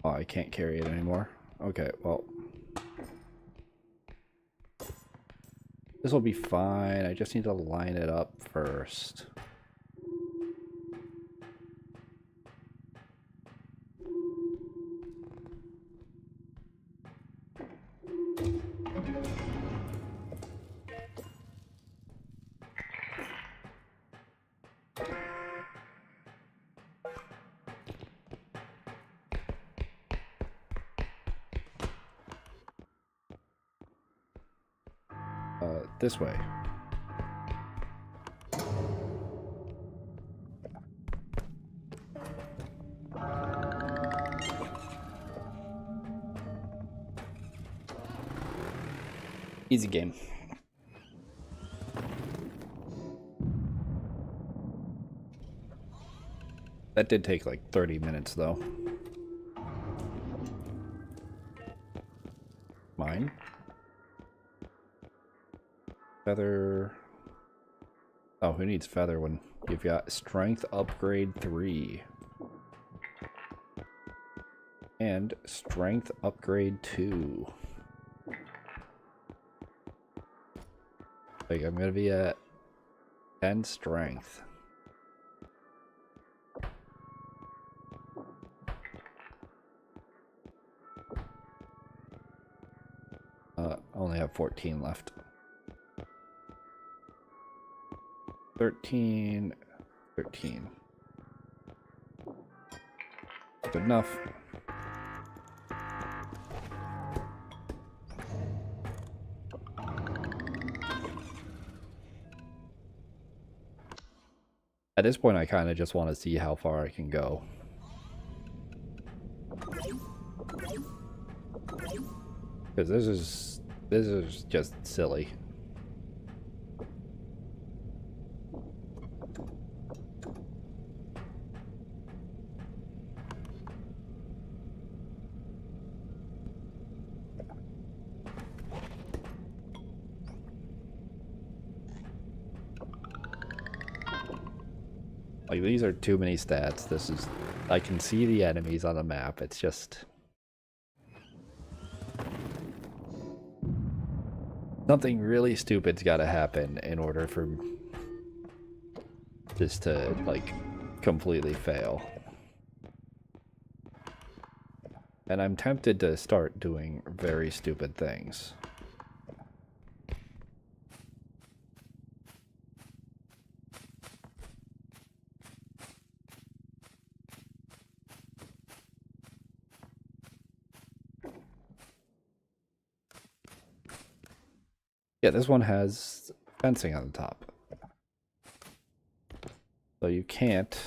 S1: Oh, I can't carry it anymore. Okay, well. This will be fine. I just need to line it up first. This way. Easy game. That did take like 30 minutes though. Mine. Feather. Oh, who needs feather when you've got strength upgrade 3 and strength upgrade 2? Like, I'm gonna be at 10 strength. I only have 14 left. 13. Good enough. At this point, I kind of just want to see how far I can go. Because this is just silly. Like, these are too many stats. This is... I can see the enemies on the map. It's just... something really stupid's gotta happen in order for this to, like, completely fail. And I'm tempted to start doing very stupid things. Yeah, this one has fencing on the top. So you can't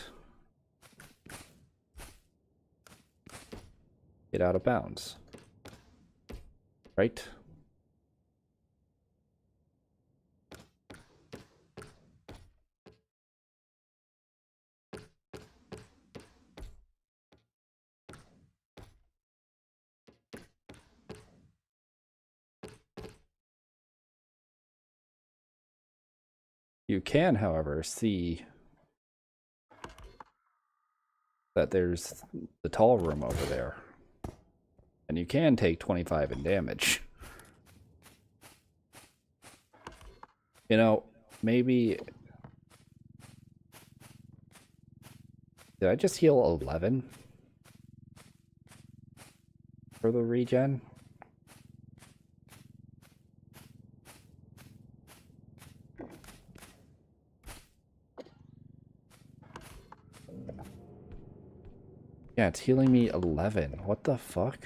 S1: get out of bounds. Right? You can, however, see that there's the tall room over there. And you can take 25 in damage. You know, maybe... Did I just heal 11? For the regen? Yeah, it's healing me 11. What the fuck?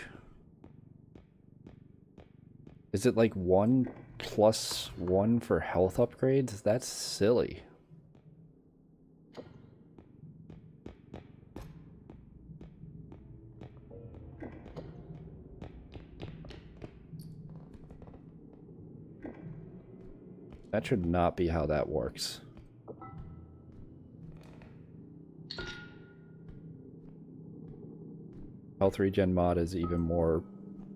S1: Is it like 1 plus 1 for health upgrades? That's silly. That should not be how that works. Health regen mod is even more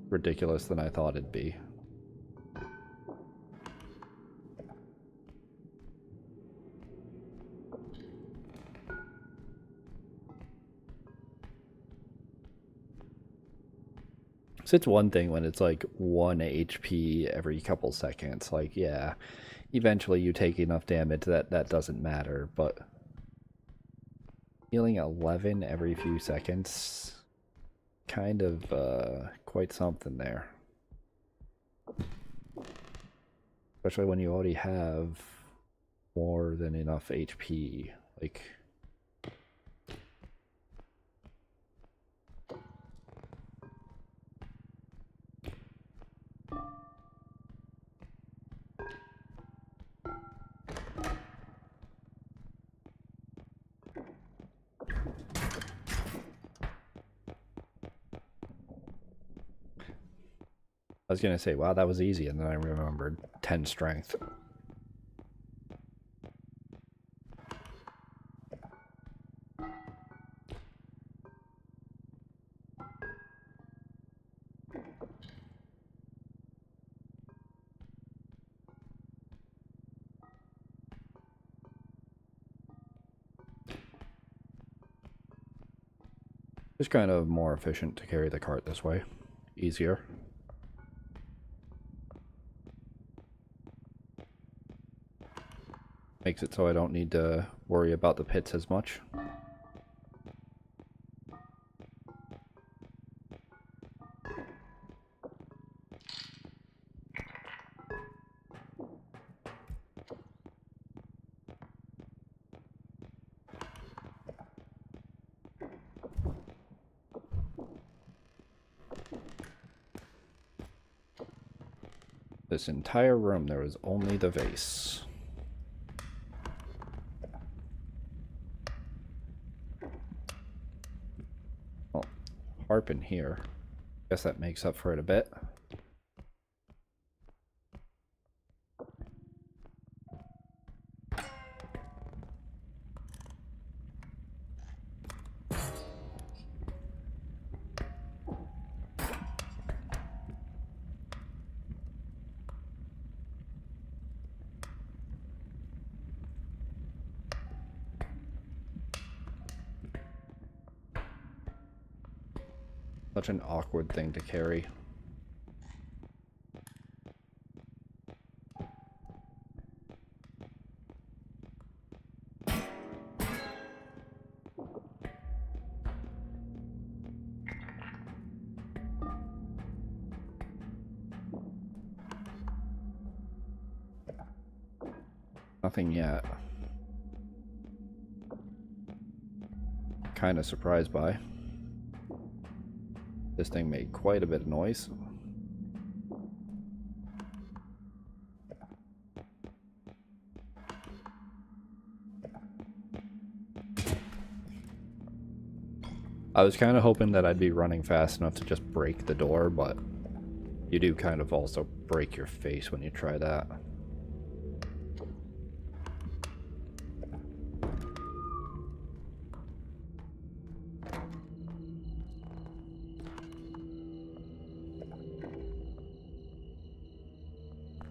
S1: ridiculous than I thought it'd be. So it's one thing when it's like 1 HP every couple seconds. Like, yeah, eventually you take enough damage that that doesn't matter, but healing 11 every few seconds, kind of quite something there. Especially when you already have more than enough HP. Like... I was gonna say, wow, that was easy, and then I remembered 10 strength. It's kind of more efficient to carry the cart this way. Easier. Makes it so I don't need to worry about the pits as much. This entire room, there was only the vase. harp in here. Guess that makes up for it a bit. Such an awkward thing to carry. Nothing yet. Kind of surprised by. This thing made quite a bit of noise. I was kind of hoping that I'd be running fast enough to just break the door, but you do kind of also break your face when you try that.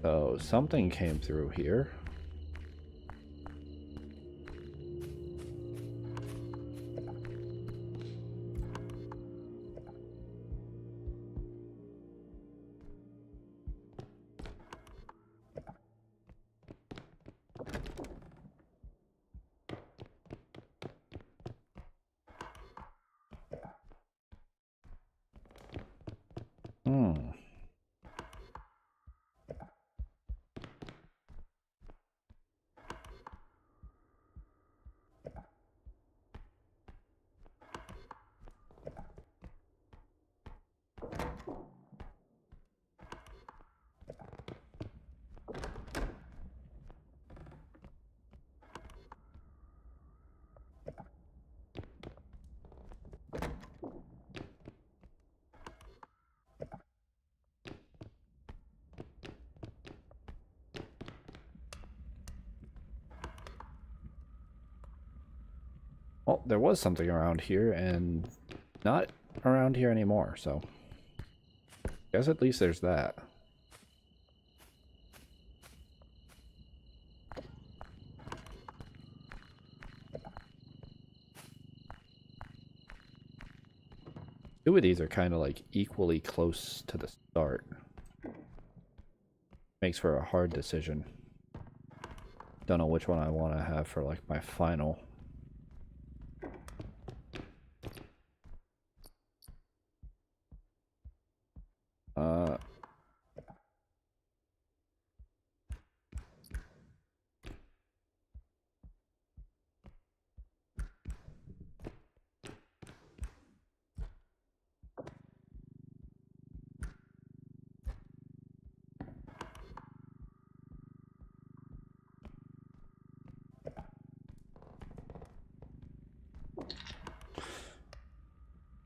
S1: So something came through here. Well, there was something around here, and not around here anymore, so guess at least there's that. Two of these are kind of like equally close to the start. Makes for a hard decision. Don't know which one I want to have for like my final.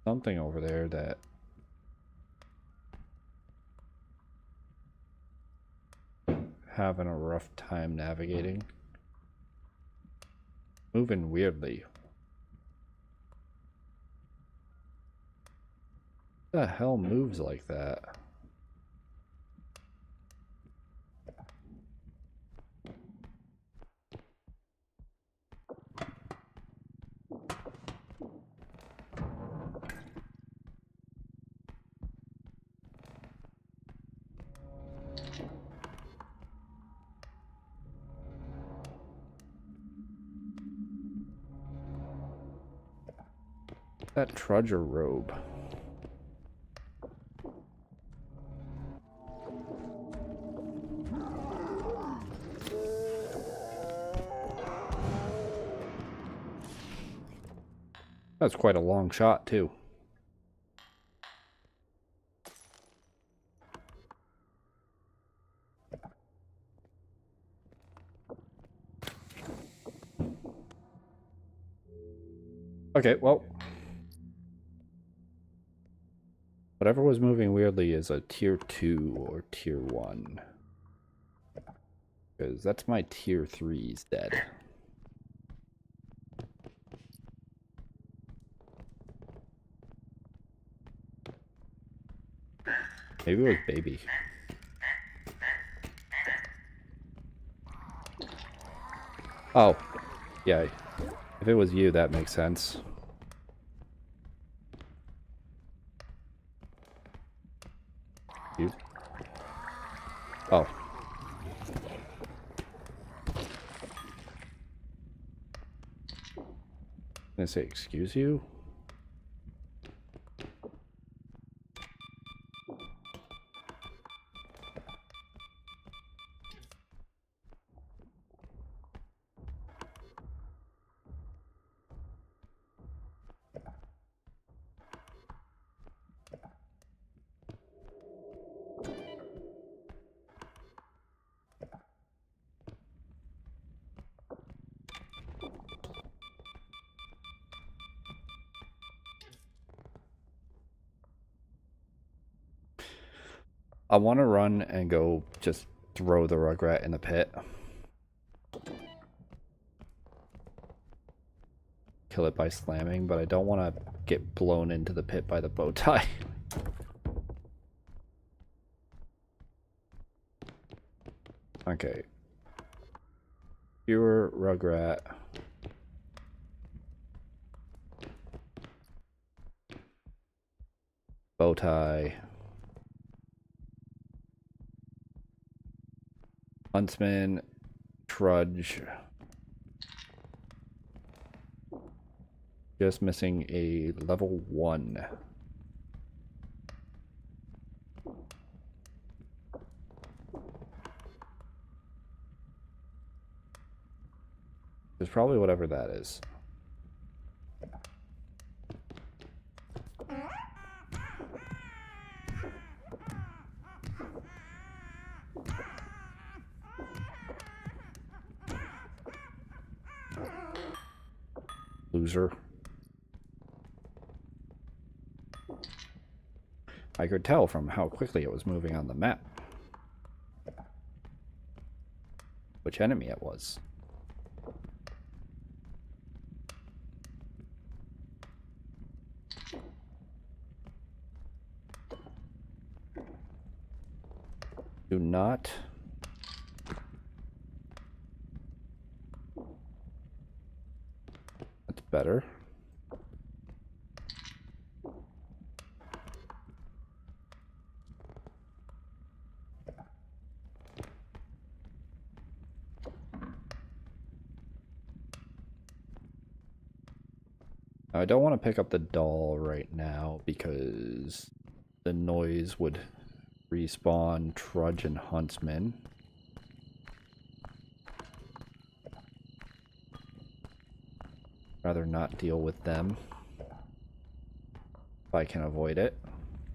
S1: Something over there that having a rough time navigating. Moving weirdly. What the hell moves like that? That trudger robe. That's quite a long shot, too. Okay, well. Whatever was moving weirdly is a tier 2 or tier 1. Because that's my tier 3's dead. Maybe it was baby. Oh, yeah. If it was you, that makes sense. You? Oh. I'm gonna say, excuse you? I want to run and go just throw the Rugrat in the pit. Kill it by slamming, but I don't want to get blown into the pit by the bow tie. Okay. Pure Rugrat. Bow tie. Huntsman. Trudge. Just missing a level 1. It's probably whatever that is. Loser. I could tell from how quickly it was moving on the map which enemy it was. Do not That's better. I don't want to pick up the doll right now because the noise would respawn Trudge and Huntsman. Rather not deal with them if I can avoid it.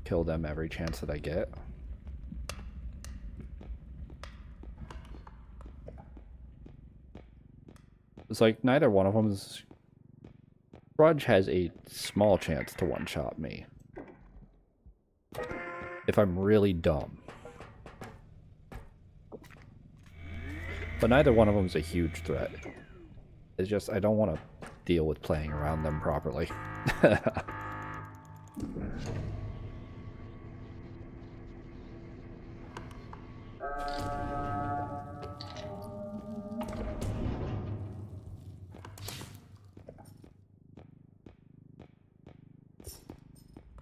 S1: Kill them every chance that I get. It's like neither one of them is... Trudge has a small chance to one-shot me. If I'm really dumb. But neither one of them is a huge threat. It's just I don't want to deal with playing around them properly.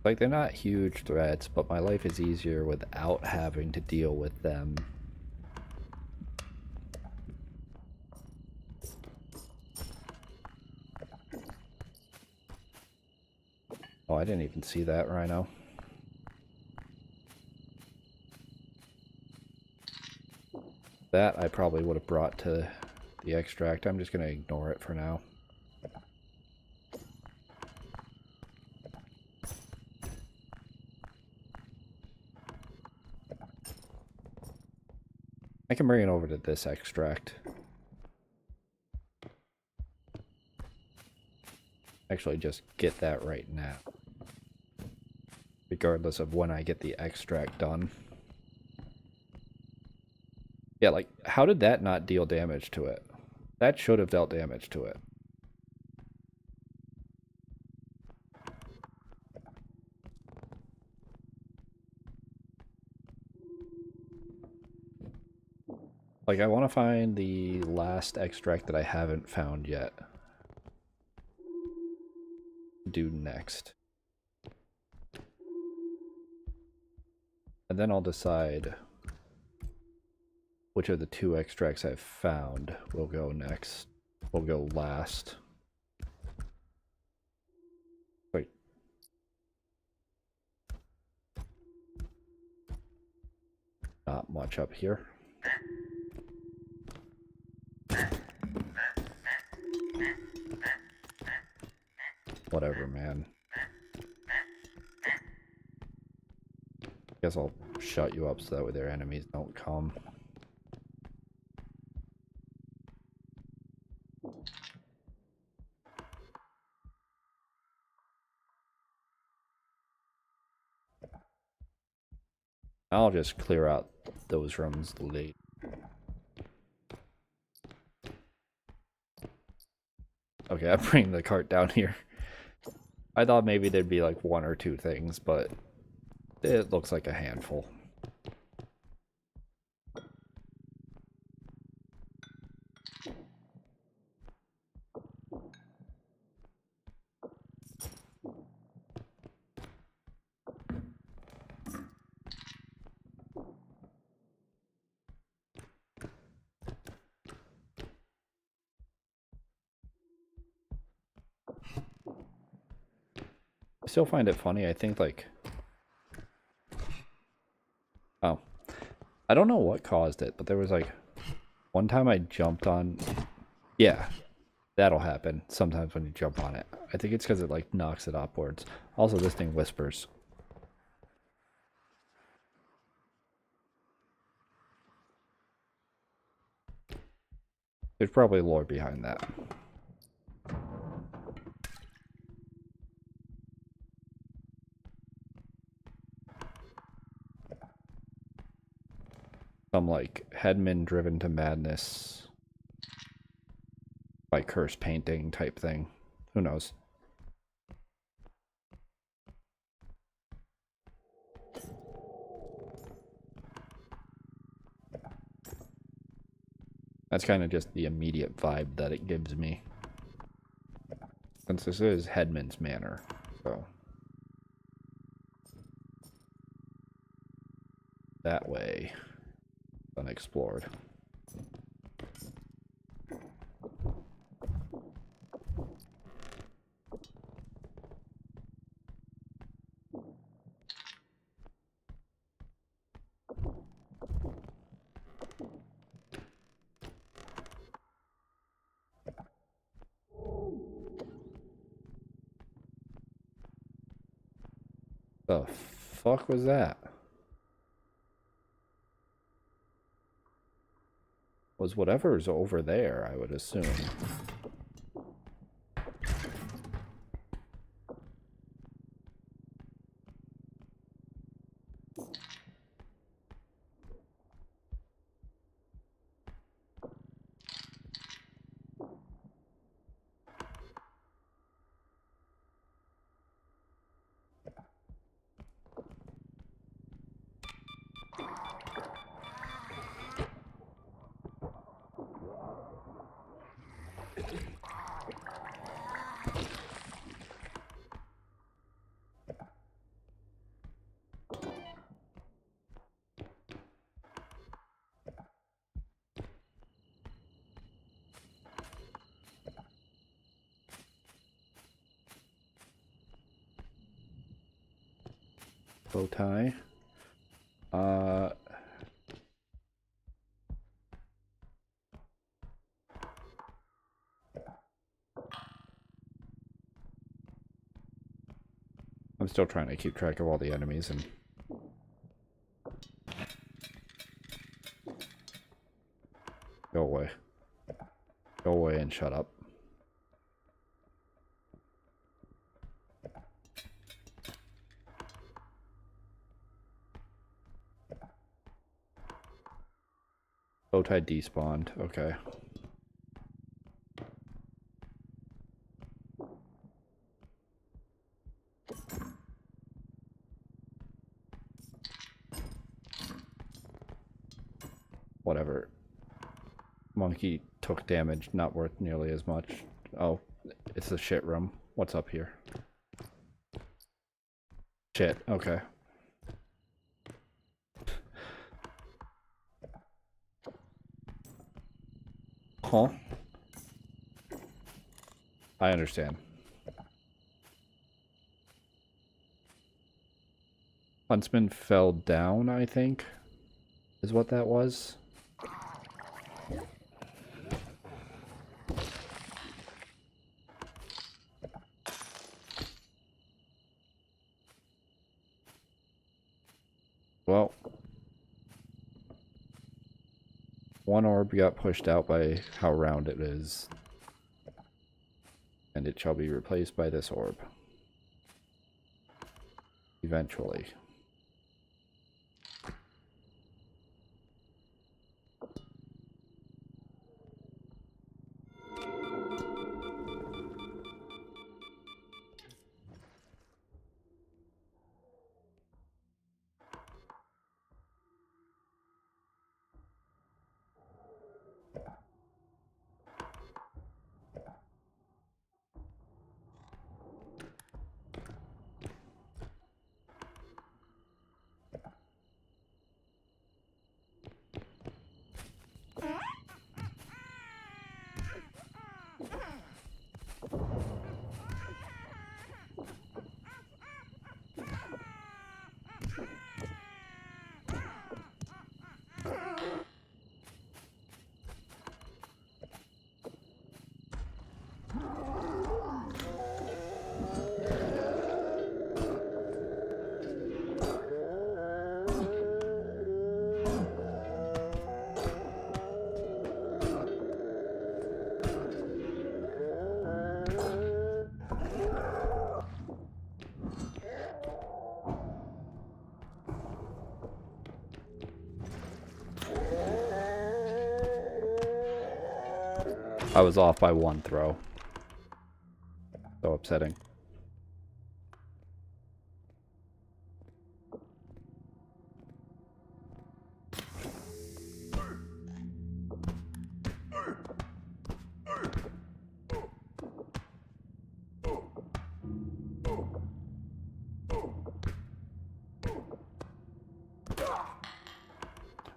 S1: Like, they're not huge threats, but my life is easier without having to deal with them. Oh, I didn't even see that rhino. That I probably would have brought to the extract. I'm just going to ignore it for now. I can bring it over to this extract. Actually, just get that right now. regardless of when I get the extract done. Yeah, like, how did that not deal damage to it? That should have dealt damage to it. Like, I want to find the last extract that I haven't found yet. Do next. And then I'll decide which of the 2 extracts I've found will go next. Will go last. Wait. Not much up here. Whatever, man. Guess I'll shut you up so that way their enemies don't come. I'll just clear out those rooms late. Okay, I'm bringing the cart down here. I thought maybe there'd be like 1 or 2 things, but it looks like a handful. I still find it funny. I think like... Oh. I don't know what caused it, but there was like... One time I jumped on... Yeah. That'll happen sometimes when you jump on it. I think it's because it like knocks it upwards. Also, this thing whispers. There's probably lore behind that. Some like headman driven to madness by curse painting type thing. Who knows? That's kind of just the immediate vibe that it gives me. Since this is Headman's Manor, so. That way. Unexplored. The fuck was that? Was whatever's over there, I would assume. Bow tie. I'm still trying to keep track of all the enemies and... Go away. Go away and shut up. Bowtie despawned. Okay. Whatever. Monkey took damage, not worth nearly as much. Oh, it's the shit room. What's up here? Shit, okay. Huh? I understand. Huntsman fell down, I think, is what that was. Well, one orb got pushed out by how round it is, and it shall be replaced by this orb. Eventually. I was off by one throw. So upsetting.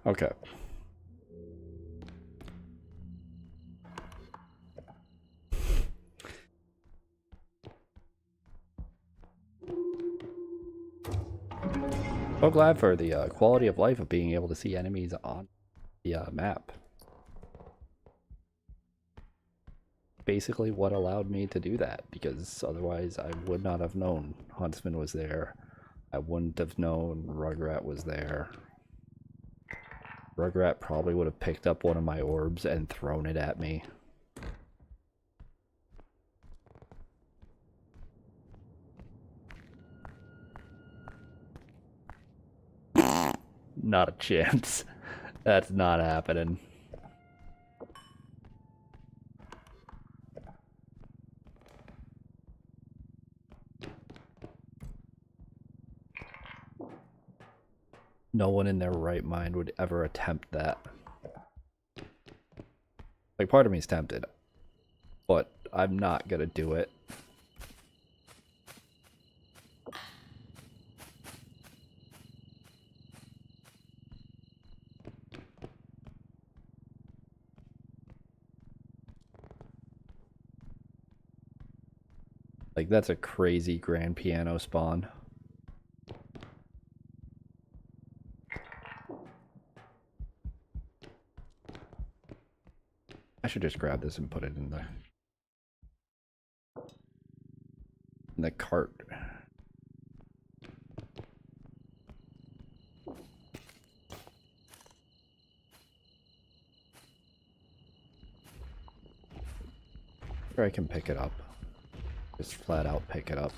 S1: Okay. So glad for the quality of life of being able to see enemies on the map. Basically what allowed me to do that, because otherwise I would not have known Huntsman was there. I wouldn't have known Rugrat was there. Rugrat probably would have picked up one of my orbs and thrown it at me. Not a chance. That's not happening. No one in their right mind would ever attempt that. Like, part of me is tempted, but I'm not gonna do it. Like, that's a crazy grand piano spawn. I should just grab this and put it in the cart. Or I can pick it up. Just flat out pick it up.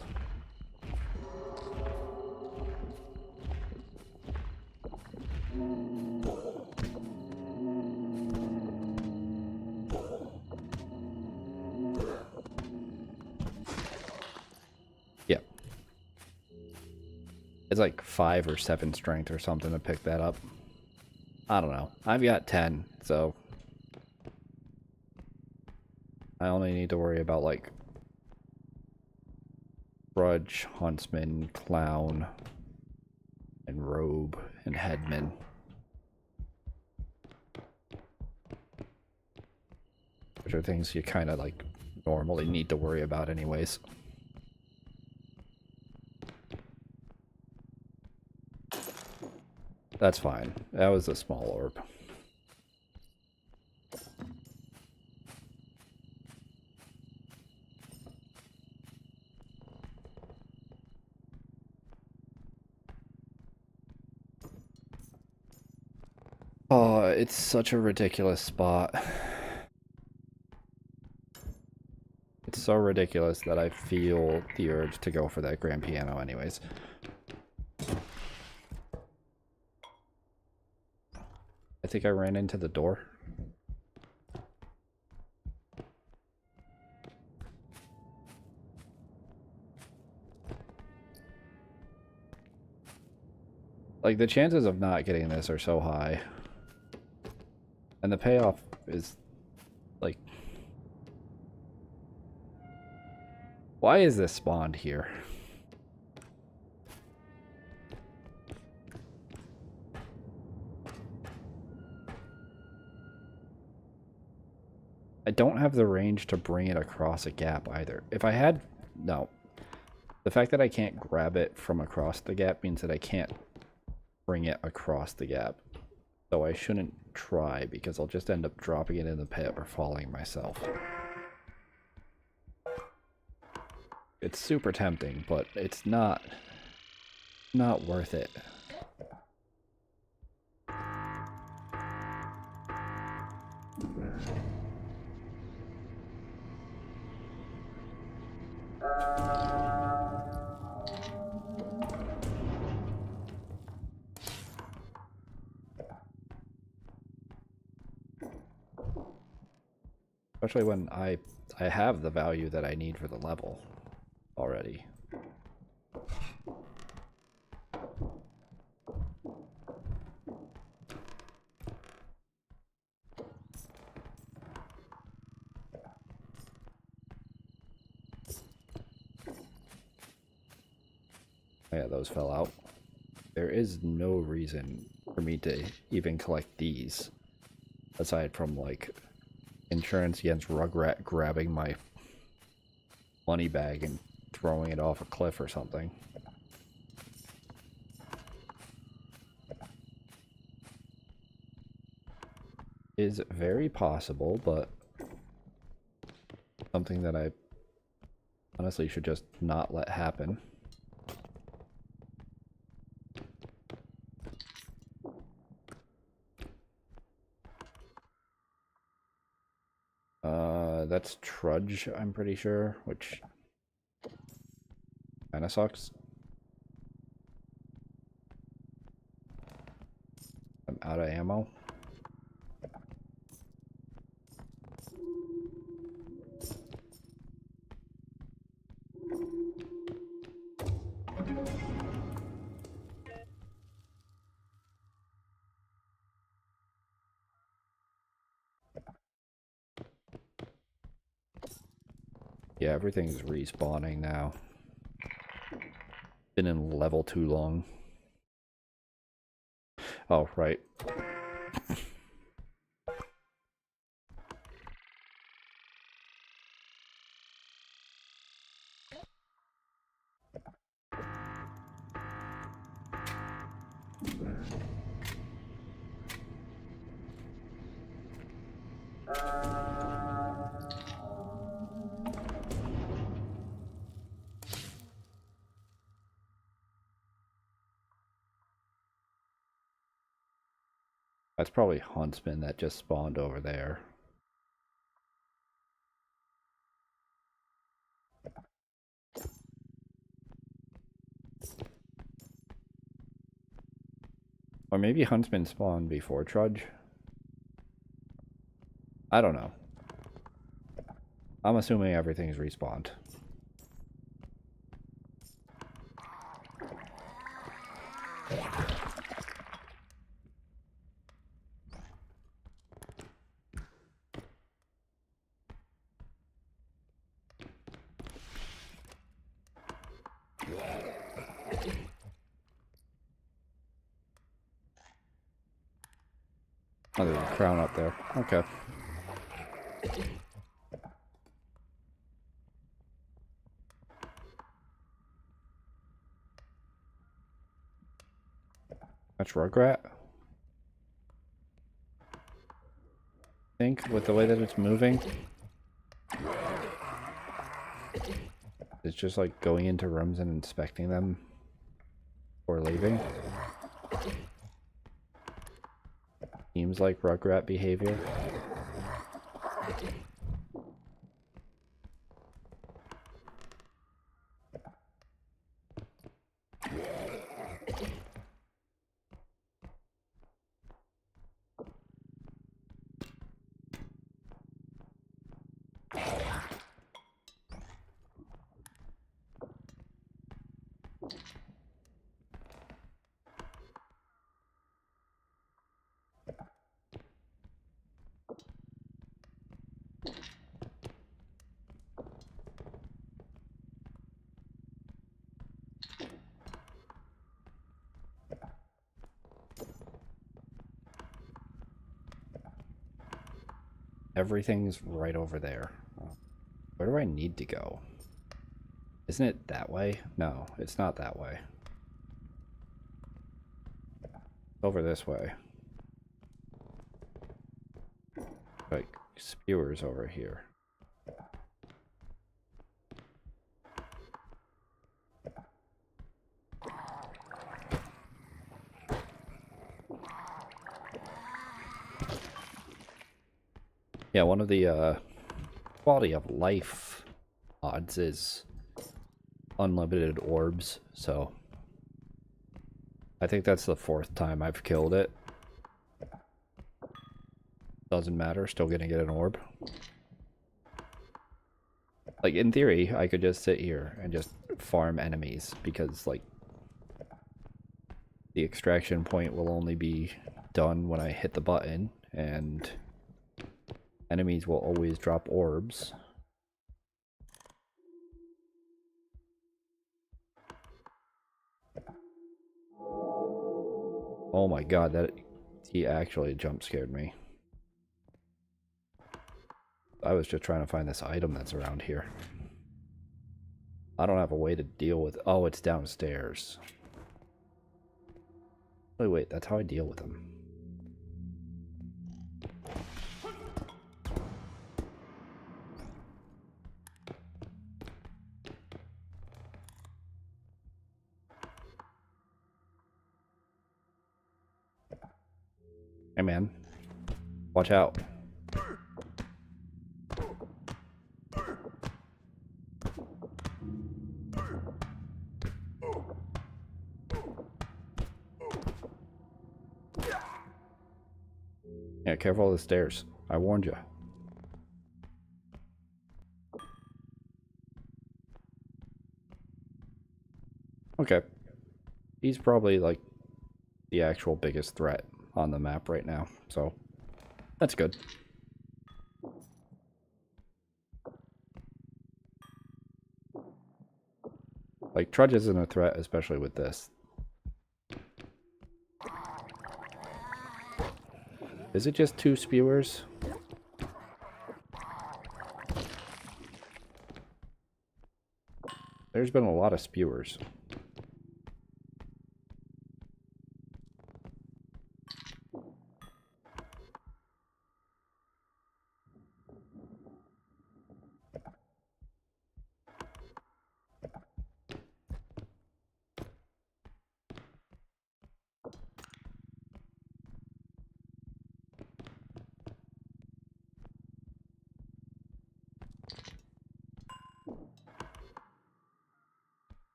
S1: It's like 5 or 7 strength or something to pick that up. I don't know. I've got 10, so I only need to worry about like Grudge, Huntsman, Clown, and Robe, and Headman. Which are things you kind of like normally need to worry about anyways. That's fine. That was a small orb. Oh, it's such a ridiculous spot. It's so ridiculous that I feel the urge to go for that grand piano anyways. I think I ran into the door. Like, the chances of not getting this are so high. And the payoff is, like... Why is this spawned here? I don't have the range to bring it across a gap either. If I had... No. The fact that I can't grab it from across the gap means that I can't bring it across the gap. So I shouldn't try because I'll just end up dropping it in the pit or falling myself. It's super tempting, but it's not worth it. Especially when I have the value that I need for the level already. Yeah, those fell out. There is no reason for me to even collect these, aside from like insurance against Rugrat grabbing my money bag and throwing it off a cliff or something. Is very possible, but something that I honestly should just not let happen. That's Trudge, I'm pretty sure, which kinda sucks. I'm out of ammo. Yeah, everything's respawning now. Been in level too long. Oh, right. That's probably Huntsman that just spawned over there. Or maybe Huntsman spawned before Trudge. I don't know. I'm assuming everything's respawned. crown up there. Okay. That's Rugrat. I think with the way that it's moving, it's just like going into rooms and inspecting them or leaving. Seems like Rugrat behavior. Everything's right over there. Where do I need to go? Isn't it that way? No, it's not that way. Over this way. Like, spewers over here. Yeah, one of the quality of life mods is unlimited orbs, so I think that's the 4th time I've killed it. Doesn't matter, still gonna get an orb. Like, in theory, I could just sit here and just farm enemies, because, like, the extraction point will only be done when I hit the button, and enemies will always drop orbs. Oh my god, that he actually jump scared me. I was just trying to find this item that's around here. I don't have a way to deal with... Oh, it's downstairs. Wait, that's how I deal with them. Hey man, watch out. Yeah, careful of the stairs. I warned you. Okay. He's probably like the actual biggest threat on the map right now, so that's good. Like, Trudge isn't a threat, especially with this. Is it just 2 spewers? There's been a lot of spewers.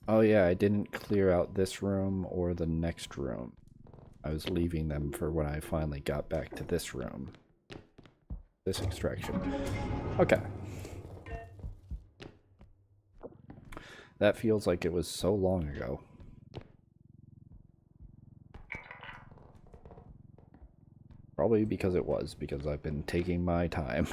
S1: Oh yeah, I didn't clear out this room or the next room. I was leaving them for when I finally got back to this room. This extraction. Okay. That feels like it was so long ago. Probably because it was, because I've been taking my time.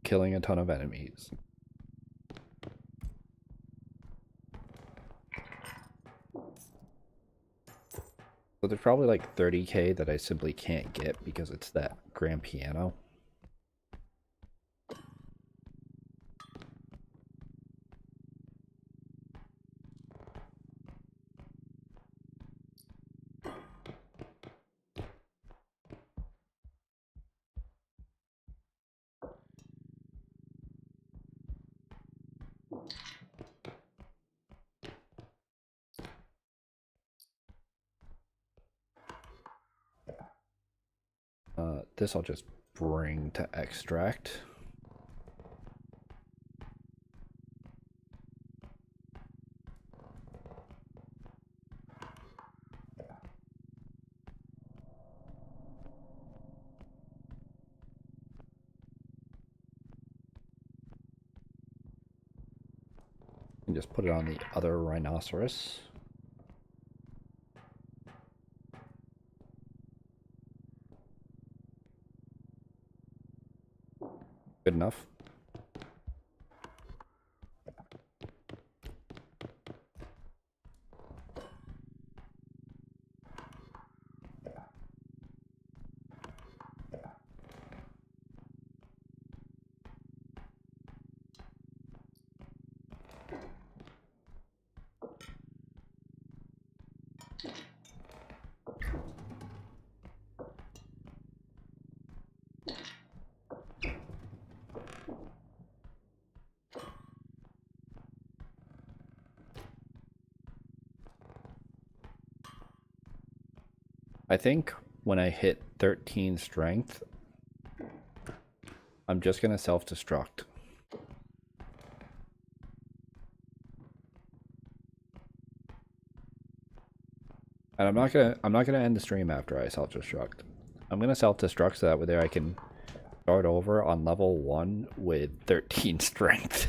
S1: Killing a ton of enemies. So there's probably like 30k that I simply can't get because it's that grand piano. This I'll just bring to extract. And just put it on the other rhinoceros. Good enough. I think when I hit 13 strength, I'm just gonna self-destruct. And I'm not gonna end the stream after I self-destruct. I'm gonna self-destruct so that way there I can start over on level 1 with 13 strength.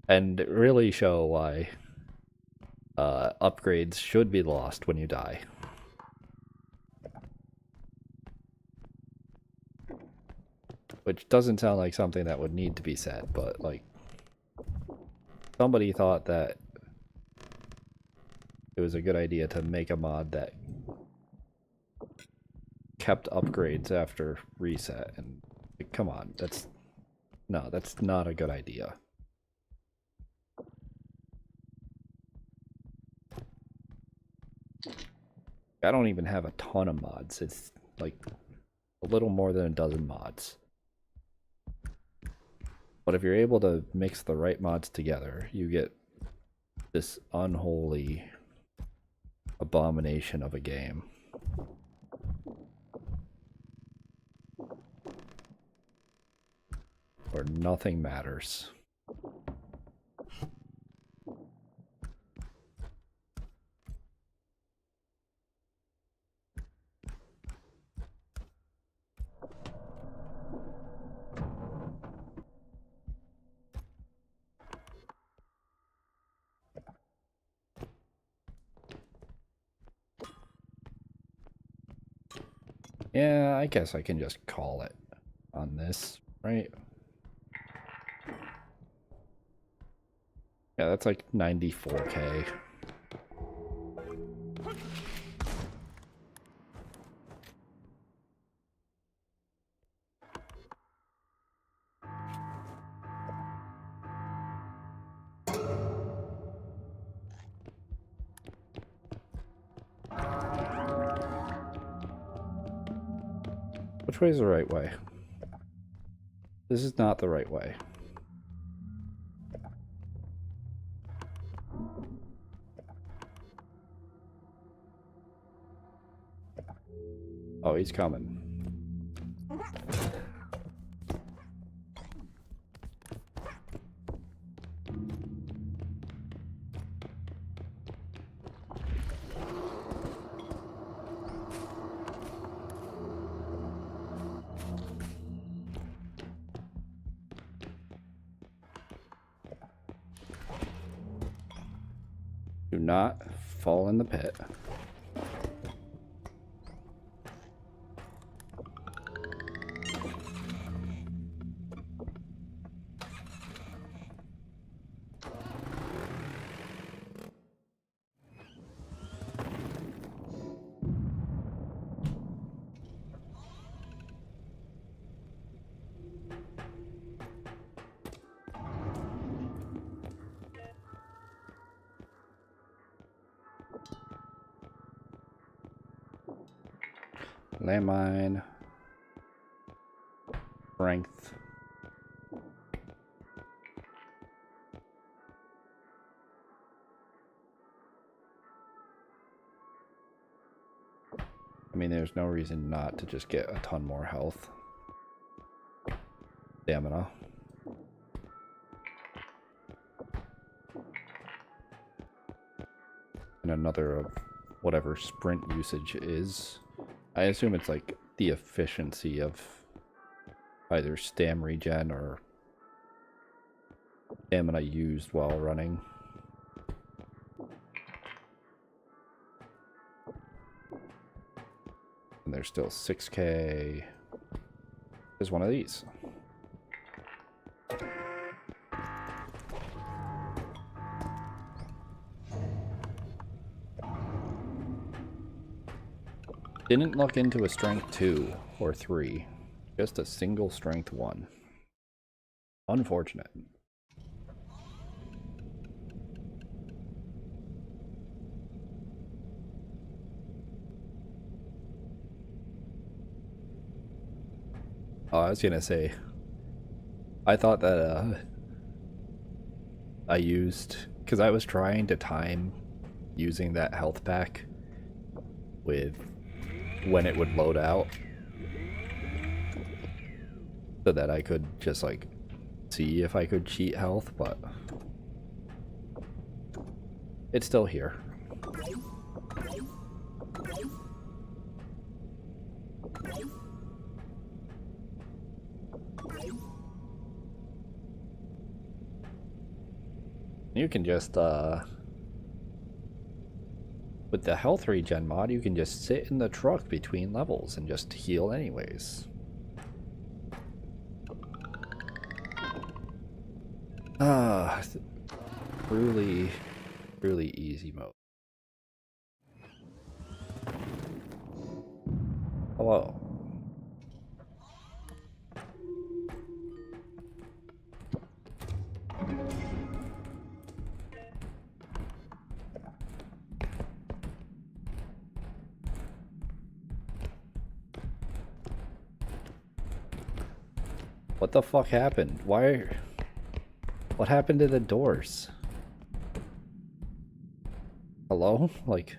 S1: And really show why upgrades should be lost when you die. Which doesn't sound like something that would need to be said, but like somebody thought that it was a good idea to make a mod that kept upgrades after reset, and like, come on, that's not a good idea. I don't even have a ton of mods. It's like a little more than a dozen mods. But if you're able to mix the right mods together, you get this unholy abomination of a game. Where nothing matters. Yeah, I guess I can just call it on this, right? Yeah, that's like 94k. Which way is the right way? This is not the right way. Oh, he's coming. Do not fall in the pit. Landmine. Strength. I mean, there's no reason not to just get a ton more health. Stamina. And another of whatever sprint usage is. I assume it's like the efficiency of either stam regen or stamina used while running. And there's still 6k. There's one of these. Didn't look into a strength 2 or 3. Just a single strength 1. Unfortunate. Oh, I was gonna say, I thought that I used, because I was trying to time using that health pack with when it would load out, so that I could just like see if I could cheat health, but it's still here. You can just, with the health regen mod, you can just sit in the truck between levels and just heal anyways. Really, really easy mode. Hello. What the fuck happened? Why? What happened to the doors? Hello? Like,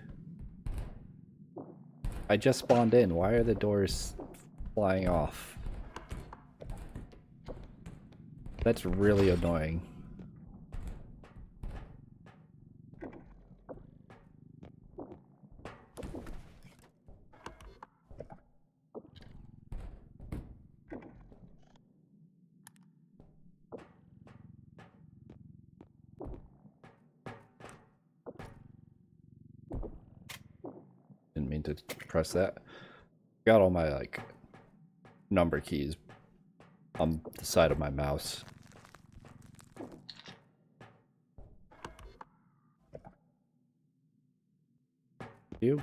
S1: I just spawned in. Why are the doors flying off? That's really annoying. Didn't mean to press that. Got all my like number keys on the side of my mouse. You?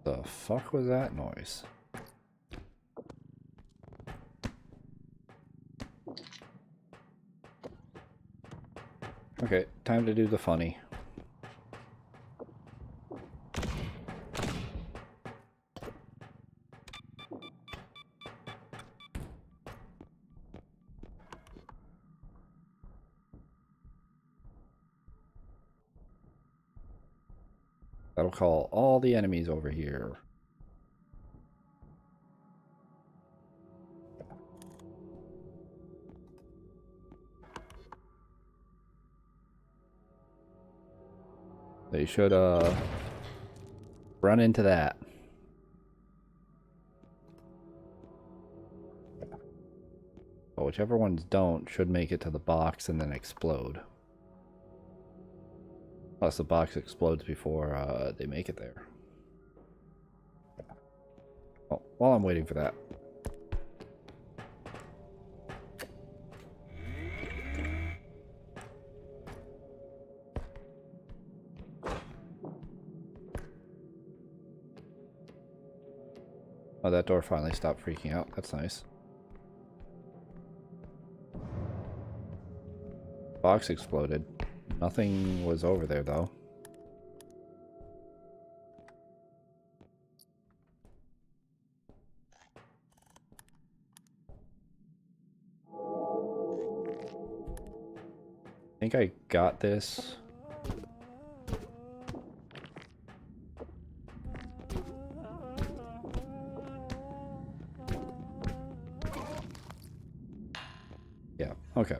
S1: The fuck was that noise? Okay, time to do the funny. That'll call all the enemies over here. They should run into that. But whichever ones don't should make it to the box and then explode. Unless the box explodes before they make it there. Well, while I'm waiting for that. Oh, that door finally stopped freaking out. That's nice. Box exploded. Nothing was over there though. I think I got this. Yeah, okay.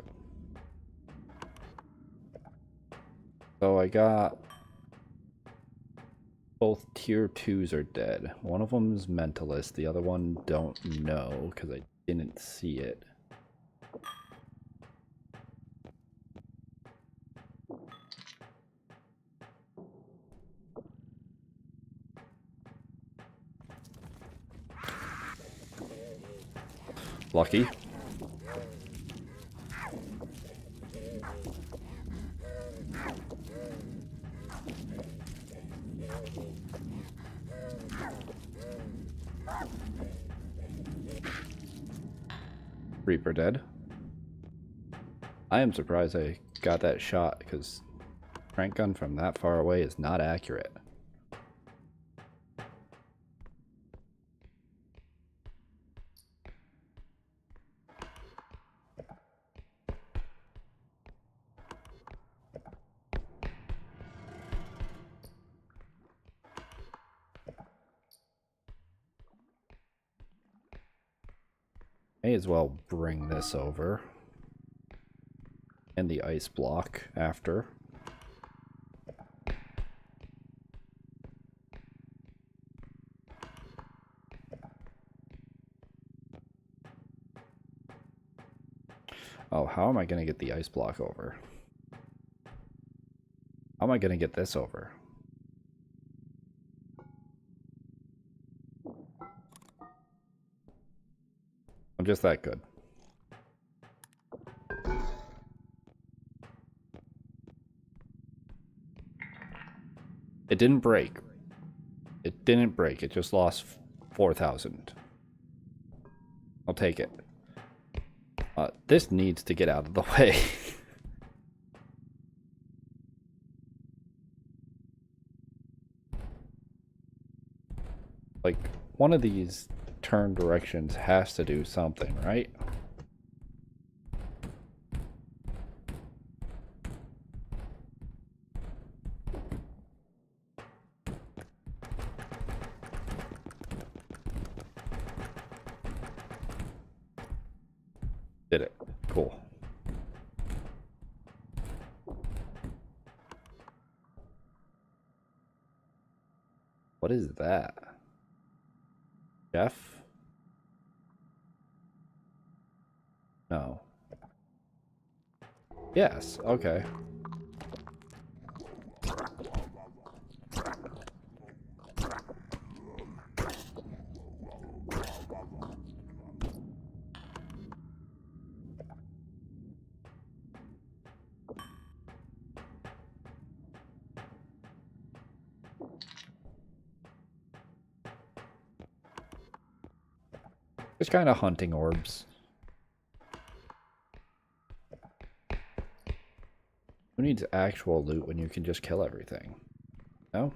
S1: So I got both tier 2s are dead. One of them's mentalist, the other one don't know because I didn't see it. Lucky. Reaper dead. I am surprised I got that shot because crank gun from that far away is not accurate. May as well bring this over. And the ice block after. Oh, how am I going to get the ice block over? How am I going to get this over? I'm just that good. It didn't break. It didn't break. It just lost 4,000. I'll take it. This needs to get out of the way. Like, one of these turn directions has to do something, right? Did it. Cool. What is that? Jeff? No. Yes, okay. Just kind of hunting orbs. Who needs actual loot when you can just kill everything? No?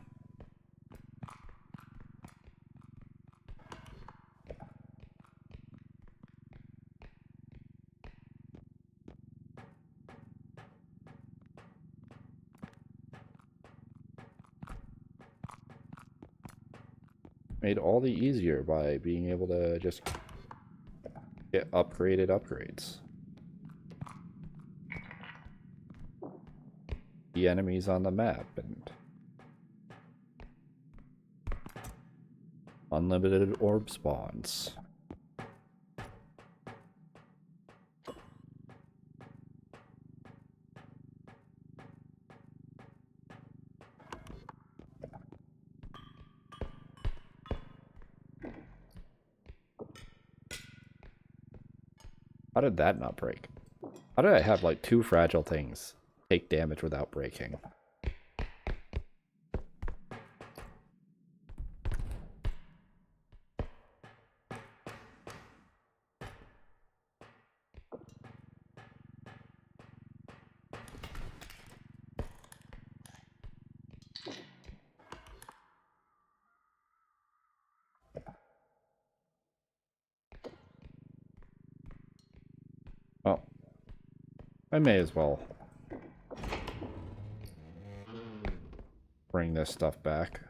S1: Made all the easier by being able to just get upgraded upgrades. The enemies on the map and unlimited orb spawns. How did that not break? How did I have like two fragile things take damage without breaking? I may as well bring this stuff back.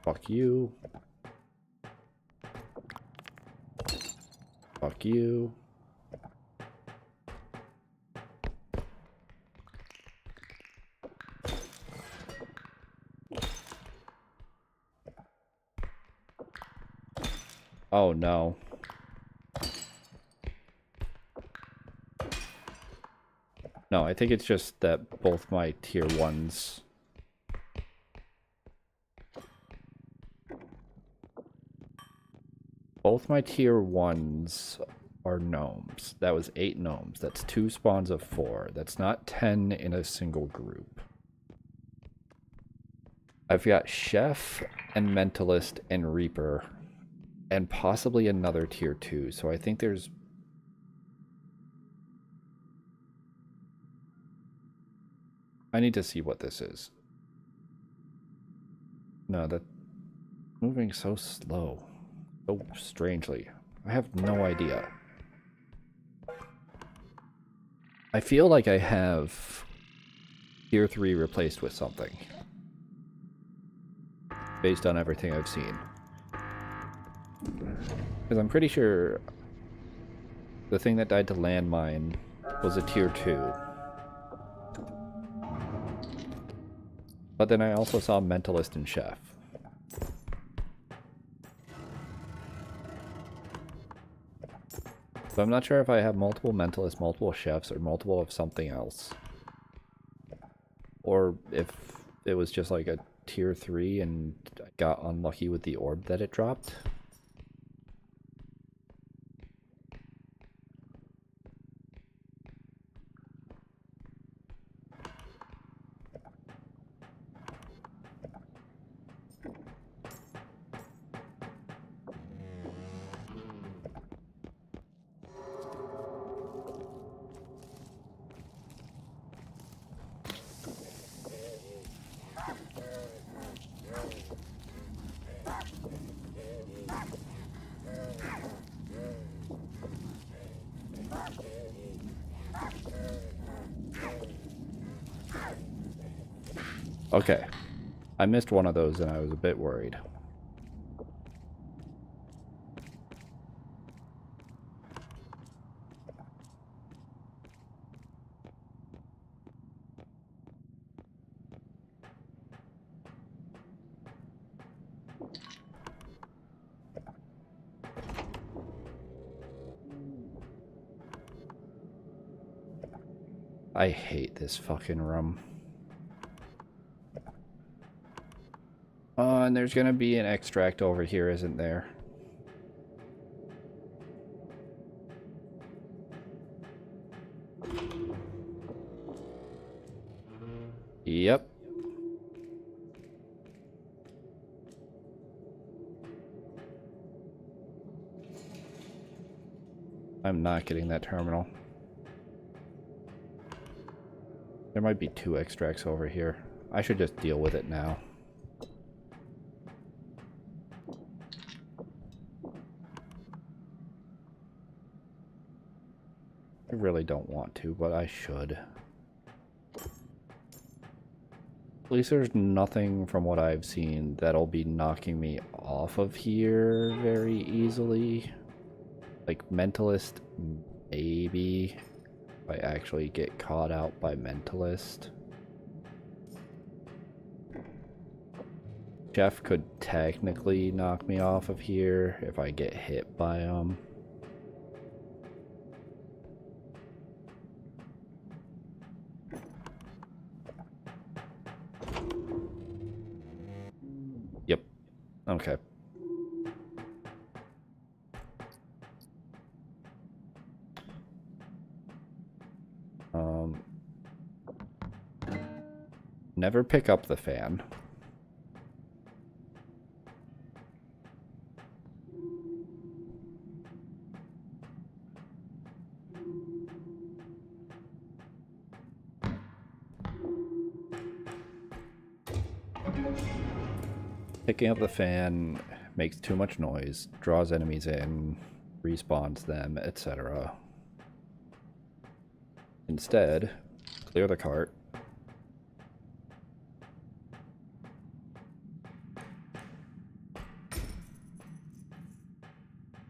S1: Fuck you. Fuck you. Oh no. No, I think it's just that both my tier 1s are gnomes. That was 8 gnomes. That's 2 spawns of 4. That's not 10 in a single group. I've got Chef and Mentalist and Reaper and possibly another tier 2. So I think there's... I need to see what this is. No, that's moving so slow. So strangely. I have no idea. I feel like I have tier 3 replaced with something. Based on everything I've seen. Because I'm pretty sure the thing that died to landmine was a tier 2. But then I also saw Mentalist and Chef. So I'm not sure if I have multiple Mentalists, multiple Chefs, or multiple of something else. Or if it was just like a tier 3 and I got unlucky with the orb that it dropped. Okay. I missed one of those and I was a bit worried. I hate this fucking room. And there's gonna be an extract over here, isn't there? Yep. I'm not getting that terminal. There might be 2 extracts over here. I should just deal with it now. I really don't want to, but I should. At least there's nothing from what I've seen that'll be knocking me off of here very easily. Like Mentalist, maybe. If I actually get caught out by Mentalist. Chef could technically knock me off of here if I get hit by him. Yep. Okay. Never pick up the fan. Picking up the fan makes too much noise, draws enemies in, respawns them, etc. Instead, clear the cart.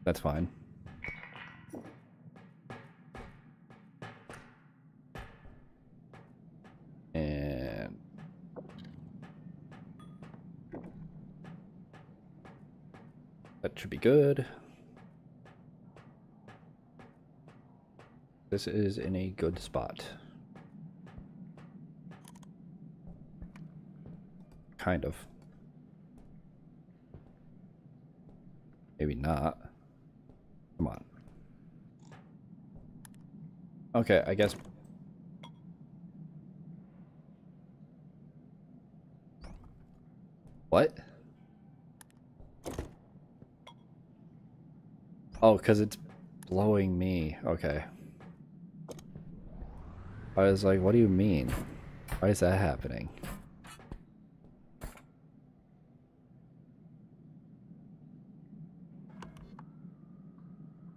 S1: That's fine. And that should be good. This is in a good spot. Kind of. Maybe not. Come on. Okay, I guess. What? Oh, because it's blowing me. Okay. I was like, what do you mean? Why is that happening?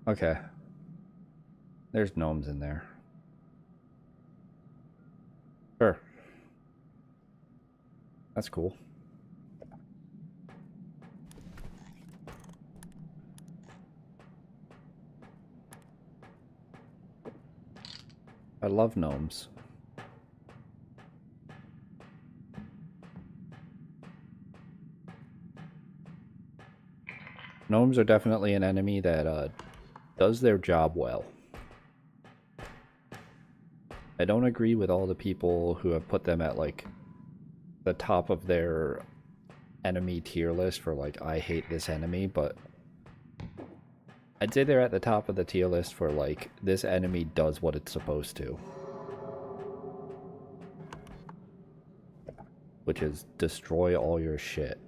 S1: Okay. There's gnomes in there. Sure. That's cool. I love gnomes. Gnomes are definitely an enemy that does their job well. I don't agree with all the people who have put them at like the top of their enemy tier list for like, I hate this enemy, but I'd say they're at the top of the tier list for like, this enemy does what it's supposed to. Which is destroy all your shit.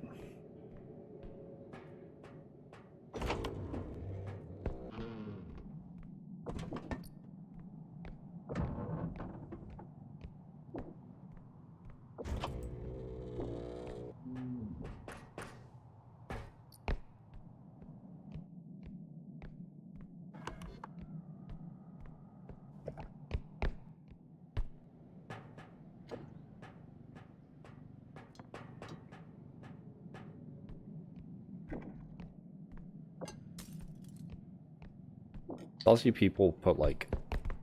S1: I'll see people put like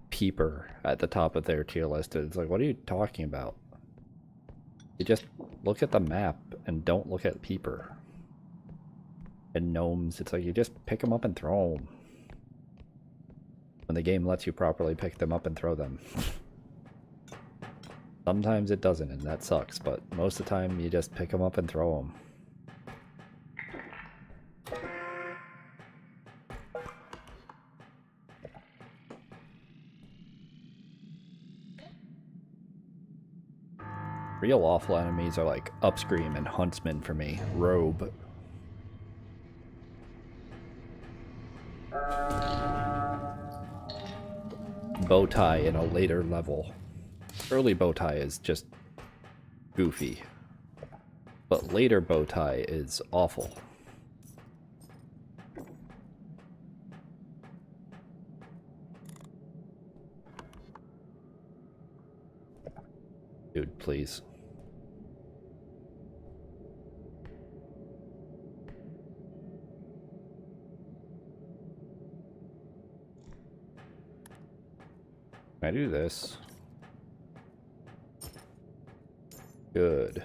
S1: Peeper at the top of their tier list. It's like, what are you talking about? You just look at the map and don't look at Peeper. And gnomes, it's like you just pick them up and throw them. When the game lets you properly pick them up and throw them. Sometimes it doesn't, and that sucks, but most of the time you just pick them up and throw them. Real awful enemies are like Upscream and Huntsman for me. Robe. Bowtie in a later level. Early Bowtie is just goofy. But later Bowtie is awful. Dude, please. Can I do this? Good.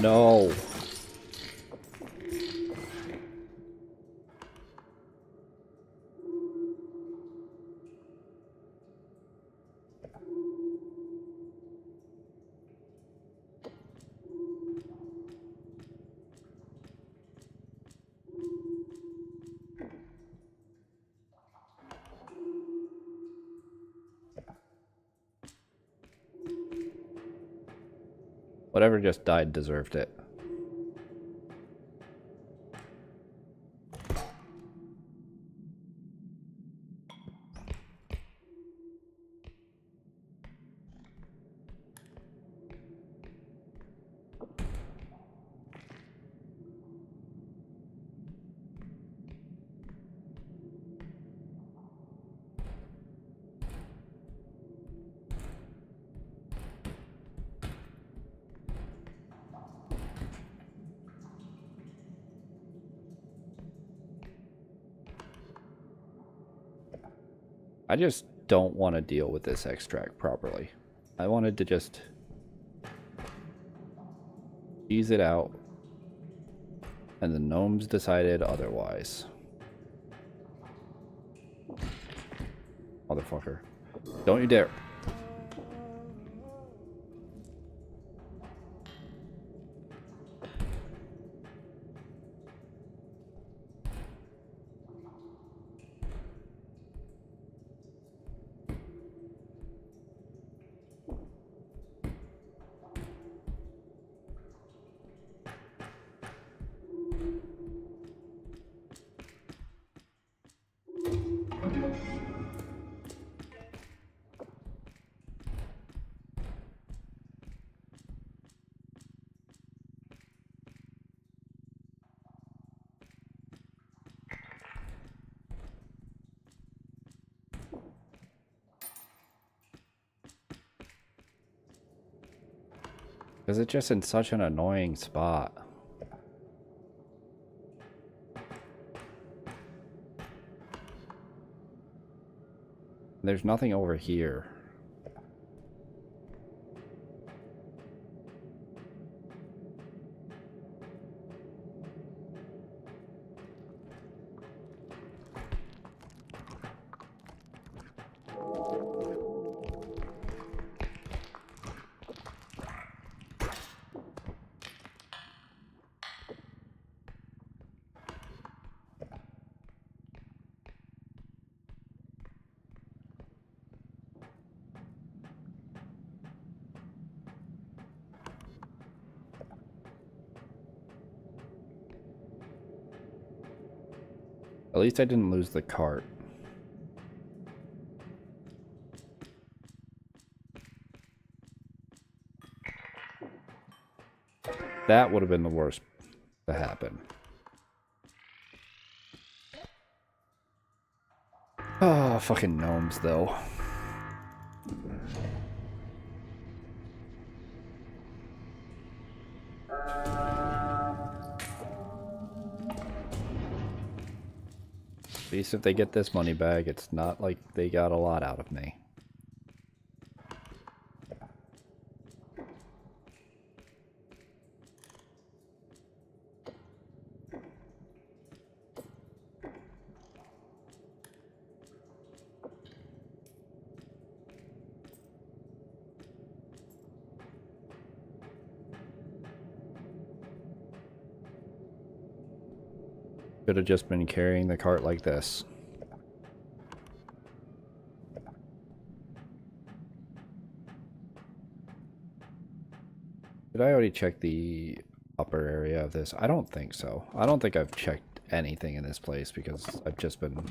S1: No. Whatever just died deserved it. I just don't want to deal with this extract properly. I wanted to just ease it out, and the gnomes decided otherwise. Motherfucker. Don't you dare. Because it's just in such an annoying spot. There's nothing over here. At least I didn't lose the cart. That would have been the worst to happen. Oh, fucking gnomes, though. At least if they get this money back, it's not like they got a lot out of me. Could have just been carrying the cart like this. Did I already check the upper area of this? I don't think so. I don't think I've checked anything in this place because I've just been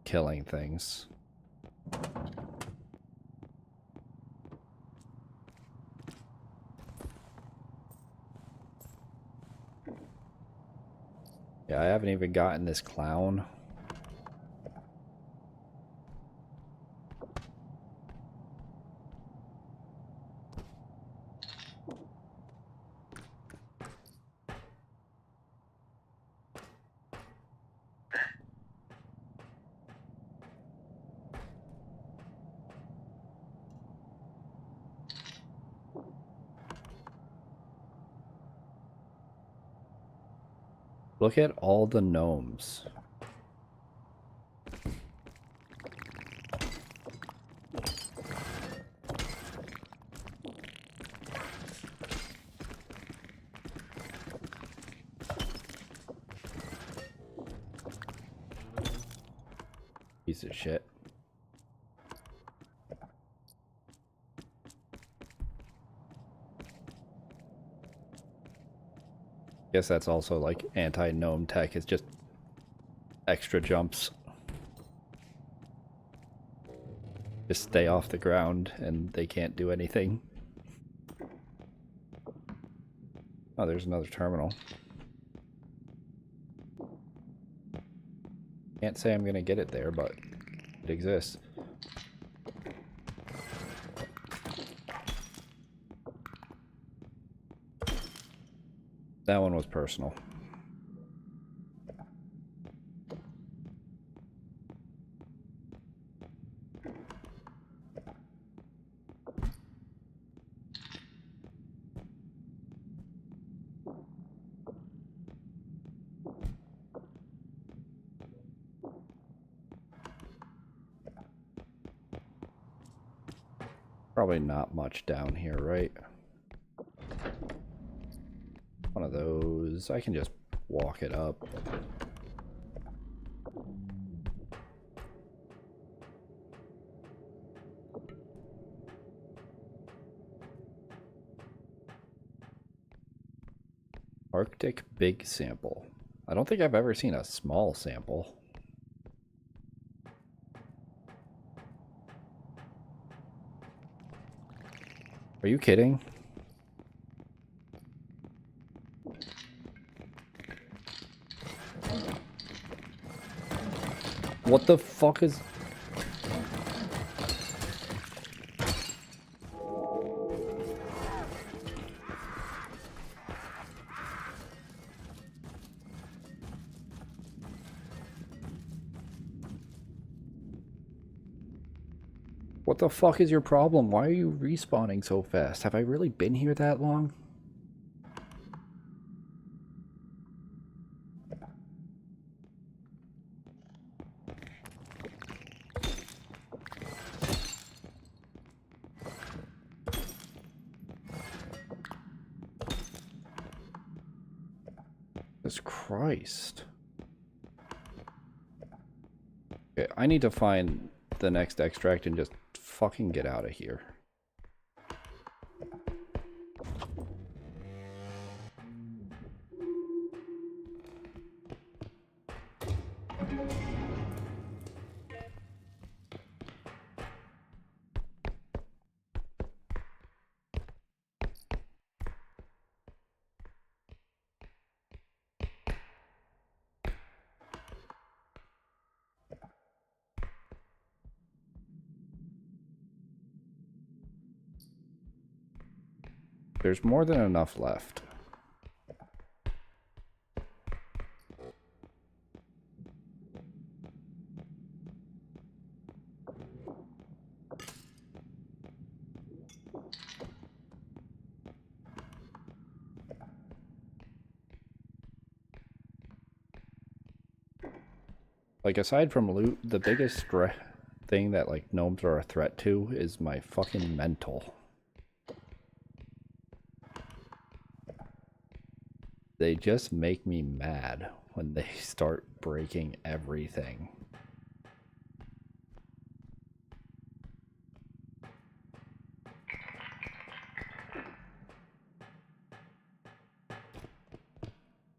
S1: killing things. Yeah, I haven't even gotten this clown. Look at all the gnomes. Piece of shit. Guess that's also like anti-gnome tech. It's just extra jumps. Just stay off the ground and they can't do anything. Oh, there's another terminal. Can't say I'm gonna get it there, but it exists. That one was personal. Probably not much down here, right? One of those. I can just walk it up. Arctic big sample. I don't think I've ever seen a small sample. Are you kidding? What the fuck is... What the fuck is your problem? Why are you respawning so fast? Have I really been here that long? Jesus Christ. Okay, I need to find the next extract and just fucking get out of here. There's more than enough left. Like, aside from loot, the biggest thing that, like, gnomes are a threat to is my fucking mental. They just make me mad when they start breaking everything.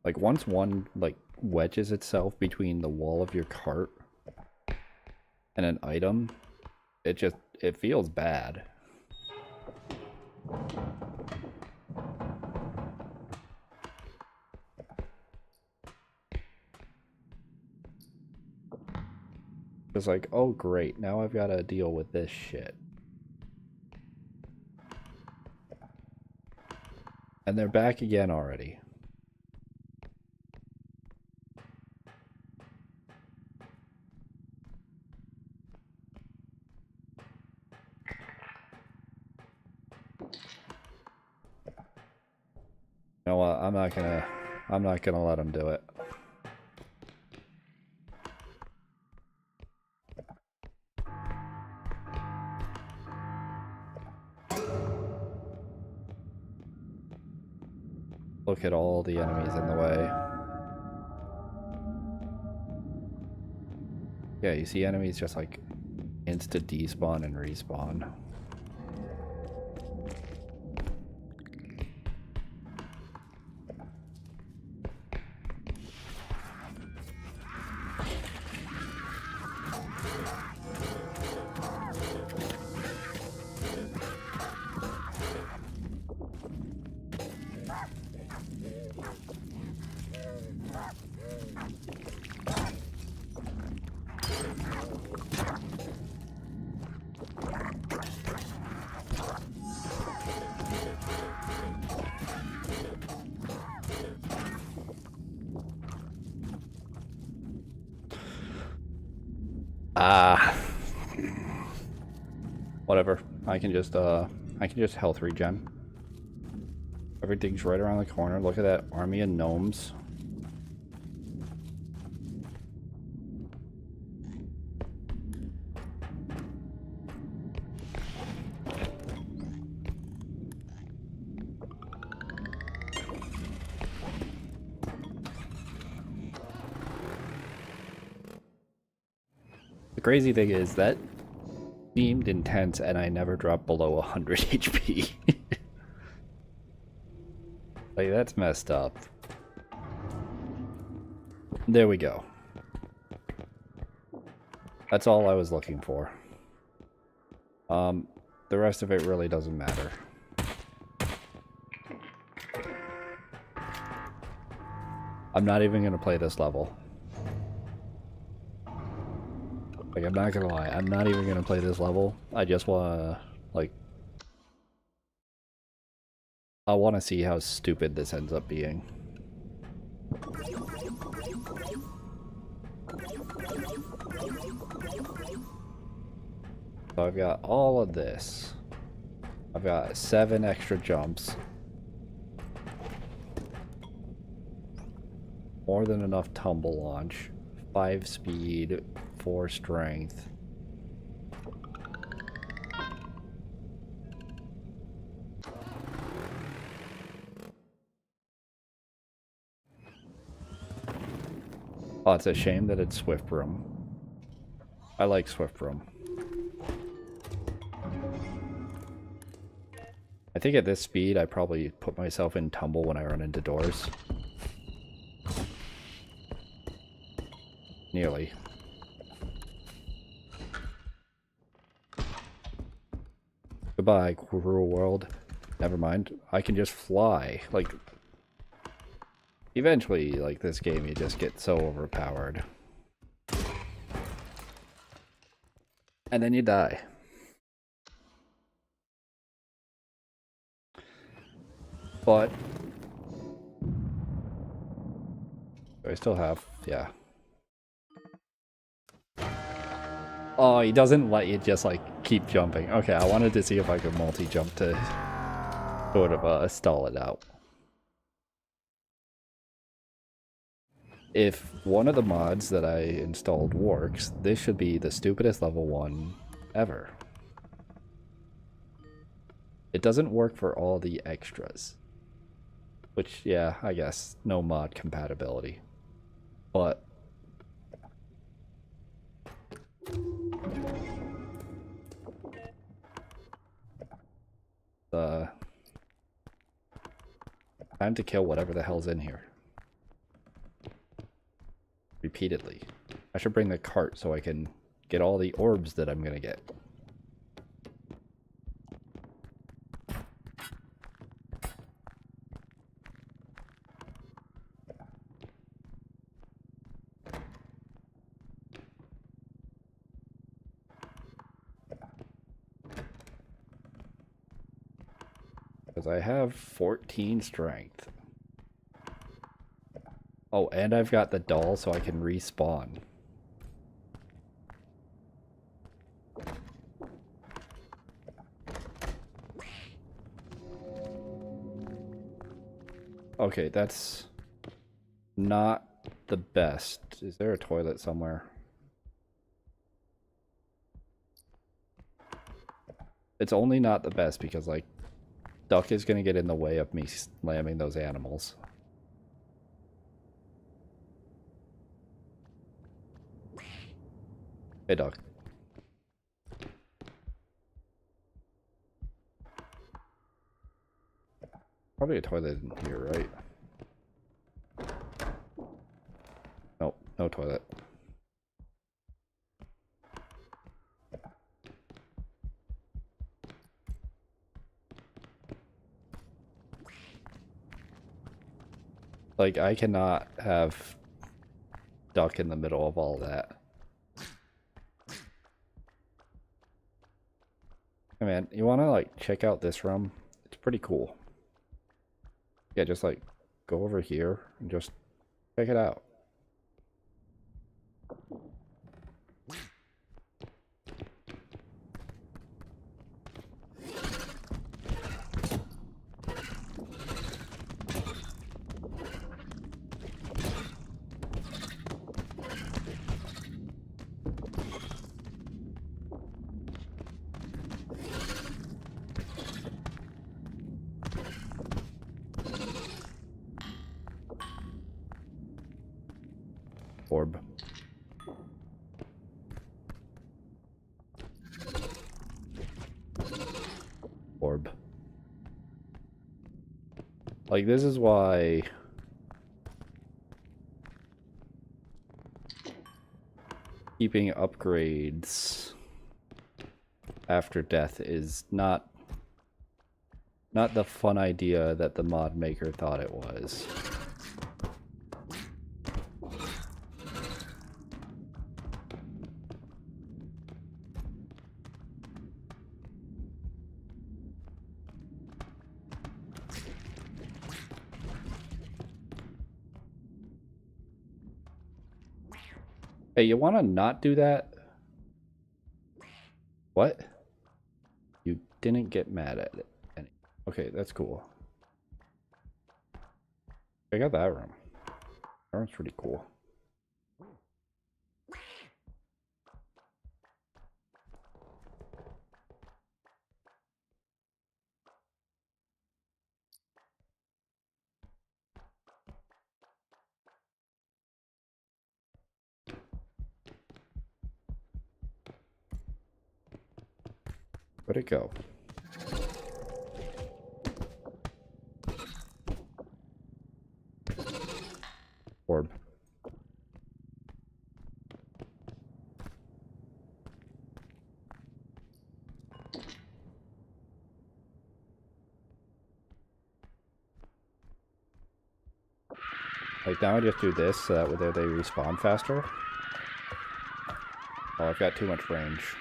S1: Like, once one, like, wedges itself between the wall of your cart and an item, it feels bad. It's like, oh great, now I've got to deal with this shit. And they're back again already. You know what? I'm not gonna let them do it. Look at all the enemies in the way. Yeah, you see enemies just like insta despawn and respawn. Ah. Whatever. I can just health regen. Everything's right around the corner. Look at that army of gnomes. The crazy thing is that seemed intense and I never dropped below 100 HP. Like, that's messed up. There we go. That's all I was looking for. The rest of it really doesn't matter. I'm not even gonna play this level. Like, I'm not gonna lie, I'm not even gonna play this level. I just wanna, like... I wanna see how stupid this ends up being. So I've got all of this. I've got 7 extra jumps. More than enough tumble launch. 5 speed, 4 strength. Oh, it's a shame that it's Swift Room. I like Swift Room. I think at this speed, I probably put myself in tumble when I run into doors. Nearly. Goodbye, cruel world. Never mind. I can just fly. Like, eventually, like, this game, you just get so overpowered. And then you die. But... do I still have... yeah. Oh, he doesn't let you just, like, keep jumping. Okay, I wanted to see if I could multi-jump to sort of stall it out. If one of the mods that I installed works, this should be the stupidest level 1 ever. It doesn't work for all the extras. Which, yeah, I guess, no mod compatibility. But... time to kill whatever the hell's in here. Repeatedly. I should bring the cart so I can get all the orbs that I'm gonna get. Because I have 14 strength. Oh, and I've got the doll so I can respawn. Okay, that's not the best. Is there a toilet somewhere? It's only not the best because, like, Duck is gonna get in the way of me slamming those animals. Hey, Duck. Probably a toilet in here, right? Nope, no toilet. Like, I cannot have Duck in the middle of all that. Hey man, you wanna, like, check out this room? It's pretty cool. Yeah, just, like, go over here and just check it out. Like, this is why keeping upgrades after death is not the fun idea that the mod maker thought it was. Hey, you want to not do that? What? You didn't get mad at it. Okay, that's cool. I got that room. That room's pretty cool. Where'd it go? Orb. Like, now I just do this so that way they respawn faster. Oh, I've got too much range.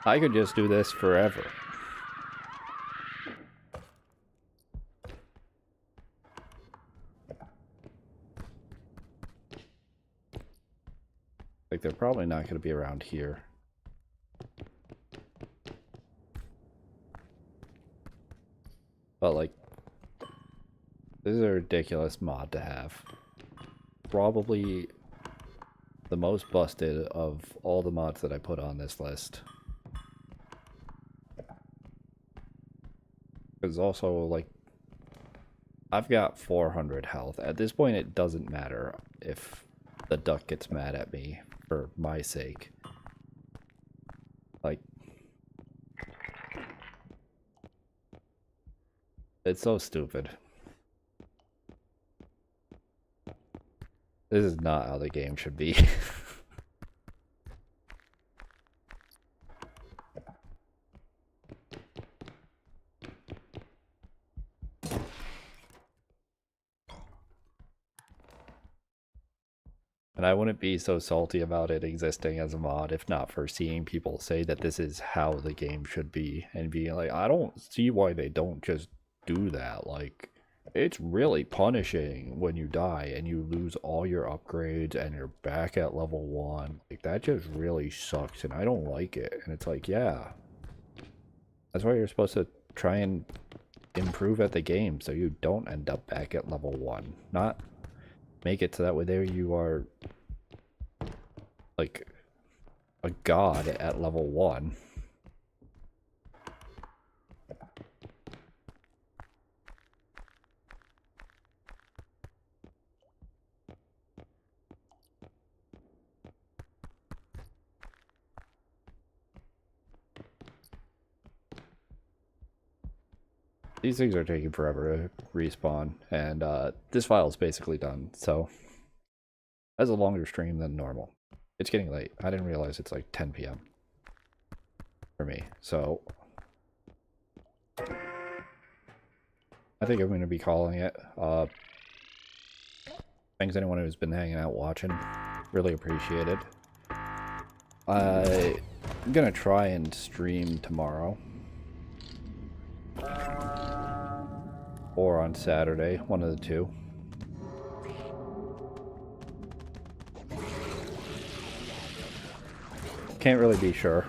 S1: I could just do this forever. Like, they're probably not going to be around here. But, like, this is a ridiculous mod to have. Probably the most busted of all the mods that I put on this list. Because also, like, I've got 400 health. At this point, it doesn't matter if the duck gets mad at me for my sake. Like, it's so stupid. This is not how the game should be. And I wouldn't be so salty about it existing as a mod if not for seeing people say that this is how the game should be and being like, I don't see why they don't just do that. Like, it's really punishing when you die and you lose all your upgrades and you're back at level 1. Like, that just really sucks and I don't like it. And it's like, yeah. That's why you're supposed to try and improve at the game so you don't end up back at level 1. Not make it so that way there you are like a god at level 1. These things are taking forever to respawn, and this file is basically done, so that's a longer stream than normal. It's getting late. I didn't realize it's like 10 p.m. for me, so I think I'm going to be calling it. Thanks anyone who's been hanging out watching. Really appreciate it. I'm going to try and stream tomorrow. Or on Saturday, one of the two. Can't really be sure.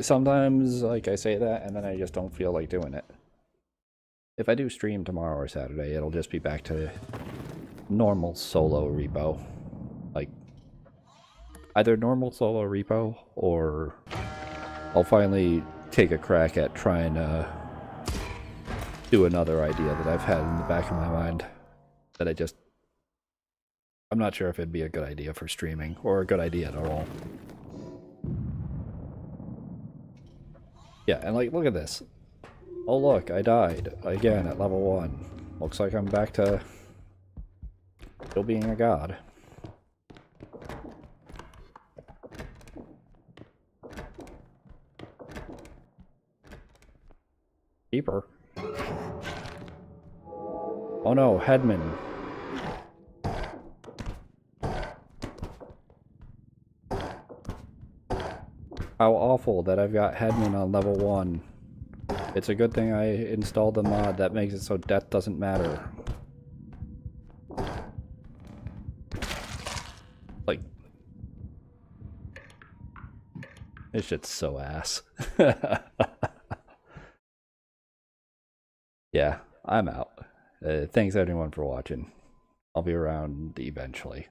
S1: Sometimes, like, I say that, and then I just don't feel like doing it. If I do stream tomorrow or Saturday, it'll just be back to normal solo repo. Like, either normal solo repo, or I'll finally take a crack at trying to do another idea that I've had in the back of my mind. that I'm not sure if it'd be a good idea for streaming or a good idea at all. Yeah, and like, look at this. Oh look, I died again at level 1. Looks like I'm back to still being a god. Keeper. Oh no, Headman. How awful that I've got Headman on level 1. It's a good thing I installed the mod that makes it so death doesn't matter. Like, this shit's so ass. Yeah, I'm out. Thanks everyone for watching. I'll be around eventually.